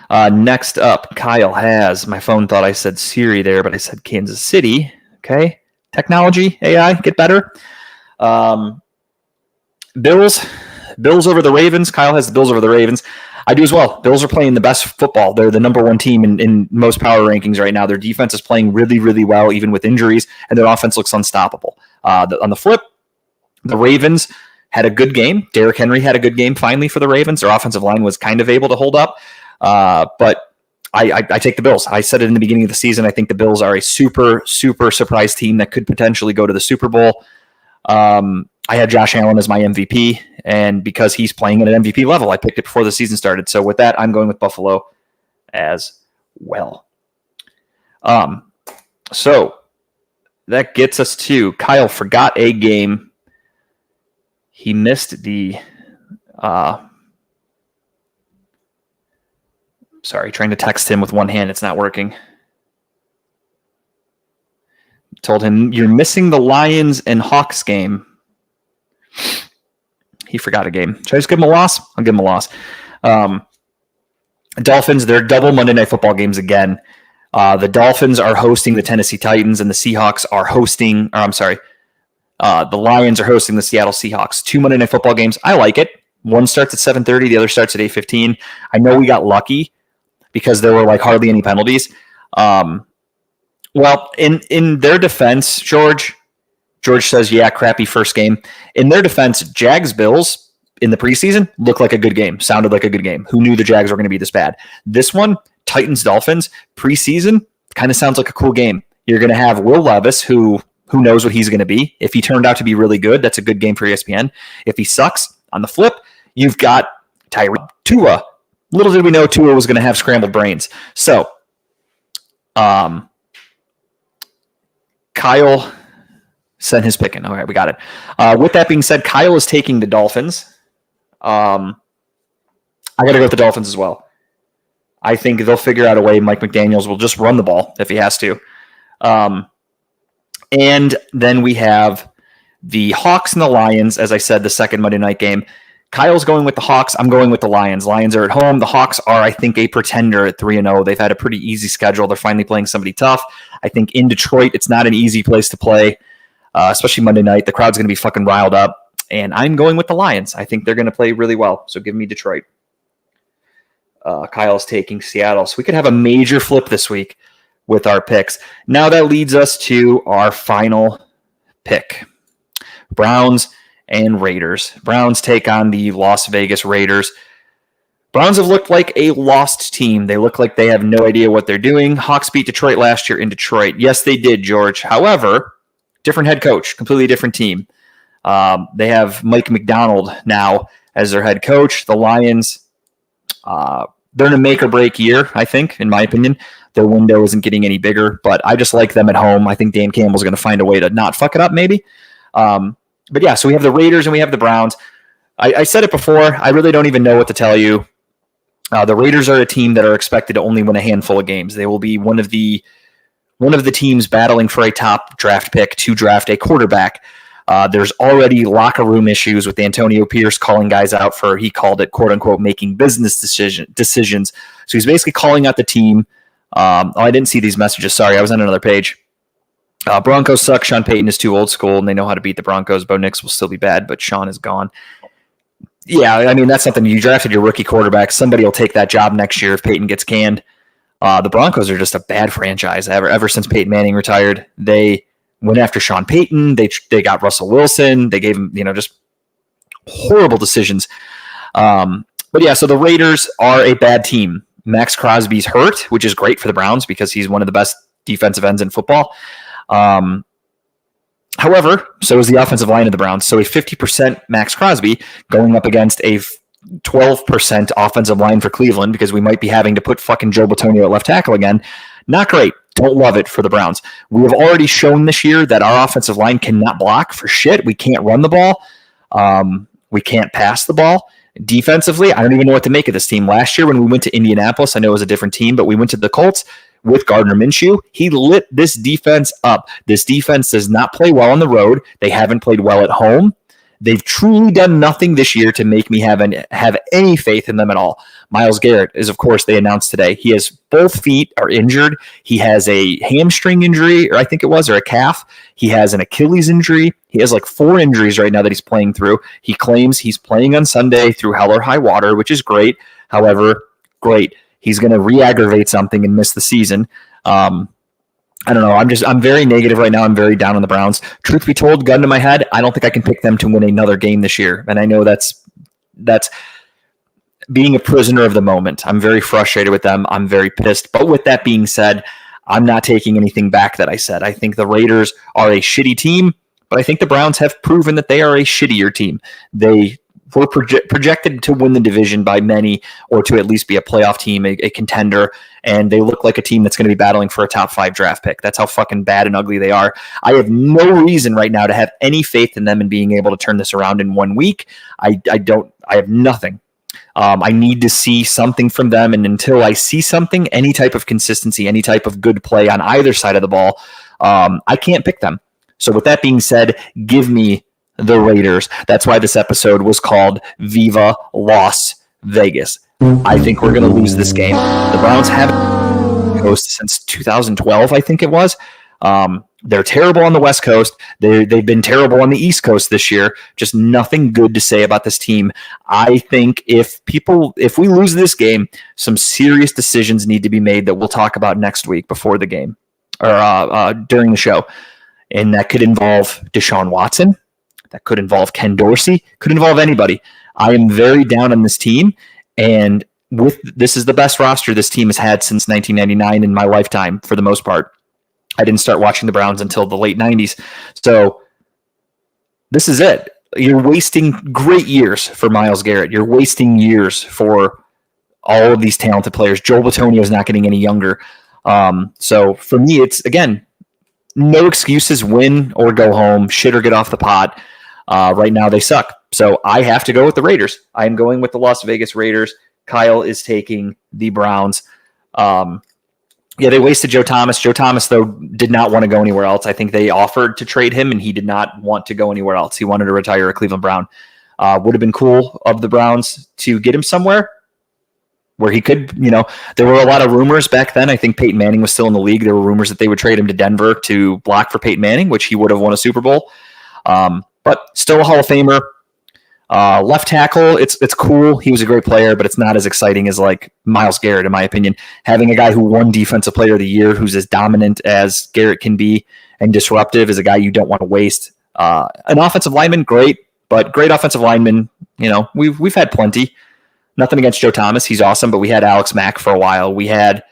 Next up, Kyle has, my phone thought I said Siri there, but I said Kansas City. Okay. Technology, AI, get better. Bills over the Ravens. Kyle has the Bills over the Ravens. I do as well. Bills are playing the best football. They're the number 1 team in most power rankings right now. Their defense is playing really, really well, even with injuries, and their offense looks unstoppable. On the flip, the Ravens had a good game. Derrick Henry had a good game finally for the Ravens. Their offensive line was kind of able to hold up, but I take the Bills. I said it in the beginning of the season. I think the Bills are a super, super surprise team that could potentially go to the Super Bowl. I had Josh Allen as my MVP, and because he's playing at an MVP level, I picked it before the season started. So with that, I'm going with Buffalo as well. So that gets us to Kyle forgot a game. He missed the sorry, trying to text him with one hand. It's not working. Told him, you're missing the Lions and Hawks game. He forgot a game. Should I just give him a loss? I'll give him a loss. Dolphins, they're double Monday Night Football games again. The Dolphins are hosting the Tennessee Titans, and the Seahawks are hosting, the Lions are hosting the Seattle Seahawks. 2 Monday Night Football games. I like it. One starts at 7:30, the other starts at 8:15. I know we got lucky because there were like hardly any penalties. Well, in their defense, George says, yeah, crappy first game. In their defense, Jags-Bills in the preseason looked like a good game, sounded like a good game. Who knew the Jags were going to be this bad? This one, Titans-Dolphins, preseason, kind of sounds like a cool game. You're going to have Will Levis, who knows what he's going to be. If he turned out to be really good, that's a good game for ESPN. If he sucks, on the flip, you've got Tua. Little did we know Tua was going to have scrambled brains. So, Kyle sent his pick in. All right, we got it. With that being said, Kyle is taking the Dolphins. I got to go with the Dolphins as well. I think they'll figure out a way. Mike McDaniels will just run the ball if he has to. And then we have the Hawks and the Lions, as I said, the second Monday night game. Kyle's going with the Hawks. I'm going with the Lions. Lions are at home. The Hawks are, I think, a pretender at 3-0. They've had a pretty easy schedule. They're finally playing somebody tough. I think in Detroit, it's not an easy place to play, especially Monday night. The crowd's going to be fucking riled up. And I'm going with the Lions. I think they're going to play really well. So give me Detroit. Kyle's taking Seattle. So we could have a major flip this week with our picks. Now that leads us to our final pick. Browns and Raiders. Browns take on the Las Vegas Raiders. Browns have looked like a lost team. They look like they have no idea what they're doing. Hawks beat Detroit last year in Detroit. Yes, they did, George. However, different head coach, completely different team. They have Mike Macdonald now as their head coach. The Lions, they're in a make or break year, I think, in my opinion. Their window isn't getting any bigger, but I just like them at home. I think Dan Campbell's going to find a way to not fuck it up, maybe. But yeah, so we have the Raiders and we have the Browns. I said it before. I really don't even know what to tell you. The Raiders are a team that are expected to only win a handful of games. They will be one of the teams battling for a top draft pick to draft a quarterback. There's already locker room issues with Antonio Pierce calling guys out for, he called it, quote unquote, making business decisions. So he's basically calling out the team. I didn't see these messages. Sorry, I was on another page. Broncos suck. Sean Payton is too old school, and they know how to beat the Broncos. Bo Nix will still be bad, but Sean is gone. Yeah, I mean, that's something. You drafted your rookie quarterback. Somebody will take that job next year if Peyton gets canned. The Broncos are just a bad franchise. Ever since Peyton Manning retired, they went after Sean Payton. They got Russell Wilson. They gave him, just horrible decisions. But yeah, so the Raiders are a bad team. Max Crosby's hurt, which is great for the Browns because he's one of the best defensive ends in football. However, so is the offensive line of the Browns. So a 50% Max Crosby going up against a 12% offensive line for Cleveland because we might be having to put fucking Joe Bitonio at left tackle again. Not great. Don't love it for the Browns. We have already shown this year that our offensive line cannot block for shit. We can't run the ball. We can't pass the ball. Defensively, I don't even know what to make of this team. Last year when we went to Indianapolis, I know it was a different team, but we went to the Colts with Gardner Minshew. He lit this defense up. This defense does not play well on the road. They haven't played well at home. They've truly done nothing this year to make me have any faith in them at all. Myles Garrett is, of course, they announced today. He has both feet are injured. He has a hamstring injury, or I think it was, or a calf. He has an Achilles injury. He has like 4 injuries right now that he's playing through. He claims he's playing on Sunday through hell or high water, which is great. However, great. He's going to re-aggravate something and miss the season. I don't know. I'm very negative right now. I'm very down on the Browns. Truth be told, gun to my head, I don't think I can pick them to win another game this year. And I know that's being a prisoner of the moment. I'm very frustrated with them. I'm very pissed. But with that being said, I'm not taking anything back that I said. I think the Raiders are a shitty team, but I think the Browns have proven that they are a shittier team. They were projected to win the division by many, or to at least be a playoff team, a contender, and they look like a team that's going to be battling for a top 5 draft pick. That's how fucking bad and ugly they are. I have no reason right now to have any faith in them in being able to turn this around in 1 week. I have nothing. I need to see something from them, and until I see something, any type of consistency, any type of good play on either side of the ball, I can't pick them. So with that being said, give me the Raiders. That's why this episode was called Viva Las Vegas. I think we're going to lose this game. The Browns haven't coast since 2012, I think it was. They're terrible on the West Coast. They've been terrible on the East Coast this year. Just nothing good to say about this team. I think if we lose this game, some serious decisions need to be made that we'll talk about next week before the game or during the show. And that could involve Deshaun Watson. That could involve Ken Dorsey. Could involve anybody. I am very down on this team. And this is the best roster this team has had since 1999 in my lifetime, for the most part. I didn't start watching the Browns until the late 90s. So this is it. You're wasting great years for Myles Garrett. You're wasting years for all of these talented players. Joel Bitonio is not getting any younger. So for me, it's, again, no excuses, win or go home, shit or get off the pot. Right now they suck. So I have to go with the Raiders. I am going with the Las Vegas Raiders. Kyle is taking the Browns. They wasted Joe Thomas. Joe Thomas, though, did not want to go anywhere else. I think they offered to trade him, and he did not want to go anywhere else. He wanted to retire a Cleveland Brown. Would have been cool of the Browns to get him somewhere where he could, there were a lot of rumors back then. I think Peyton Manning was still in the league. There were rumors that they would trade him to Denver to block for Peyton Manning, which he would have won a Super Bowl. But still a Hall of Famer. Left tackle, it's cool. He was a great player, but it's not as exciting as like Myles Garrett, in my opinion. Having a guy who won Defensive Player of the Year, who's as dominant as Garrett can be and disruptive, is a guy you don't want to waste. An offensive lineman, great, but great offensive lineman, we've had plenty. Nothing against Joe Thomas, he's awesome, but we had Alex Mack for a while. We had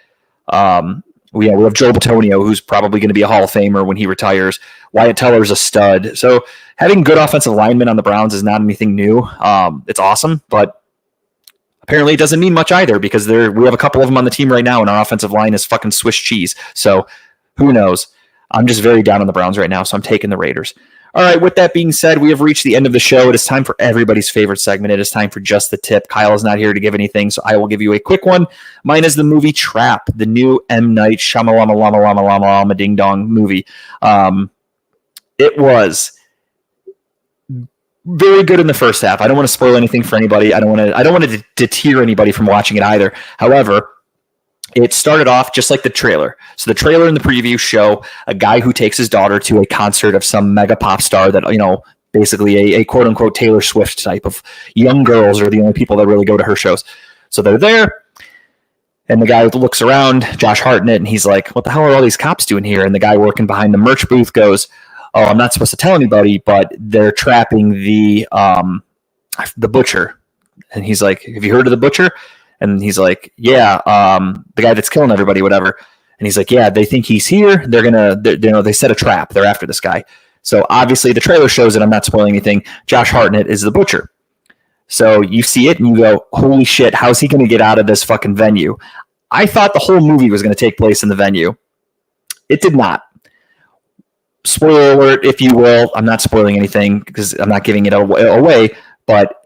we have Joel Bitonio, who's probably going to be a Hall of Famer when he retires. Wyatt Teller's a stud. So having good offensive linemen on the Browns is not anything new. It's awesome, but apparently it doesn't mean much either, because we have a couple of them on the team right now, and our offensive line is fucking Swiss cheese. So who knows? I'm just very down on the Browns right now, so I'm taking the Raiders. All right, with that being said, we have reached the end of the show. It is time for everybody's favorite segment. It is time for Just the Tip. Kyle is not here to give anything, so I will give you a quick one. Mine is the movie Trap, the new M. Night Shyamalan Ding Dong movie. It was very good in the first half. I don't want to spoil anything for anybody. I don't want to deter anybody from watching it either. However, it started off just like the trailer. So the trailer and the preview show a guy who takes his daughter to a concert of some mega pop star that, basically a quote unquote Taylor Swift type of young girls are the only people that really go to her shows. So they're there. And the guy looks around, Josh Hartnett, and he's like, what the hell are all these cops doing here? And the guy working behind the merch booth goes, oh, I'm not supposed to tell anybody, but they're trapping the butcher. And he's like, have you heard of the butcher? And he's like, yeah, the guy that's killing everybody, whatever. And he's like, yeah, they think he's here. They set a trap. They're after this guy. So obviously the trailer shows it. I'm not spoiling anything. Josh Hartnett is the butcher. So you see it and you go, holy shit, how's he going to get out of this fucking venue? I thought the whole movie was going to take place in the venue. It did not. Spoiler alert, if you will. I'm not spoiling anything because I'm not giving it away, but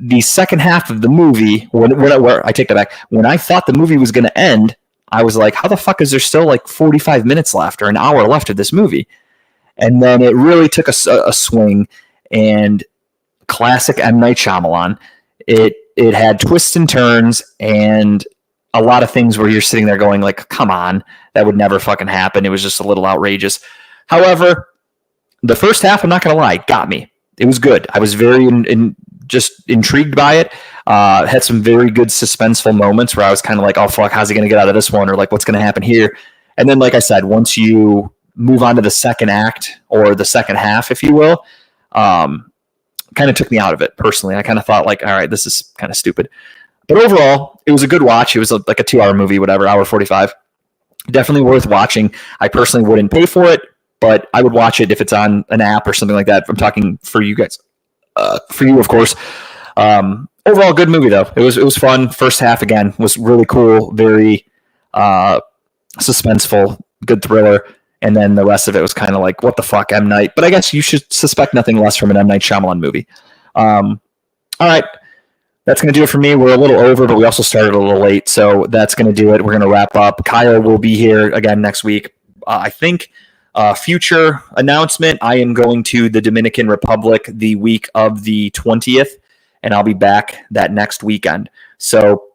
the second half of the movie, I take that back. When I thought the movie was going to end, I was like, how the fuck is there still like 45 minutes left or an hour left of this movie? And then it really took a swing, and classic M. Night Shyamalan. It had twists and turns and a lot of things where you're sitting there going like, come on, that would never fucking happen. It was just a little outrageous. However, the first half, I'm not going to lie, got me. It was good. I was very just intrigued by it. Had some very good suspenseful moments where I was kind of like, oh, fuck, how's he going to get out of this one? Or like, what's going to happen here? And then, like I said, once you move on to the second act or the second half, if you will, kind of took me out of it personally. I kind of thought like, all right, this is kind of stupid. But overall, it was a good watch. It was like a 2-hour movie, whatever, hour 45. Definitely worth watching. I personally wouldn't pay for it, but I would watch it if it's on an app or something like that. I'm talking for you guys. For you, of course. Overall, good movie though. It was fun. First half again was really cool, very suspenseful, good thriller, and then the rest of it was kind of like, what the fuck, M. Night. But I guess you should suspect nothing less from an M. Night Shyamalan movie. All right, that's going to do it for me. We're a little over, but we also started a little late, so that's going to do it. We're going to wrap up. Kyle will be here again next week, I think. Future announcement, I am going to the Dominican Republic the week of the 20th, and I'll be back that next weekend. So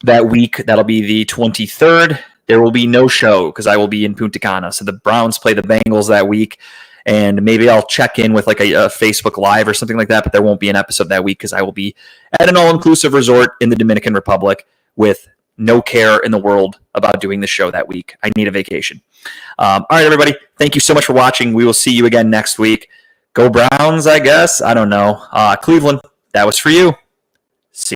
that week. That'll be the 23rd. There will be no show because I will be in Punta Cana. So the Browns play the Bengals that week. And maybe I'll check in with like a Facebook Live or something like that, but there won't be an episode that week because I will be at an all-inclusive resort in the Dominican Republic with no care in the world about doing the show that week. I need a vacation. All right, everybody. Thank you so much for watching. We will see you again next week. Go Browns, I guess. I don't know. Cleveland, that was for you.